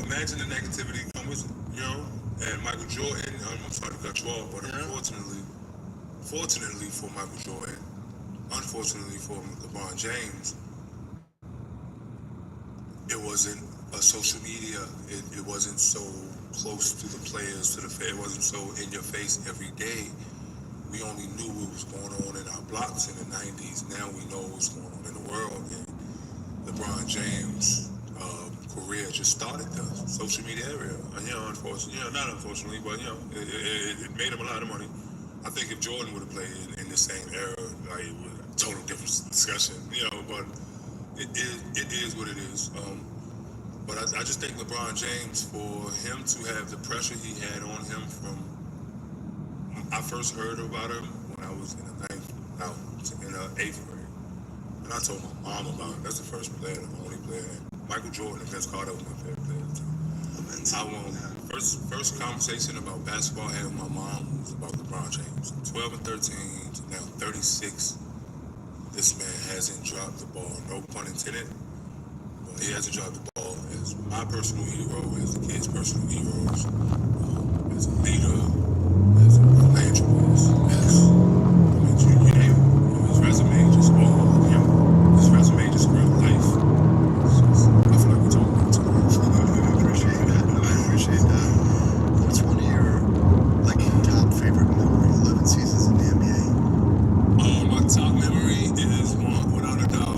Imagine the negativity comes with it, and Michael Jordan, I'm sorry to cut you off, but fortunately for Michael Jordan, unfortunately for LeBron James, it wasn't a social media. It wasn't so close to the players, to the fan. It wasn't so in your face every day. We only knew what was going on in our blocks in the 90s. Now we know what's going on in the world. And LeBron James' career just started the social media area. Unfortunately, not unfortunately, but it made him a lot of money. I think if Jordan would have played in the same era, like it would have a total different discussion, but it is what it is. But I just think LeBron James, for him to have the pressure he had on him from, I first heard about him when I was in the 8th grade. And I told my mom about it. That's the first player, the only player. Michael Jordan and Vince Cardo was my favorite player too. First conversation about basketball I had with my mom was about LeBron James. 12 and 13 to now 36. This man hasn't dropped the ball. No pun intended. But he hasn't dropped the ball as my personal hero, as the kids' personal heroes, as a leader, as a philanthropist, you name it. His resume just his resume just around life. I feel like we're talking about too much. I appreciate that. What's one of your top favorite memories, 11 seasons in the NBA? My top memory is one, without a doubt,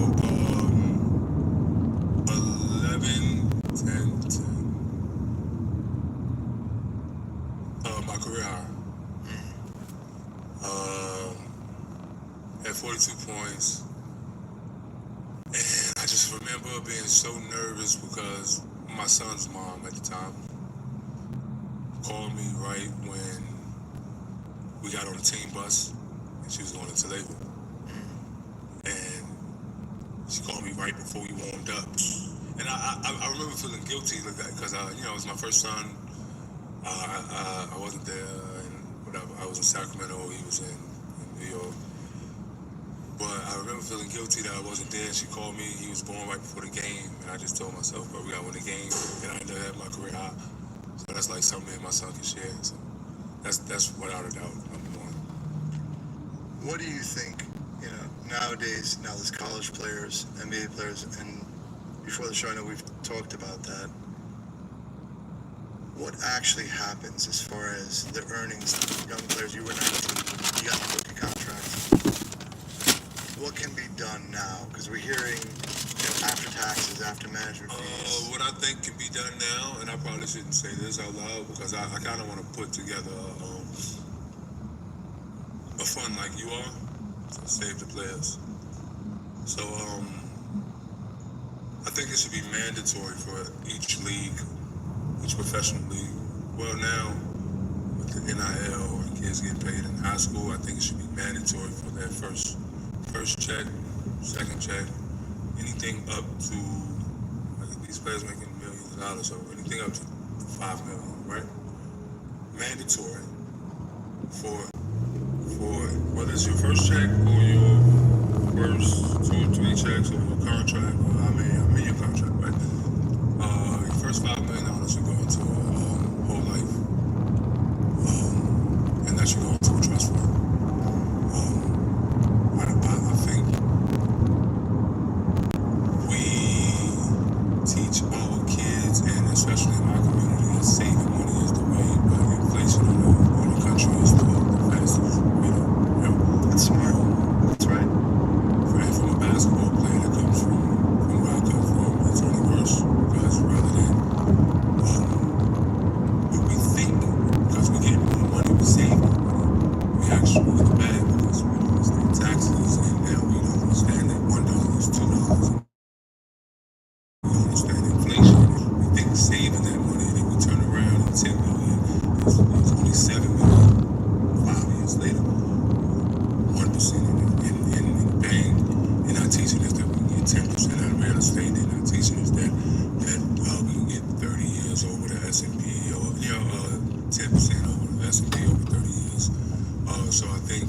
11, 10, 10. My career high. At 42 points. And I just remember being so nervous because my son's mom at the time called me right when we got on the team bus and she was going to Toledo. And she called me right before we warmed up. And I remember feeling guilty because it was my first son. I wasn't there and whatever. I was in Sacramento, he was in New York. But I remember feeling guilty that I wasn't there. She called me. He was born right before the game. And I just told myself, bro, we got to win the game. And I ended up having my career high. So that's like something that my son can share. So that's without a doubt number one. What do you think, nowadays, now there's college players, NBA players, and before the show, I know we've talked about that. What actually happens as far as the earnings? Young players, you were 19, you got the rookie contract. What can be done now? Because we're hearing, after taxes, after management fees. What I think can be done now, and I probably shouldn't say this out loud because I kind of want to put together a fund like you are to save the players. So I think it should be mandatory for each league, each professional league. Well, now with the NIL and kids getting paid in high school, I think it should be mandatory for their first check, second check, anything up to, like, these players making millions of dollars, so anything up to $5 million, right? Mandatory for whether it's your first check or your first 2 or 3 checks or your contract, or I mean your contract, right? Your first $5 million should go into a whole life, and that should go into a trust fund. I think we teach our kids, and especially in my community, that saving money is the way, but inflation in the country is the fastest rate. You know? That's smart. That's right. From a basketball player that comes from where I come from, it's only worse, because rather than what we think, because we get more money, we save more money, we actually get bad because we don't understand taxes, and now we don't understand that $1 is $2. We don't understand inflation. We think saving that money, and then we turn around and $10 million is only $7 million 5 years later. 1% in the bank. They're not teaching us that we can get 10% out of real estate. They're not teaching us that we can get 30 years over the S&P, or 10% over the S&P over 30 years. So I think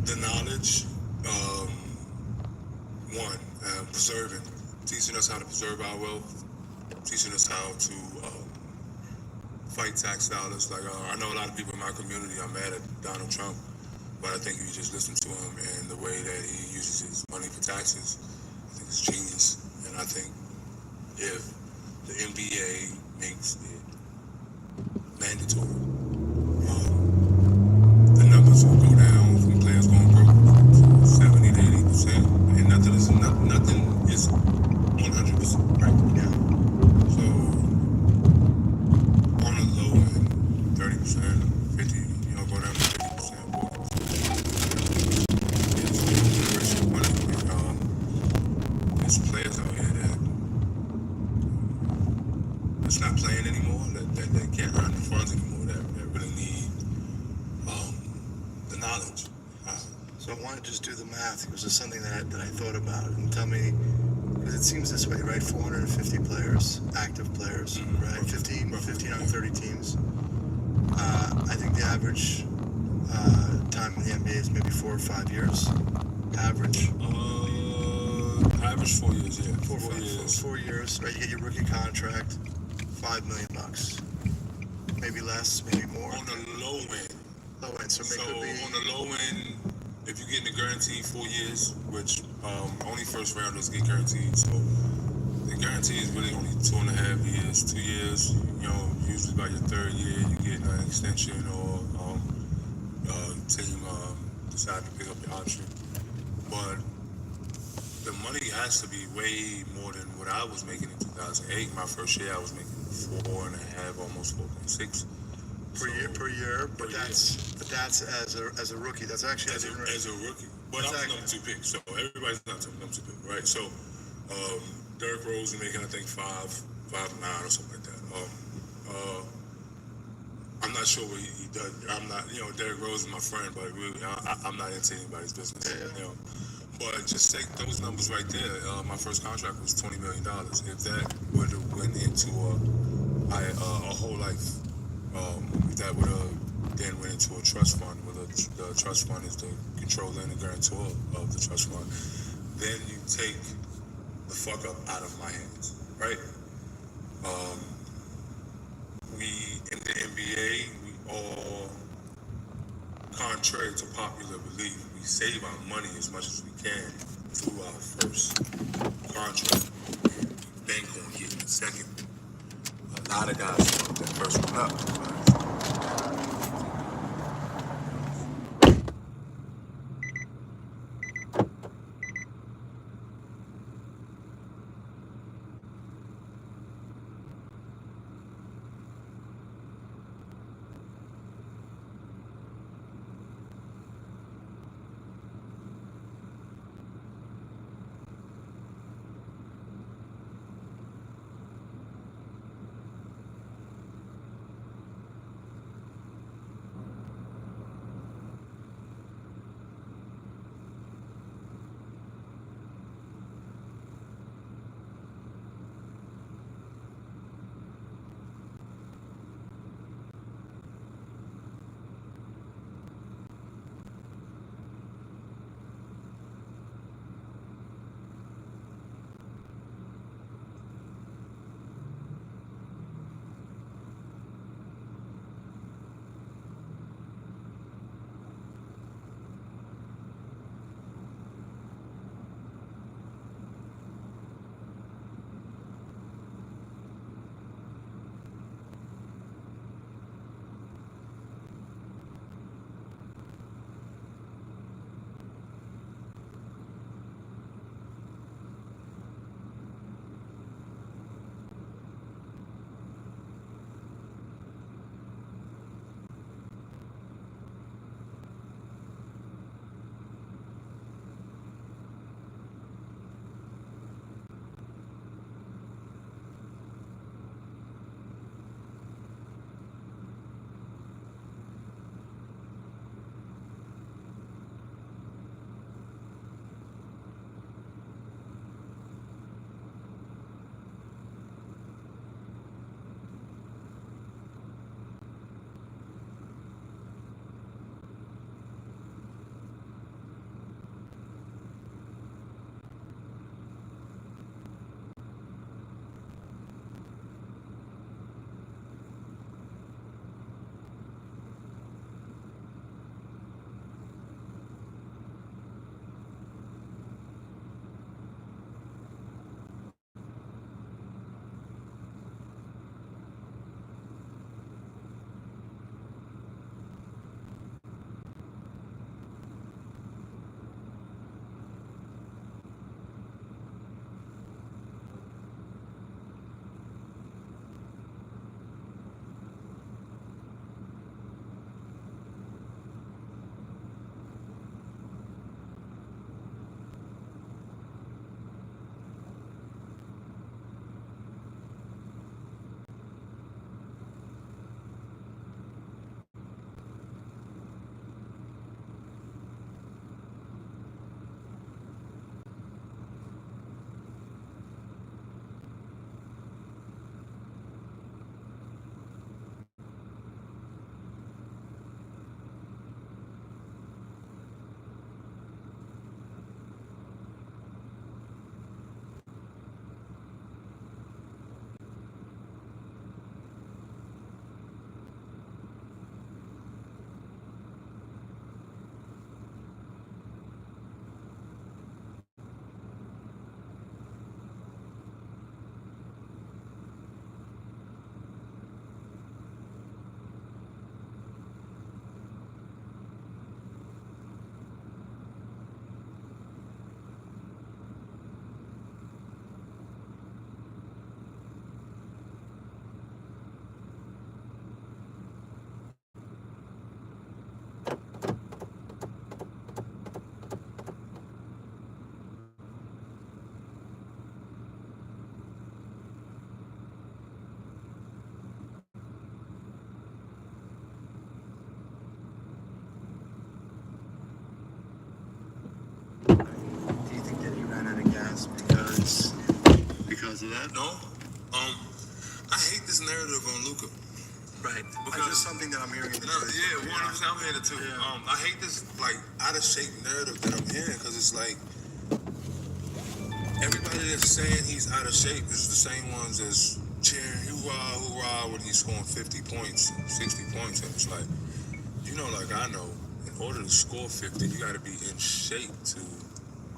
the knowledge, preserving, teaching us how to preserve our wealth, teaching us how to fight tax dollars. Like I know a lot of people in my community are mad at Donald Trump, but I think if you just listen to him and the way that he uses his money for taxes, I think it's genius. And I think if the NBA makes it mandatory, the numbers will go down from players going broke to 70 to 80%, and nothing is 100% right now. So on the low end, 30%, 50, go down to 50%, 40%. It's money. There's players out here that's not playing anymore, that can't earn the funds anymore, that really need the knowledge. So I want to just do the math. It was just something that I thought about, and tell me, because it seems this way, right? 450 players, active players, right? 15 on 30 teams. I think the average time in the NBA is maybe 4 or 5 years. Average. Average 4 years, yeah. 4 years, right? You get your rookie contract, $5 million, maybe less, maybe more. On the low end. Low end, so on the low end, if you're getting a guaranteed 4 years, which only first rounders get guaranteed, so the guarantee is really only 2.5 years, 2 years. Usually by your third year, you get an extension, or team decide to pick up the option. But the money has to be way more than what I was making in 2008. My first year, I was making 4.5, almost 4.6 per year. But that's as a rookie. That's actually as a rookie. But I was number 2 pick, so everybody's not number 2 pick, right? So Derrick Rose is making, I think, 5.9 or something like that. I'm not sure what he does. I'm not, Derrick Rose is my friend, but really, I'm not into anybody's business. Yeah. But just take those numbers right there. My first contract was $20 million. If that would have went into a whole life, if that would have then went into a trust fund, where the trust fund is the controller and the guarantor of the trust fund, then you take the fuck up out of my hands, right? We in the NBA, we all, contrary to popular belief, we save our money as much as we can through our first contract, and we bank on getting the second. A lot of guys fuck that first one up. because of that? No. I hate this narrative on Luka. Right. Because It's just something that I'm hearing in the No, news. yeah, 100%. I'm hearing it too. Yeah. I hate this like out of shape narrative that I'm hearing because it's like everybody that's saying he's out of shape is the same ones that's cheering hoorah, hoorah when he's scoring 50 points, 60 points, and it's like, like I know, in order to score 50, you got to be in shape to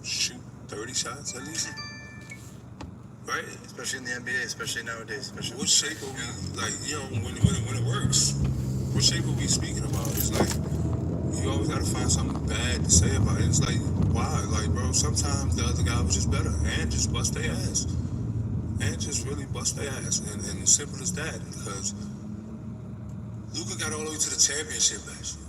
shoot 30 shots at least. Right? Especially in the NBA, especially nowadays. What shape are we, like, when it works, what shape are we speaking about? It's like, you always got to find something bad to say about it. It's like, why? Like, bro, sometimes the other guy was just better and just bust their ass. And just really bust their ass. And as simple as that, because Luka got all the way to the championship last year.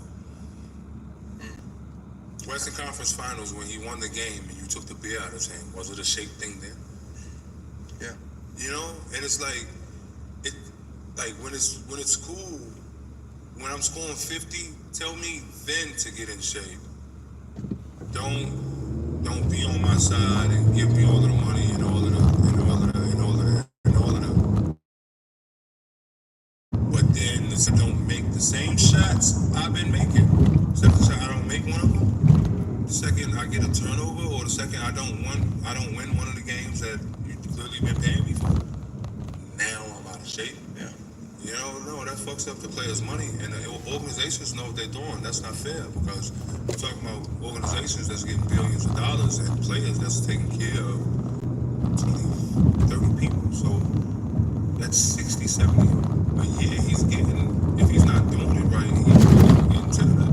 Western Conference Finals, when he won the game and you took the beer out of his hand, was it a shape thing then? Yeah. And it's like, when it's cool, when I'm scoring 50, tell me then to get in shape. Don't be on my side and give me all of the money and all of the. But then listen, don't make the same shots I've been making. Second shot, I don't make one of them. The second I get a turnover, or the second I don't win one of the games that you've clearly been paying me for. Now I'm out of shape. Yeah. No, that fucks up the players' money, and the organizations know what they're doing. That's not fair because we're talking about organizations that's getting billions of dollars and players that's taking care of 20, 30 people. So that's 60, 70 a year he's getting. If he's not doing it right, he's really getting to that.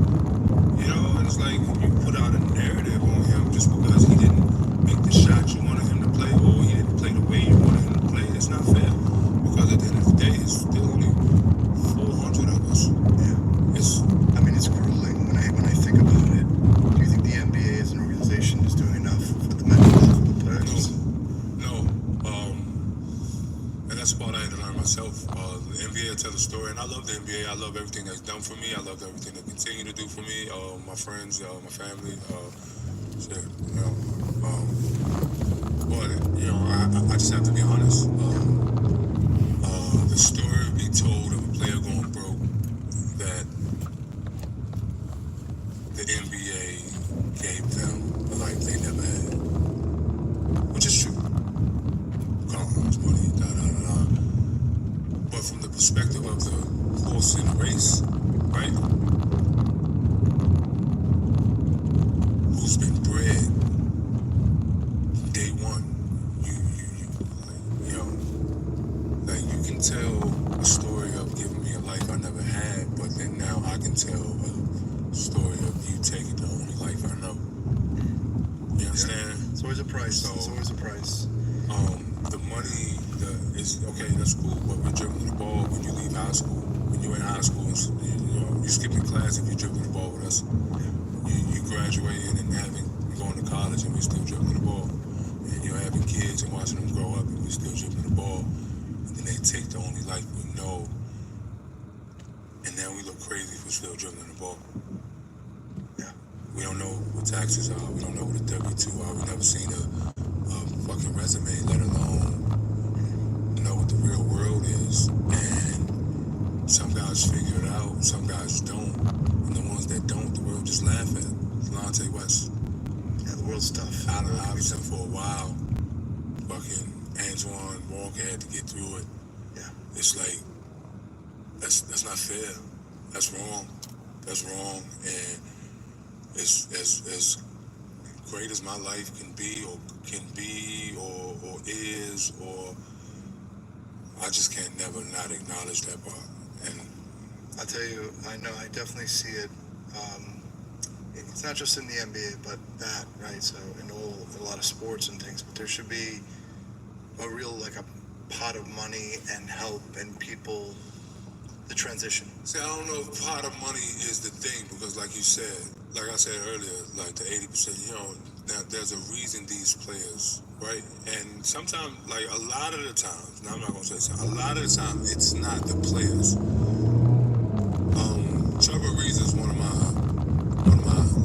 And it's like you put out a narrative on him just because he didn't make the shot you wanted him to play, or he didn't play the way you wanted him to play. It's not fair because at the end of the day, it's still only 400 of us. Yeah. It's grueling when I think about it. Do you think the NBA as an organization is doing enough for the mental health of the players? No. And that's about I had to learn myself. The NBA will tell the story, and I love the NBA. I love everything that's done for me. I love everything they continue to do for me. My friends, my family, shit. But I just have to be honest. The story will be told of a player going broke that the NBA gave them a life they never had, which is true. Cars, money, But from the perspective of the horse in the race, right? Who's been bred day one? You can tell a story of giving me a life I never had, but then now I can tell a story of you taking the only life I know. You understand? It's always a price. It's always a price. The money is okay. That's cool, but we're dribbling the ball when you leave high school. When you're in high school, you skipping class if you're dribbling the ball with us. You graduating and going to college, and we're still dribbling the ball. And you're having kids and watching them grow up, and we're still dribbling the ball. They take the only life we know, and then we look crazy for still dribbling the ball. Yeah. We don't know what taxes are. We don't know what a W-2 are. We've never seen a fucking resume, let alone know what the real world is. And some guys figure it out, some guys don't. And the ones that don't, the world just laugh at. Delonte West. Yeah, the world's tough. Allen Iverson for a while. Fucking Antoine Walker had to get through it. Yeah. It's like, that's not fair. That's wrong. That's wrong. And as great as my life can be or is, or I just can't never not acknowledge that part. And I tell you, I know, I definitely see it. It's not just in the NBA, but that, right? So in a lot of sports and things, but there should be a real, like a pot of money and help and people, the transition. See, I don't know if pot of money is the thing, because like you said, like I said earlier, like the 80%, now there's a reason these players, right? And sometimes, like a lot of the times, now I'm not gonna say something, a lot of the time, it's not the players. Trevor Ariza is one of my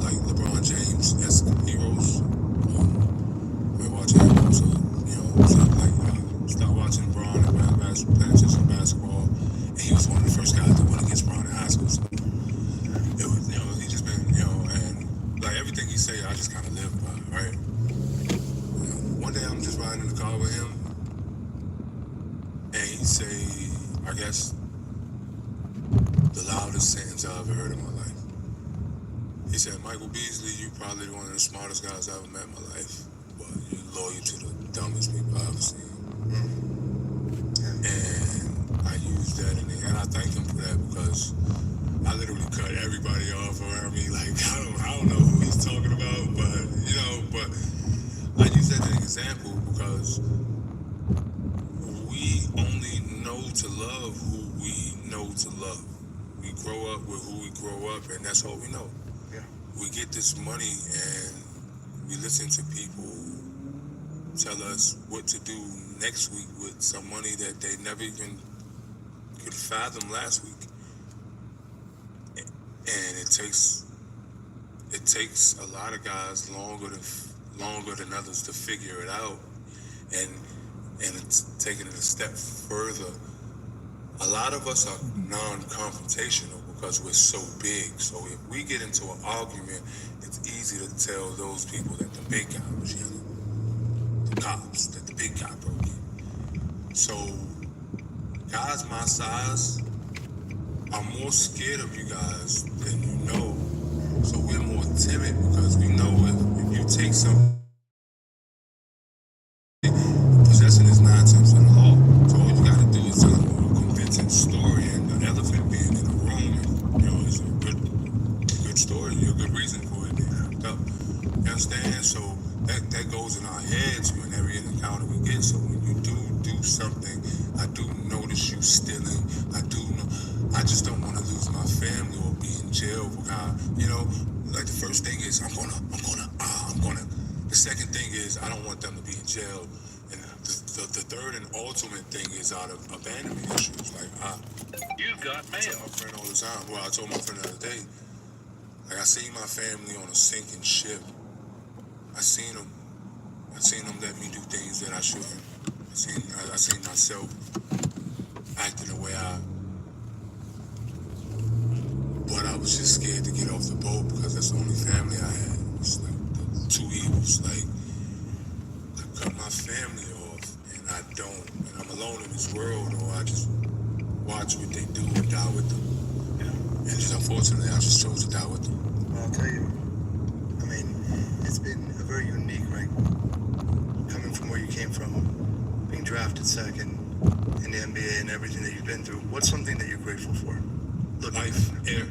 like LeBron James-esque heroes. We're watching him also, so like he say, I guess, the loudest sentence I ever heard in my life. He said, Michael Beasley, you probably one of the smartest guys I ever met in my life, but you're loyal to the dumbest people I've ever seen. And I used that, and I thank him for that, because I literally cut everybody off around me. Like, I don't know who he's talking about, but, you know, but I use that as an example because we only know to love who we know to love. We grow up with who we grow up, and that's all we know. Yeah. We get this money, and we listen to people tell us what to do next week with some money that they never even could fathom last week. And it takes a lot of guys longer than others to figure it out, and it's taking it a step further. A lot of us are non-confrontational because we're so big. So if we get into an argument, it's easy to tell those people that the big guy was yelling, the cops, that the big guy broke in. So guys my size are more scared of you guys than you know. So we're more timid because we know if you take something, possession is 9 tenths of the law. So all you gotta do is tell them a convincing story, and the elephant being in the room, you know, is a good story, a good reason for it being hooked up. You understand? So that goes in our heads when every encounter we get. So when you do something, I do notice you stealing. I just don't want to lose my family or be in jail. You know, like the first thing is I'm gonna. The second thing is I don't want them to be in jail. And the third and ultimate thing is out of abandonment issues. Like You got I tell mail. my friend all the time. Well, I told my friend the other day. Like I seen my family on a sinking ship. I seen them let me do things that I shouldn't. I seen myself acting the way but I was just scared to get off the boat because that's the only family I had. It's like the two evils. Like I cut my family off, and I don't, and I'm alone in this world, or I just watch what they do and die with them. Yeah. And just unfortunately, I just chose to die with them. Well, I'll tell you, I mean, it's been a very unique, right? Coming from where you came from, being drafted second in the NBA and everything that you've been through. What's something that you're grateful for? Life, air,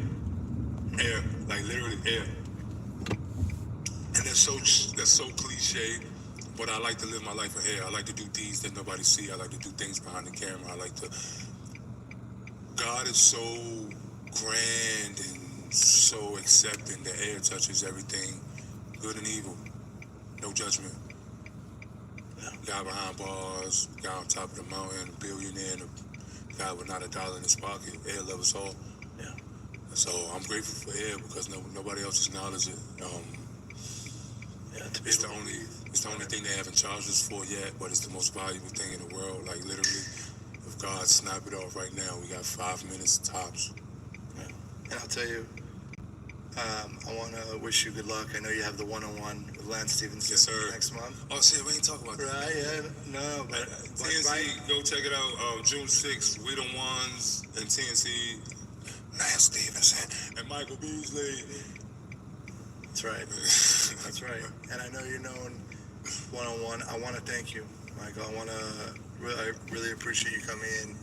like literally air. And that's so cliche, but I like to live my life in air. I like to do deeds that nobody see. I like to do things behind the camera. God is so grand and so accepting. The air touches everything, good and evil, no judgment. Guy behind bars, guy on top of the mountain, a billionaire, and a guy with not a dollar in his pocket. Air loves us all. Yeah. So I'm grateful for air because nobody else acknowledges it. It's the only thing they haven't charged us for yet, but it's the most valuable thing in the world. Like literally, if God snap it off right now, we got 5 minutes tops. Yeah. And I'll tell you, I want to wish you good luck. I know you have the one-on-one with Lance Stevenson next month. Oh shit, we ain't talking about that. Right? Yeah. No, but TNC, right. go check it out. June 6th, We the Ones and TNC. Lance Stevenson and Michael Beasley. That's right. That's right. And I know you're known one-on-one. I want to thank you, Michael. I really appreciate you coming in,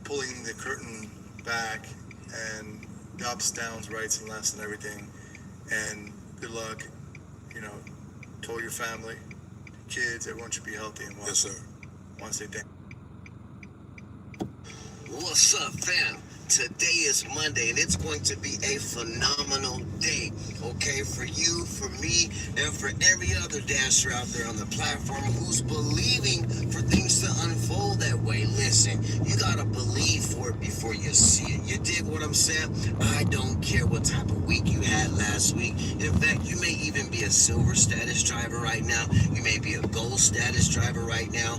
pulling the curtain back, and the ups, downs, rights, and lefts, and everything. And good luck. You know, to all your family, kids. Everyone should be healthy and well. Yes, sir. I want to say thank you. What's up, fam? Today is Monday, and it's going to be a phenomenal day, okay, for you, for me, and for every other dasher out there on the platform who's believing for things to unfold that way. Listen, you gotta believe for it before you see it. You dig what I'm saying? I don't care what type of week you had last week. In fact, you may even be a silver status driver right now. You may be a gold status driver right now.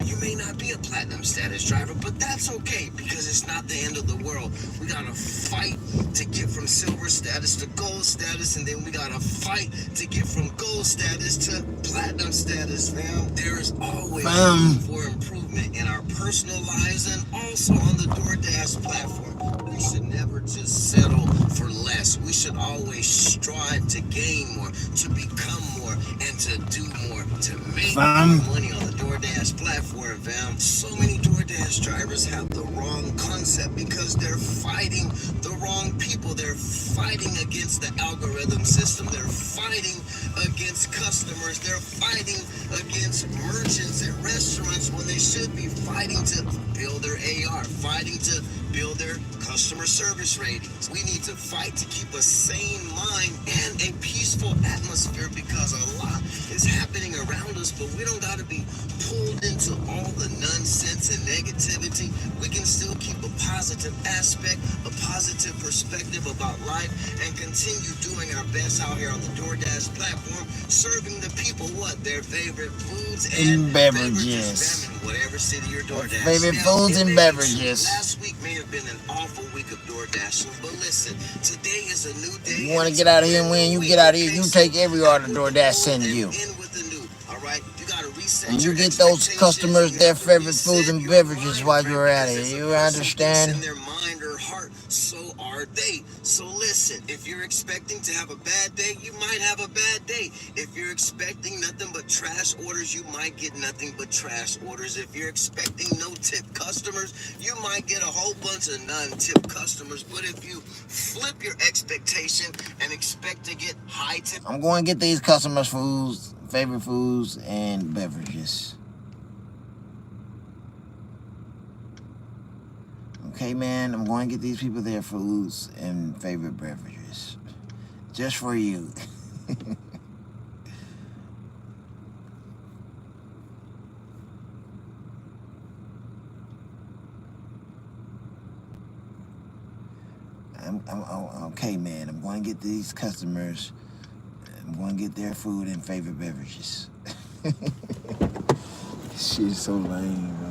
You may not be a platinum status driver, but that's okay, because it's not the end of the world. We gotta fight to get from silver status to gold status, and then we gotta fight to get from gold status to platinum status, fam. There is always room for improvement in our personalized, and also on the DoorDash platform. We should never just settle for less. We should always strive to gain more, to become more, and to do more, to make more money on the DoorDash platform, fam. So many DoorDash drivers have the wrong concept because they're fighting the wrong people. They're fighting against the algorithm system. They're fighting against customers. They're fighting against merchants at restaurants when they should be fighting to build their AR, fighting to build their customer service ratings. We need to fight to keep a sane mind and a peaceful atmosphere because a lot is happening around us, but we don't got to be pulled into all the nonsense and negativity. We can still keep a positive aspect, a positive perspective about life, and continue doing our best out here on the DoorDash platform, serving the people their favorite foods and beverages. Whatever city you're DoorDash. Favorite foods and beverages. Last week may have been an awful week of DoorDashing, but listen, today is a new day. You want to get out of here and when you get out of here, you take every order DoorDash sends you. And you get those customers their favorite foods and beverages while you're at it. You understand? In their mind or heart, so are they. So listen, if you're expecting to have a bad day, you might have a bad day. If you're expecting nothing but trash orders, you might get nothing but trash orders. If you're expecting no tip customers, you might get a whole bunch of non-tip customers. But if you flip your expectation and expect to get high tip, I'm going to get these customers foods, favorite foods and beverages. Okay, man, I'm going to get these people their foods and favorite beverages. Just for you. Okay, man, I'm going to get these customers, I'm going to get their food and favorite beverages. Shit's so lame, bro.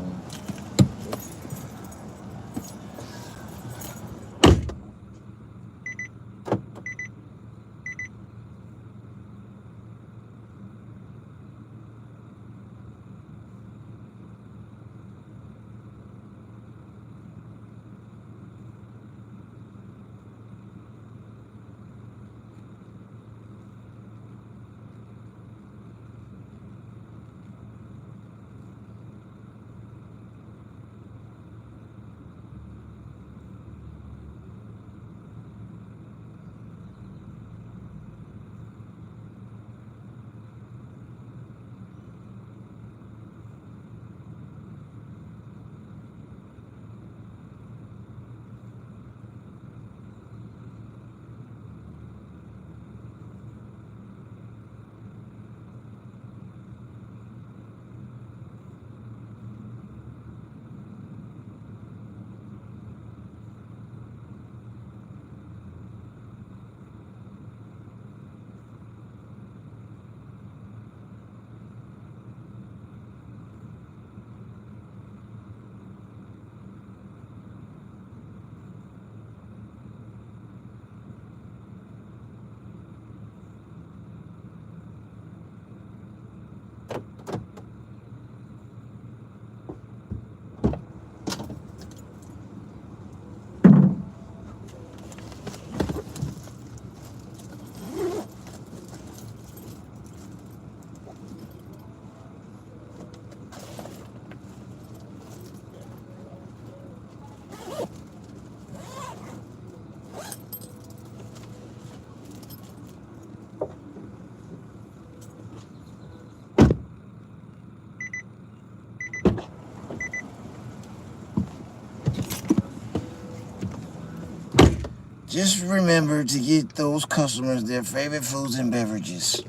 Just remember to get those customers their favorite foods and beverages.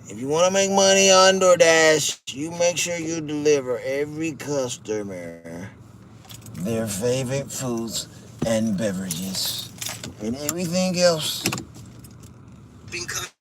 If you want to make money on DoorDash, you make sure you deliver every customer their favorite foods and beverages. And everything else.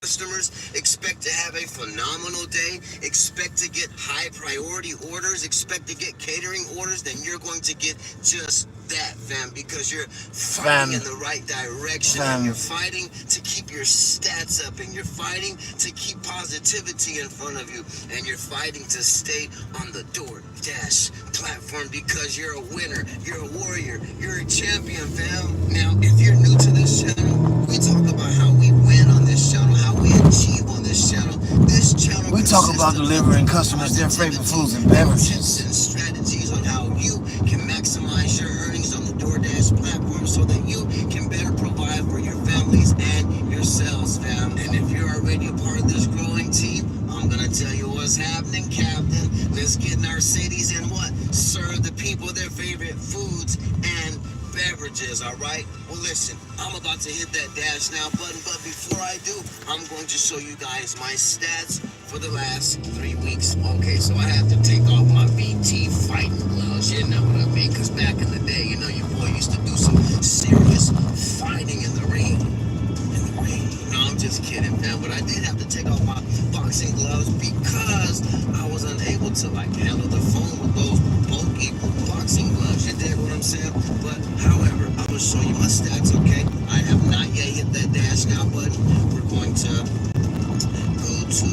Customers expect to have a phenomenal day, expect to get high priority orders, expect to get catering orders, then you're going to get just that, fam, because you're fighting in the right direction. And you're fighting to keep your stats up, and you're fighting to keep positivity in front of you, and you're fighting to stay on the DoorDash platform because you're a winner, you're a warrior, you're a champion, fam. Now, if you're new to this channel, we talk about how we win on this channel, how we achieve on this channel. This channel We talk about delivering customers their favorite foods and beverages. And strategies on how you can maximize your earnings on the DoorDash platform so that you can better provide for your families and yourselves, fam. And if you're already a part of this growing team, I'm gonna tell you what's happening, Captain. Let's get in our cities and what? Serve the people their favorite foods and beverages, all right? Well, listen, I'm about to hit that dash now button, but before I do, I'm going to show you guys my stats for the last 3 weeks. Okay, so I have to take off my VT fighting gloves, you know what I mean? Because back in the day, you know, your boy used to do some serious fighting in the ring. No, I'm just kidding, man, but I did have to take off my boxing gloves because I was unable to, like, handle the phone with those bulky boxing gloves. You dig what I'm saying? But, however, I'm going to show you my stats, okay? I have not yet hit that dash now button. We're going to go to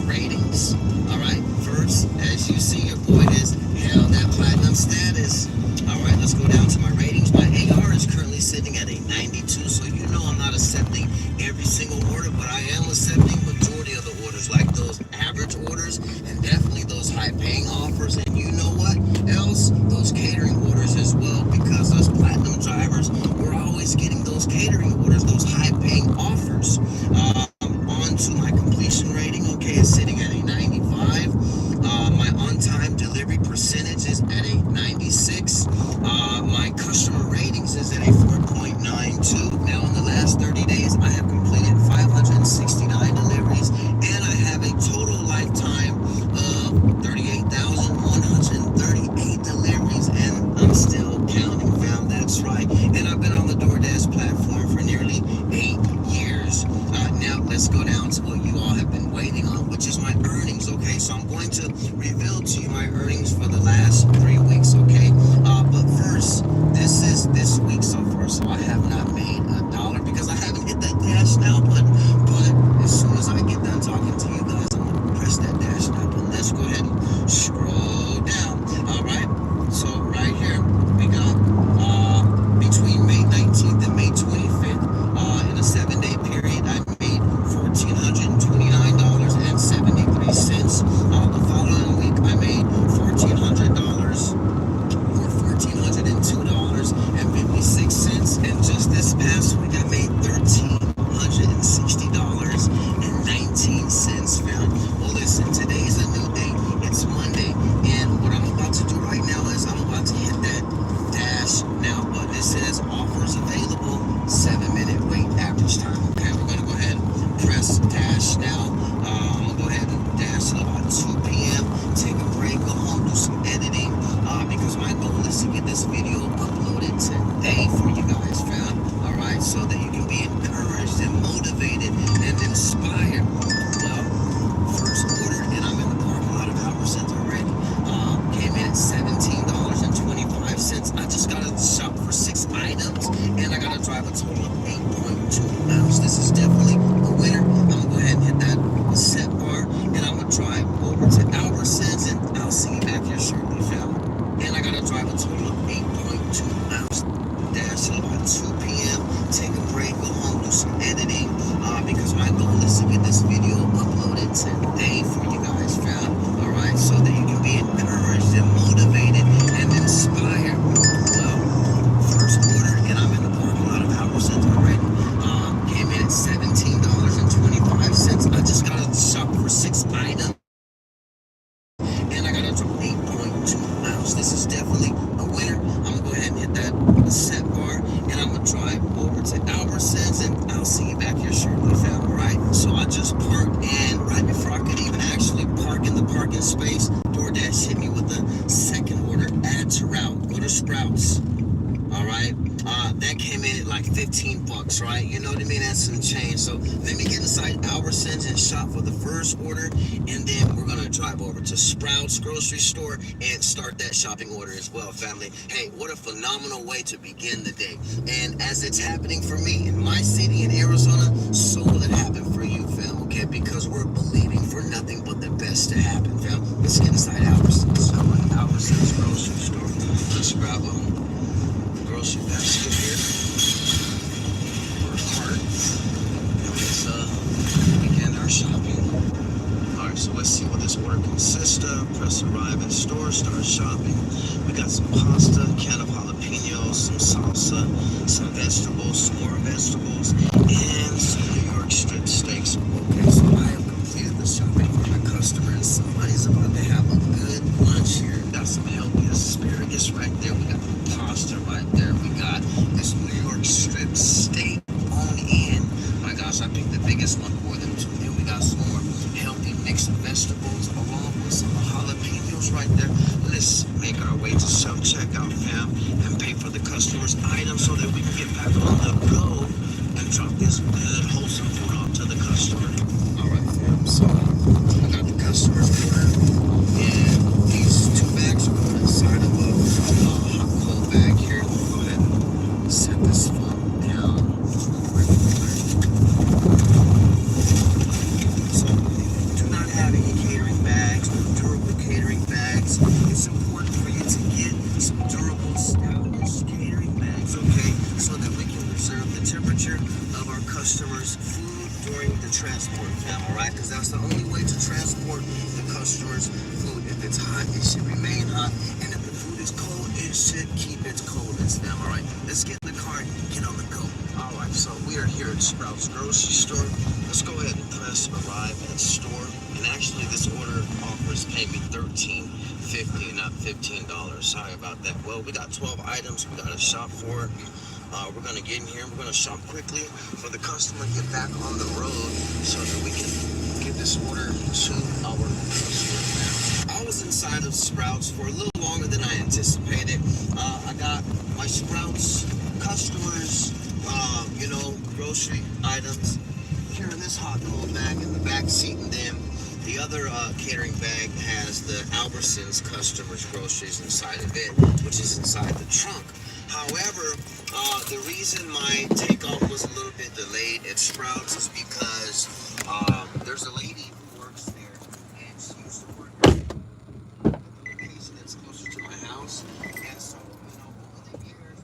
ratings. All right, first, as you see, your boy has held that platinum status. All right, let's go down to my ratings. My AR is currently sitting at a 92, so you know I'm not accepting every single order, but I am accepting majority of the orders, like those average orders and definitely those high-paying offers. And you know what else? Those catering orders as well, because us platinum drivers, we're always getting those catering orders, those high-paying offers. On to my completion rating, okay, it's sitting at a 95. My on-time delivery percentage is at a 96. My customer ratings is at a 4.92. Now, in the last 30 days, I have completed 569 deliveries, and I have a total lifetime of 38,138 deliveries, and I'm still counting, fam. That's right. And I've been on the DoorDash platform for nearly 8 years. Now, let's go down to what you all have been waiting on, which is my earnings, okay? So I'm going to reveal to you my earnings for the last 3 weeks, okay? But first, this is this week so far, so I have not made $1 because I haven't hit that dash now button. But as soon as I get done talking to you guys, I'm going to press that dash now button. Let's go ahead and scroll down. All right, so right here, we got between May 19th and May 25th, in a 7-day period, I made $1,429.73. The following week, I made $1,400 or $1,402.56. And just this past week, I made $1,360.19, fam. Well, listen, today's a new day. It's Monday, and what I'm about to do right now is I'm about to hit that dash now button. It says offers available, 7-minute wait average time. Okay, we're gonna go ahead and press dash now. I'm gonna go ahead and dash till about 2 p.m. Take a break, go home, do some editing, because my goal is to get this video uploaded today for you guys, fam. All right, so that you can be encouraged and motivated and inspired. Well, first order, and I'm in the parking lot of Albertsons already. Came in at $17.25. I just gotta shop for 6 items, and I gotta drive a total of 8.2 miles. This is definitely a winner. I'm gonna go ahead and hit that set bar, and I'm gonna drive over to Albertsons, and I'll see you back here shortly, fam. And I gotta drive a total of 8.2 miles. Dash till about 2 p.m. Take a break, go home, do some editing, because my goal is to get this video uploaded today for you guys, fam. All right, so that you can be encouraged and motivated and inspired. Well, first order, and I'm in the parking lot of Albertsons already. Came in at $17.25. I just gotta shop for 6 items, and I gotta drop 8.2 miles. This is definitely a winner. I'm gonna go ahead and hit that set bar, and I'm gonna drive over to Albertsons, and I'll see you back here shortly, fam. All right, so I just parked in right before I could even actually park in the parking space. DoorDash hit me with a second order, add to route, go to Sprouts. All right, that came in at like $15, right? You know what I mean? That's some change. So let me get inside Albertsons and shop for the first order, and then we're gonna drive over to Sprouts grocery store and start that shopping order as well, family. Hey, what a phenomenal way to begin the day. And as it's happening for me in my city in Arizona, so will it happen for you, fam, okay? Because we're believing for nothing but the best to happen, fam. Let's get inside Albertsons. So Albertsons grocery store. Let's grab a grocery basket here. Or a cart. And let's begin our shopping. Alright, so let's see what this order consists of. Press arrive in store, start shopping. We got some pasta, can of jalapenos, some salsa, some vegetables, some more vegetables, and some New York strip steaks. Okay, so I have completed the shopping for my customer, and somebody's about to have a good lunch here. Got some healthy asparagus right there. We got the pasta right there. We got this New York strip steak on in. My gosh, I picked the biggest one for them too. Then we got some more healthy mixed vegetables along with some jalapenos right there. Let's make our way to self-checkout, fam, and pay for the customer's items so that we can get back on the go and drop this good, wholesome food off to the customer. All right, fam, so I got the customer's order, and these 2 bags are going inside of a hot cold bag here. Go ahead and set this one down. So do not have any catering bags, durable catering bags. It's important for you to get some durable, stylish catering bags, okay, so that we can preserve the temperature of our customers' food during the transport, fam, all right? Because that's the only way to transport the customer's food. If it's hot, it should remain hot, and if the food is cold, it should keep its coldness, fam, all right? Let's get in the car and get on the go. All right, so we are here at Sprouts grocery store. Let's go ahead and press arrive at store. And actually, this order offers pay me $13.50, not $15. Sorry about that. Well, we got 12 items we got to shop for. We're going to get in here and we're going to shop quickly for the customer to get back on the road so that we can get this order to our customer. I was inside of Sprouts for a little longer than I anticipated. I got my Sprouts customers, grocery items here in this hot cold bag in the back seat, and then the other catering bag has the Albertsons customers' groceries inside of it, which is inside the trunk. However, the reason my takeoff was a little bit delayed at Sprouts is because there's a lady who works there, and she used to work at the location that's closer to my house, and so, over the years,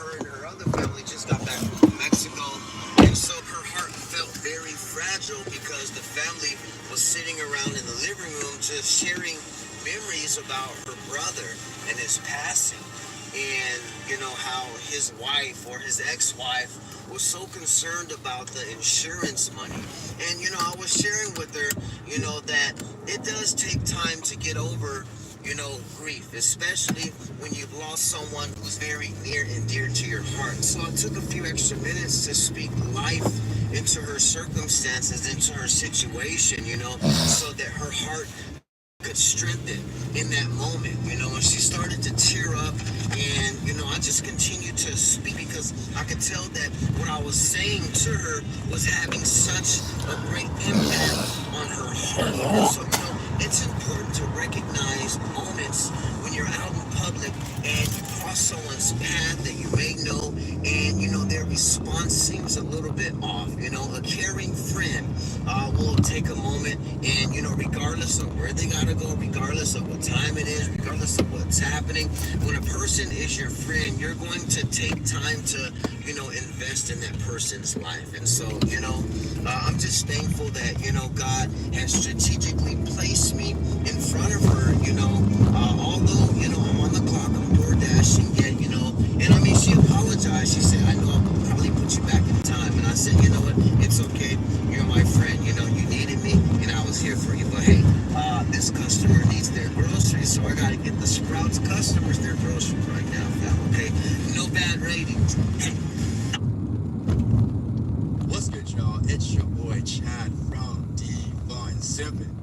her and her other family just got back from Mexico, and so her heart felt very fragile because the family was sitting around in the living room just sharing memories about her brother and his passing, and how his wife or his ex-wife was so concerned about the insurance money. And I was sharing with her that it does take time to get over grief, especially when you've lost someone who's very near and dear to your heart. So I took a few extra minutes to speak life into her circumstances, into her situation, so that her heart could strengthen in that moment, and she started to tear up, and, I just continued to speak because I could tell that what I was saying to her was having such a great impact on her heart. And so, it's important to recognize moments when you're out in public and you cross someone's path that you may know, and, their response seems a little bit off. A caring friend will take a moment and, regardless of where they gotta go, regardless of what time it is, regardless of what's happening, when a person is your friend, you're going to take time to, invest in that person's life. And so, I'm just thankful that, God has strategically placed me in front of her, although, I'm on the clock, I'm DoorDashing, yet, And I mean, she apologized. She said, I know I probably put you back in time. And I said, you know what? It's okay. You're my friend. You know, you needed me, and I was here for you. But hey, this customer needs their groceries, so I got to get the Sprouts customers their groceries right now, fam. Okay? No bad ratings. What's good, y'all? It's your boy Chad from Divine Simpin.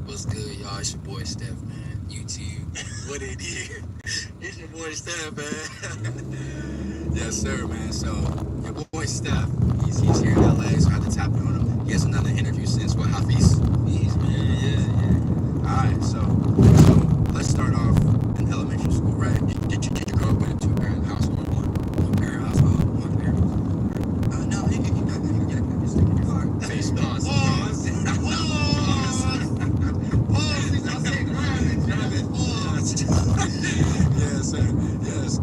What's good, y'all? It's your boy Steph, man. YouTube. What it is? It's your boy Steph, man. Yes, sir, man. So, your boy Steph, he's here in LA, so I had to tap in on him. He hasn't done an interview since, what, Hafiz? Yes, man. Yeah. Alright, so let's start off in elementary school, right? Did you grow up in a two-parent household? One-parent household? One parent? No, you can just take your car. Face pause. Yes, sir. Yes.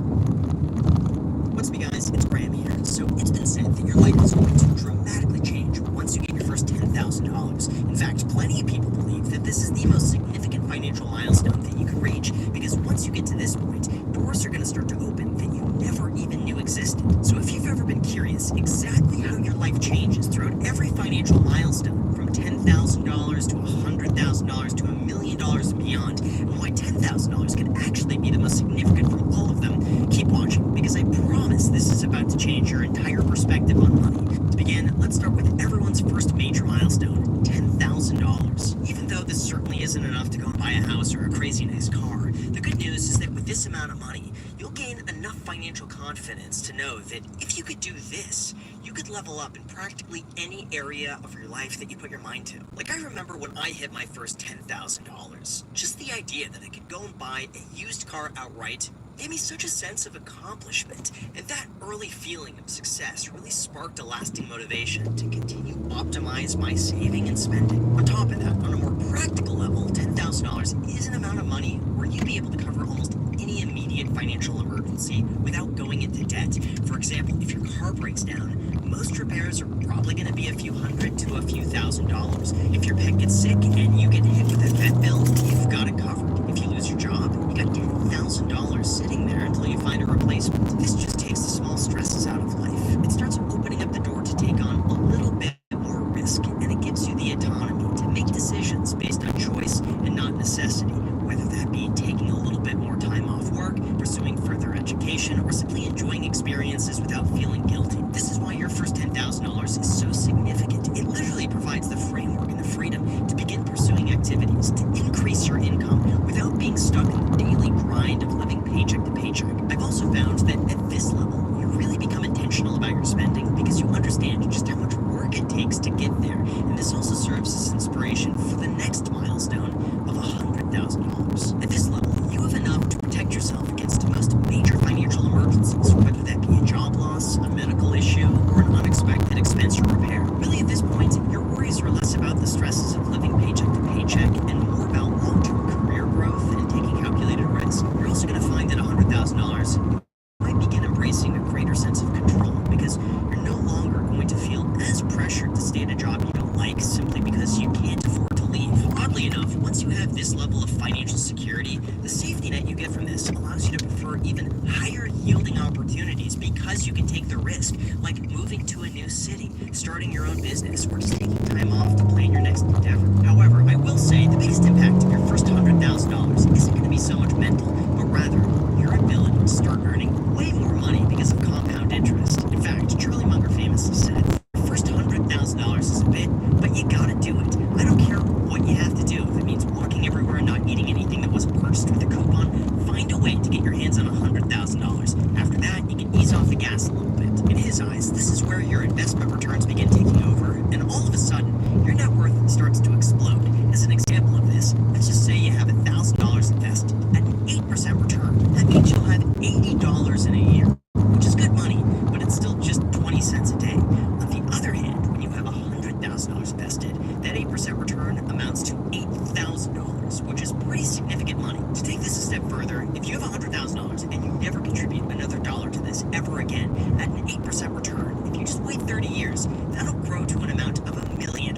What's up, guys? It's Graham here. So it's been said that your life is going to dramatically change once you get your first $10,000. In fact, plenty of people believe that this is the most significant financial milestone that you could reach, because once you get to this point, doors are going to start to open that you never even knew existed. So if you've ever been curious exactly how your life changes throughout every financial milestone, from $10,000 to $100,000 to $1 million and beyond, and why $10,000 could actually be the most significant from all of them, keep watching, because I promise this is about to change your entire perspective on money. To begin, let's start with everyone's first major milestone, $10,000. Even though this certainly isn't enough to go and buy a house or a crazy nice car, the good news is that with this amount of money, you'll gain enough financial confidence to know that if you could do this, you could level up in practically any area of your life that you put your mind to. Like, I remember when I hit my first $10,000, just the idea that I could go and buy a used car outright gave me such a sense of accomplishment, and that early feeling of success really sparked a lasting motivation to continue optimize my saving and spending. On top of that, on a more practical level, $10,000 is an amount of money where you'd be able to cover almost any immediate financial emergency without going into debt. For example, if your car breaks down, most repairs are probably going to be a few hundred to a few $1,000s. If your pet gets sick and you get hit with a vet bill, you've got it covered. If you lose your job, you got $10,000 sitting there until you find a replacement. This just takes the small stresses out of life. It starts opening up the door to take on a little bit more risk, and it gives you the autonomy to make decisions based on choice and not necessity, whether that be taking a little bit more time off work, pursuing further education, or simply enjoying experiences without feeling guilty. This is why your first $10,000 is so significant. It literally provides the framework and the freedom to begin pursuing activities to increase your income without being stuck in the daily grind of living paycheck to paycheck. I've also found that at this level, you really become intentional about your spending because you understand just how much work it takes to get there. And this also serves as inspiration for the next milestone of $100,000. At this level, you have enough to protect yourself against most major financial emergencies, whether that be a job loss, a medical issue, or an unexpected expense or repair. Really, at this point, your worries are less about the stresses of living paycheck to paycheck and more about long-term career growth and taking calculated risk. You're also going to find that $100,000 might begin embracing a greater sense of control, because you're no longer going to feel as pressured to stay at a job you don't like simply because you can't afford to leave. Oddly enough, once you have this level of financial security, the safety net you get from this allows you to prefer even higher yielding opportunities because you can take the risk, like moving to a new city, starting your own business, or just taking time off to plan your next endeavor. However, I will say the biggest impact of your first $100,000 isn't going to be so much mental, but rather your ability to start earning way more money because of compound interest. In fact, Charlie Munger famously said, "The first $100,000 is a bit, but you gotta do it. I don't care what you have to do. If it means walking everywhere and not eating anything that wasn't purchased with a coupon, find a way to get your hands on $100,000. After that, you can ease off the gas a little bit." In his eyes, this is where your investment returns begin taking over, and all of a sudden, your net worth starts to explode. As an example of this, let's just say you have $1,000 invested at an 8% return. That means you'll have $80 in a year, which is good money, but it's still just 20 cents a day. On the other hand, when you have $100,000 invested, that 8% return amounts to $8,000, which is pretty significant money. To take this a step further, if you have $100,000 and you never contribute another dollar to this ever again, at an 8% return, if you just wait 30 years, that'll grow to an amount of $1 million.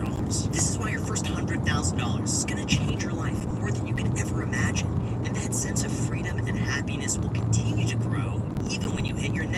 This is why your first $100,000 is going to change your life more than you can ever imagine, and that sense of freedom and happiness will continue to grow even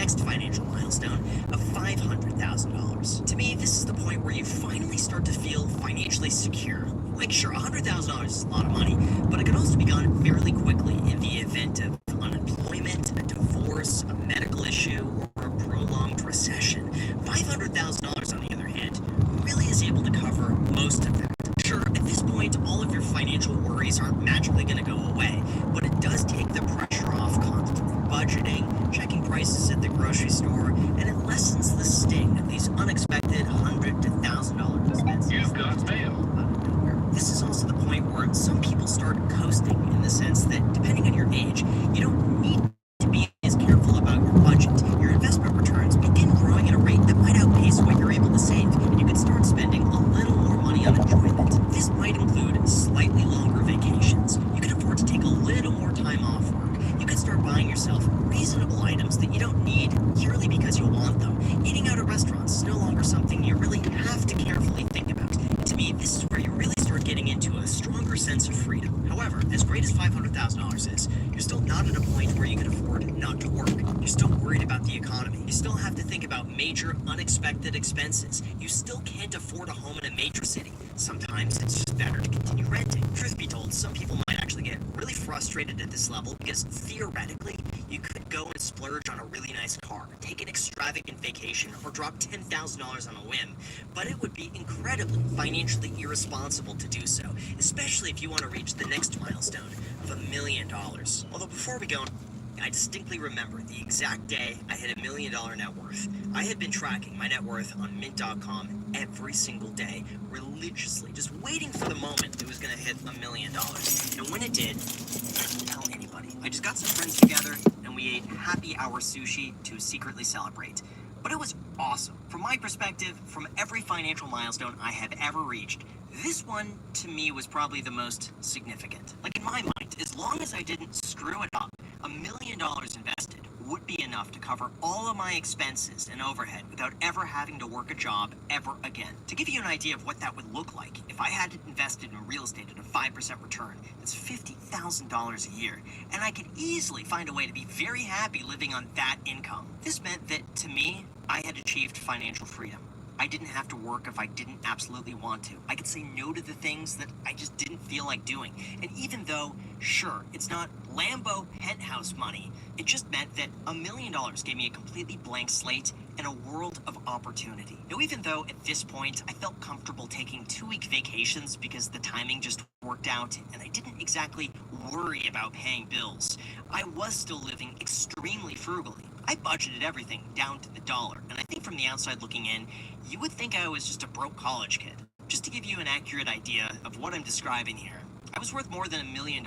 next financial milestone of $500,000. To me, this is the point where you finally start to feel financially secure. Like, sure, $100,000 is a lot of money, but it can also be gone fairly quickly in the event of unemployment, a divorce, a medical issue, or a prolonged recession. $500,000, on the other hand, really is able to cover most of that. Sure, at this point, all of your financial worries aren't magically going to go away, but it does take the pressure off constantly budgeting, checking prices at the grocery store, and it lessens the sting of these unexpected $100 to $1,000 expenses. You've got mail. This is also the point where some people start coasting, in the sense that, depending on your age, you don't need to be as careful about your budget. Your investment returns begin growing at a rate that might outpace what you're able to save, and you can start spending a little more money on enjoyment. This might include slightly longer vacations. You can afford to take a little more time off work. You can start buying yourself reasonable items that you don't need purely because you want them. Eating out at restaurants is no longer something you really have to carefully think about. To me, this is where you really start getting into a stronger sense of freedom. However, as great as $500,000 is, you're still not at a point where you can afford not to work. You're still worried about the economy. You still have to think about major unexpected expenses. You still can't afford a home in a major city. Sometimes it's just better to continue renting. Truth be told, some people might actually get really frustrated at this level because theoretically, you could go and splurge on a really nice car, take an extravagant vacation, or drop $10,000 on a whim. But it would be incredibly financially irresponsible to do so, especially if you want to reach the next milestone of $1 million. Although before we go, I distinctly remember the exact day I hit $1 million net worth. I had been tracking my net worth on Mint.com every single day, religiously, just waiting for the moment it was going to hit $1 million. And when it did, I didn't tell anybody. I just got some friends together, and we ate happy hour sushi to secretly celebrate. But it was awesome. From my perspective, from every financial milestone I have ever reached, this one, to me, was probably the most significant. Like, in my mind, as long as I didn't screw it up, $1 million invested would be enough to cover all of my expenses and overhead without ever having to work a job ever again. To give you an idea of what that would look like, if I had invested in real estate at a 5% return, that's $50,000 a year, and I could easily find a way to be very happy living on that income. This meant that, to me, I had achieved financial freedom. I didn't have to work if I didn't absolutely want to. I could say no to the things that I just didn't feel like doing. And even though, sure, it's not Lambo penthouse money, it just meant that $1 million gave me a completely blank slate and a world of opportunity. Now, even though at this point I felt comfortable taking 2-week vacations because the timing just worked out and I didn't exactly worry about paying bills, I was still living extremely frugally. I budgeted everything down to the dollar, and I think from the outside looking in, you would think I was just a broke college kid. Just to give you an accurate idea of what I'm describing here, I was worth more than $1 million,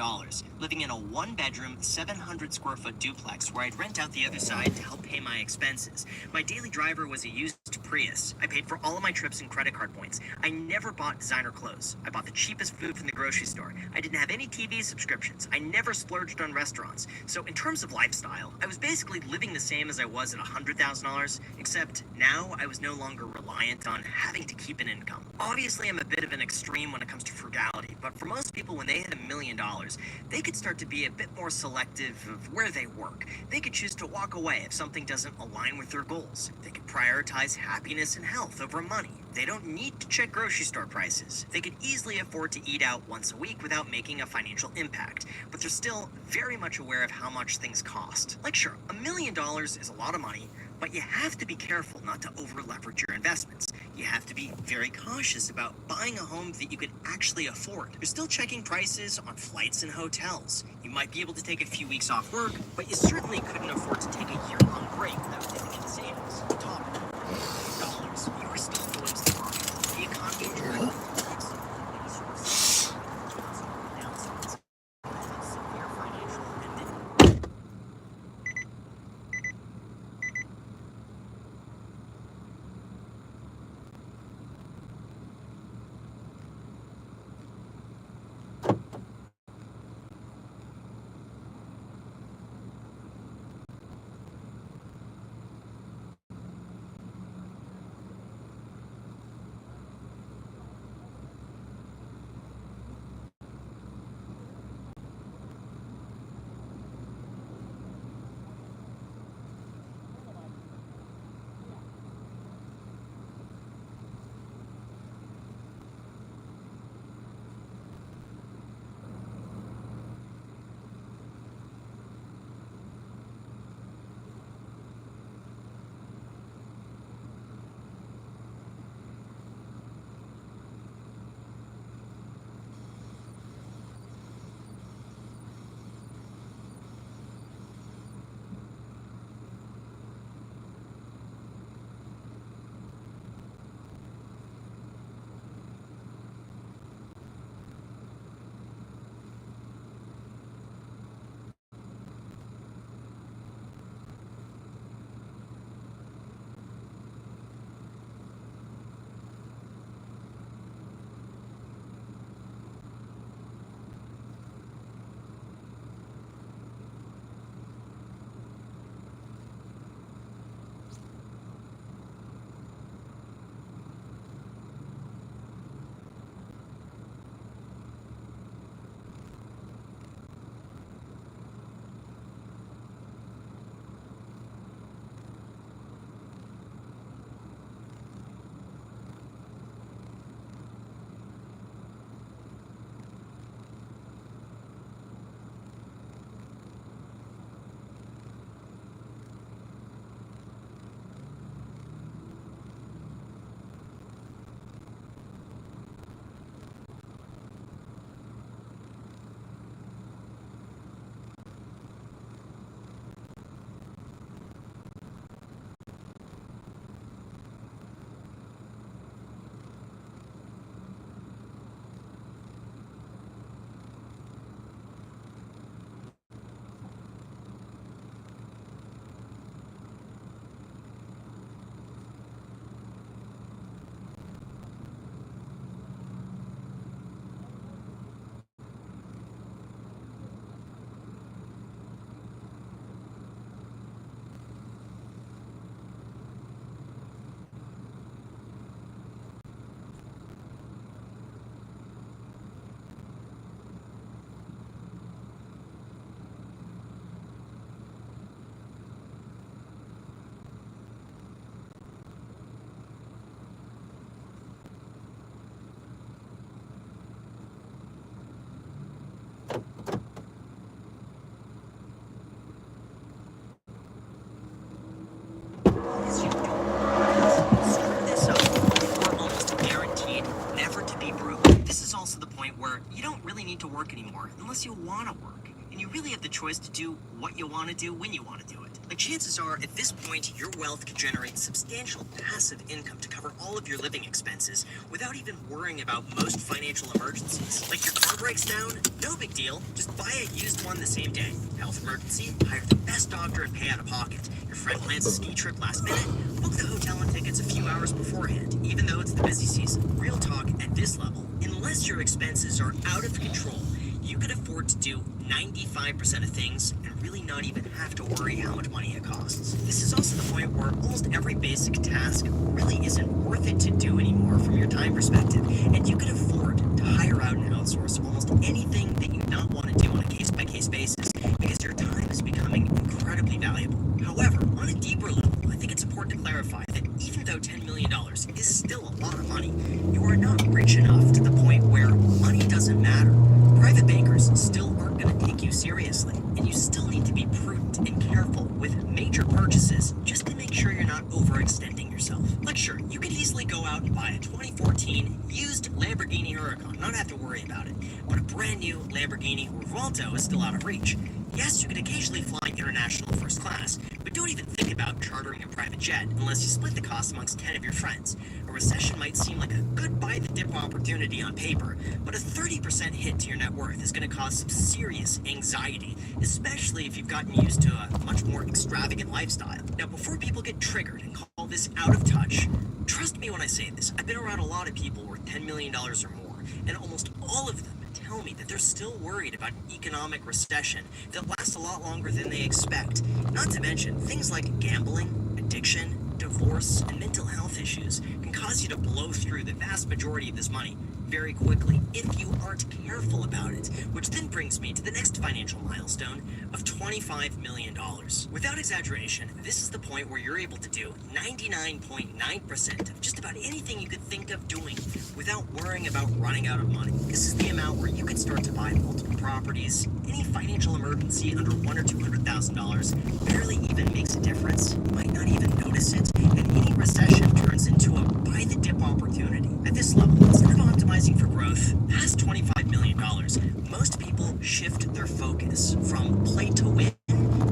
living in a 1-bedroom, 700-square-foot duplex where I'd rent out the other side to help pay my expenses. My daily driver was a used Prius. I paid for all of my trips and credit card points. I never bought designer clothes. I bought the cheapest food from the grocery store. I didn't have any TV subscriptions. I never splurged on restaurants. So in terms of lifestyle, I was basically living the same as I was at $100,000, except now I was no longer reliant on having to keep an income. Obviously, I'm a bit of an extreme when it comes to frugality, but for most people, when they hit $1 million, they could start to be a bit more selective of where they work. They could choose to walk away if something doesn't align with their goals. They could prioritize happiness and health over money. They don't need to check grocery store prices. They could easily afford to eat out once a week without making a financial impact, but they're still very much aware of how much things cost. Like, sure, $1 million is a lot of money, but you have to be careful not to over-leverage your investments. You have to be very cautious about buying a home that you could actually afford. You're still checking prices on flights and hotels. You might be able to take a few weeks off work, but you certainly couldn't afford to take a year-long break without dipping into savings. On top of that, dollars, you are still going to the market. The economy in general, any sort of downsides, severe financial and choice to do what you want to do when you want to do it. Like, chances are, at this point, your wealth can generate substantial passive income to cover all of your living expenses without even worrying about most financial emergencies. Like, your car breaks down? No big deal. Just buy a used one the same day. Health emergency? Hire the best doctor and pay out of pocket. Your friend plans a ski trip last minute? Book the hotel and tickets a few hours beforehand, even though it's the busy season. Real talk, at this level, unless your expenses are out of control, you could afford to do 95% of things and really not even have to worry how much money it costs. This is also the point where almost every basic task really isn't worth it to do anymore from your time perspective, and you can afford to hire out and outsource almost anything that you not want to do on a case-by-case basis because your time is becoming incredibly valuable. However, on a deeper level, I think it's important to clarify that even though $10 million is still a lot of money, you are not rich enough to the point where money doesn't matter. Private bankers still aren't going to take you seriously, and you still need to be prudent and careful with major purchases just to make sure you're not overextending yourself. Like, sure, you could easily go out and buy a 2014 used Lamborghini Huracan, not have to worry about it, but a brand new Lamborghini Revuelto is still out of reach. Yes, you could occasionally fly international first class, but don't even think about chartering a private jet unless you split the cost amongst 10 of your friends. A recession might seem like a good buy-the-dip opportunity on paper, but a 30% hit to your net worth is going to cause some serious anxiety, especially if you've gotten used to a much more extravagant lifestyle. Now, before people get triggered and call this out of touch, trust me when I say this, I've been around a lot of people worth $10 million or more, and almost all of them tell me that they're still worried about an economic recession that lasts a lot longer than they expect. Not to mention, things like gambling, addiction, divorce, and mental health issues can cause you to blow through the vast majority of this money very quickly if you aren't careful about it, which then brings me to the next financial milestone of $25 million. Without exaggeration, this is the point where you're able to do 99.9% of just about anything you could think of doing without worrying about running out of money. This is the amount where you can start to buy multiple properties. Any financial emergency under $100,000 or $200,000 barely even makes a difference. You might not even notice it, and any recession turns into a buy-the-dip opportunity. At this level, instead of optimizing for growth, past $25 million, most people shift their focus from play to win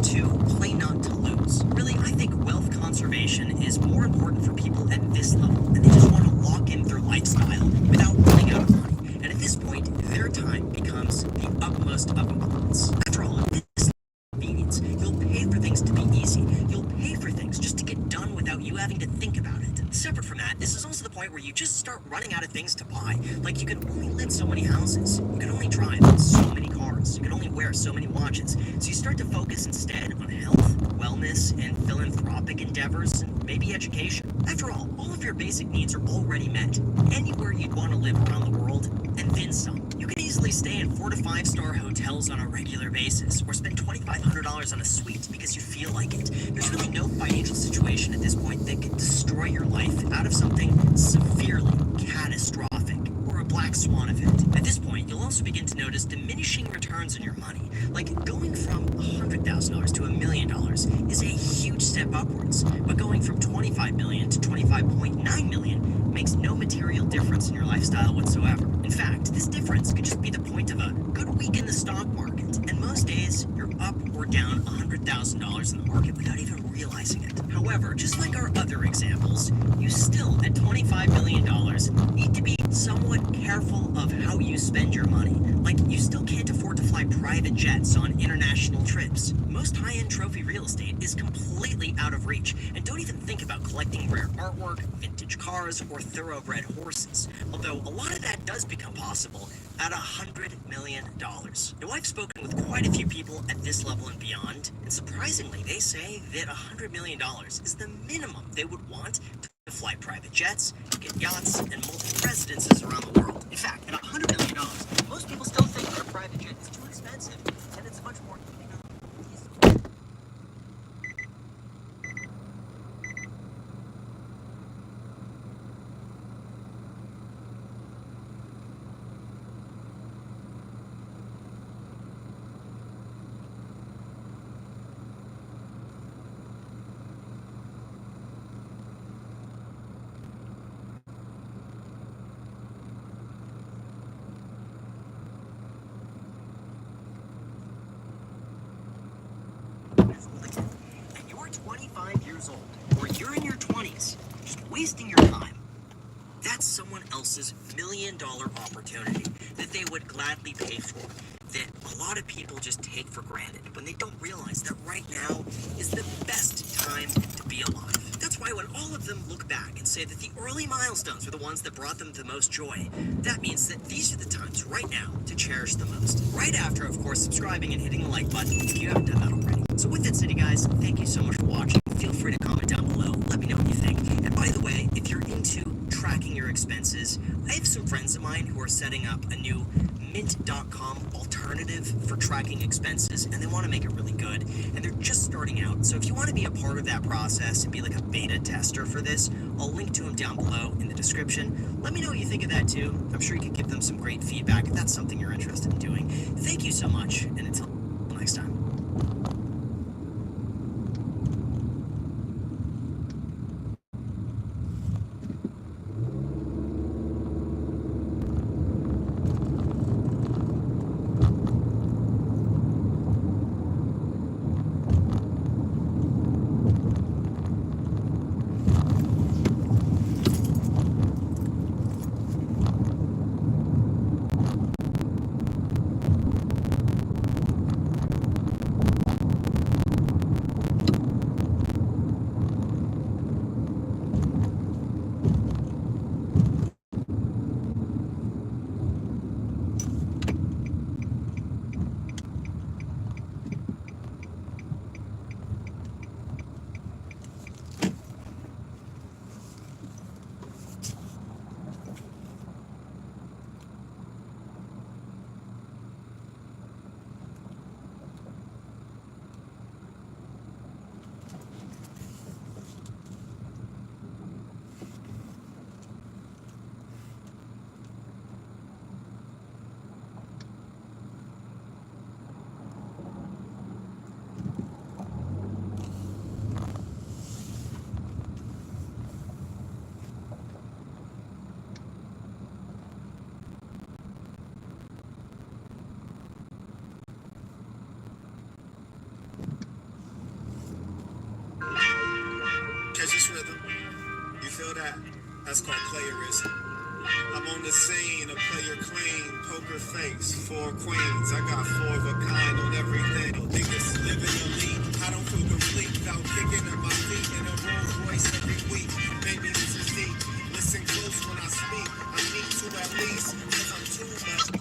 to play not to lose. Really, I think wealth conservation is more important for people at this level, and they just want to lock in their lifestyle without running out of money. And at this point, their time becomes the utmost of importance. After all, at this convenience, you'll pay for things to be easy. You'll pay for things just to get done without you having to think about it. Separate from that, this is also the point where you just start running out of things to buy. Like, you can only live in so many houses. You can only drive so many cars. You can only wear so many watches. So you start to focus instead on health, wellness, and philanthropic endeavors, and maybe education. After all of your basic needs are already met. Anywhere you'd want to live around the world, and then some. You can easily stay in 4 to 5 star hotels on a regular basis, or spend $2,500 on a suite because you feel like it. There's really no financial situation at this point that could destroy your life out of something severely catastrophic, or a black swan event. At this point, you'll also begin to notice diminishing returns on your money. Like, going from $100,000 to $1 million is a huge step upwards, but going from $25 million to $25.9 million makes no material difference in your lifestyle whatsoever. In fact, this difference could just be the point of a good week in the stock market, and most days you're up or down $100,000 in the market without even realizing it. However, just like our other examples, you still, at $25 million, need to be somewhat careful of how you spend your money. Like, you still can't afford to fly private jets on international trips. Most high-end trophy real estate is completely out of reach, and don't even think about collecting rare artwork, vintage cars, or thoroughbred horses. Although a lot of that does become possible at $100 million. Now, I've spoken with quite a few people at this level and beyond, and surprisingly, they say that $100 million is the minimum they would want to fly private jets, get yachts, and multiple residences around the world. In fact, at $100 million, most people still think that a private jet is too expensive, and it's much more wasting your time. That's someone else's $1 million opportunity that they would gladly pay for, that a lot of people just take for granted when they don't realize that right now is the best time to be alive. That's why when all of them look back and say that the early milestones were the ones that brought them the most joy, that means that these are the times right now to cherish the most. Right after, of course, subscribing and hitting the like button if you haven't done that already. So with that said, guys, thank you so much for watching. Feel free to comment down below. Let me know what you think. And by the way, if you're into tracking your expenses, I have some friends of mine who are setting up a new mint.com alternative for tracking expenses, and they want to make it really good, and they're just starting out. So if you want to be a part of that process and be like a beta tester for this, I'll link to them down below in the description. Let me know what you think of that too. I'm sure you could give them some great feedback if that's something you're interested in doing. Thank you so much, and until next time. Catch this rhythm. You feel that? That's called playerism. I'm on the scene, a player clean, poker face, 4 queens. I got 4 of a kind on everything. Niggas living elite. I don't feel complete without kicking at my feet in a Rolls Royce every week. Maybe this is deep. Listen close when I speak. I need to at least, cause I'm too much.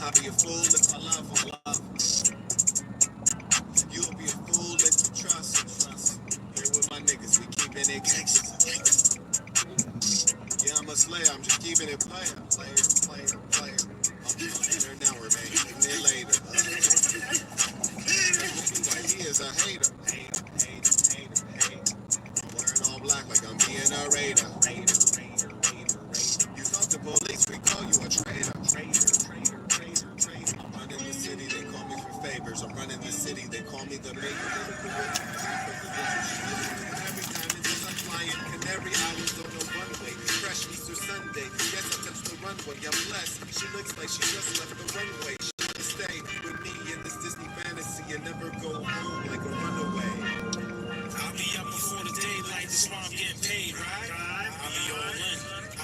I'll be a fool if I love. You'll be a fool if you trust. Here with my niggas, we keeping it gangsta. Yeah, I'm a slayer, I'm just keeping it player. I'm here now, we're making it later. Why he is a hater. I'm wearing all black like I'm being a raider. You thought the police, we call you a traitor. I'm running the city, they call me for favors. I'm running the city, they call me the maker. Every time it is a flying canary, I was on the runway. Fresh Easter Sunday, yes, I touched the runway. I'm blessed, she looks like she just left the runway. She wanna stay with me in this Disney fantasy and never go home like a runaway. I'll be up before the daylight, that's why I'm getting paid, right? I'll be all in.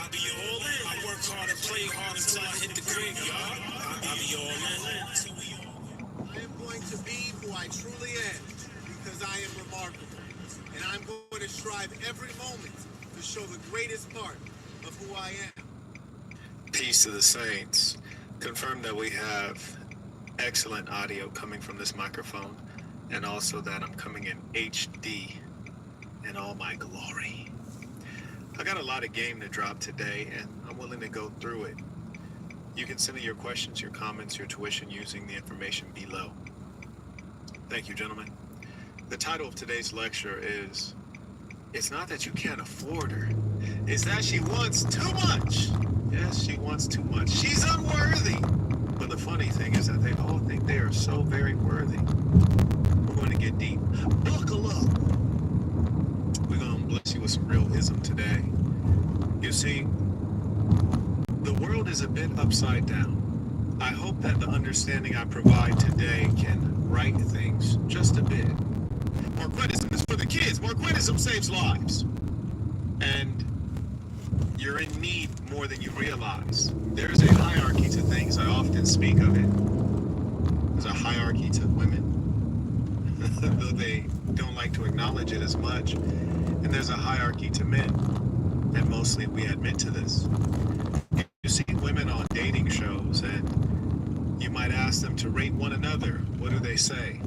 I work hard and play hard until I hit the graveyard. I'll be all in. I am going to be who I truly am because I am remarkable. And I'm going to strive every moment to show the greatest part of who I am. Peace to the saints. Confirm that we have excellent audio coming from this microphone, and also that I'm coming in HD in all my glory. I got a lot of game to drop today, and I'm willing to go through it. You can send me your questions, your comments, your tuition using the information below. Thank you, gentlemen. The title of today's lecture is, It's Not That You Can't Afford Her, It's That She Wants Too Much. Yes, she wants too much. She's unworthy. But the funny thing is that they all think they are so very worthy. We're going to get deep. Buckle up. We're going to bless you with some real ism today. You see, the world is a bit upside down. I hope that the understanding I provide today can right things just a bit. More criticism is for the the kids. More criticism saves lives. And you're in need more than you realize. There's a hierarchy to things. I often speak of it. There's a hierarchy to women, though they don't like to acknowledge it as much. And there's a hierarchy to men, and mostly we admit to this. You see women on dating shows, and you might ask them to rate one another. What do they say?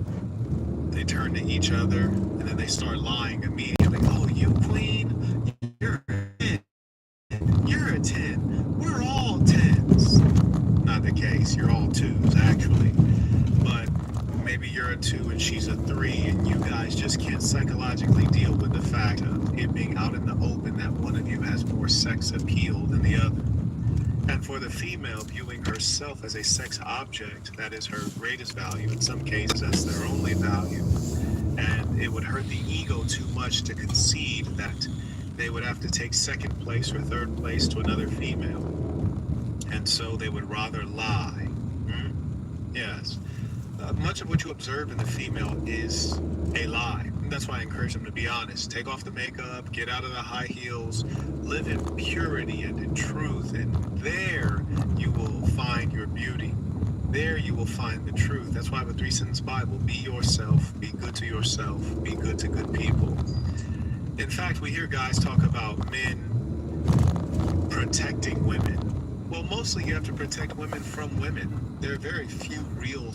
They turn to each other, and then they start lying immediately. Oh, you queen, you're a 10. You're a 10. We're all 10s. Not the case. You're all 2s, actually. But maybe you're a 2 and she's a 3, and you guys just can't psychologically deal with the fact of it being out in the open that one of you has more sex appeal than the other. And for the female, viewing herself as a sex object, that is her greatest value. In some cases, that's their only value. And it would hurt the ego too much to concede that they would have to take second place or third place to another female. And so they would rather lie. Yes. Much of what you observe in the female is a lie. And that's why I encourage them to be honest. Take off the makeup, get out of the high heels, live in purity and in truth, and there you will find your beauty. There you will find the truth. That's why I have a 3-sentence Bible. Be yourself, be good to yourself, be good to good people. In fact, we hear guys talk about men protecting women. Well, mostly you have to protect women from women. There are very few real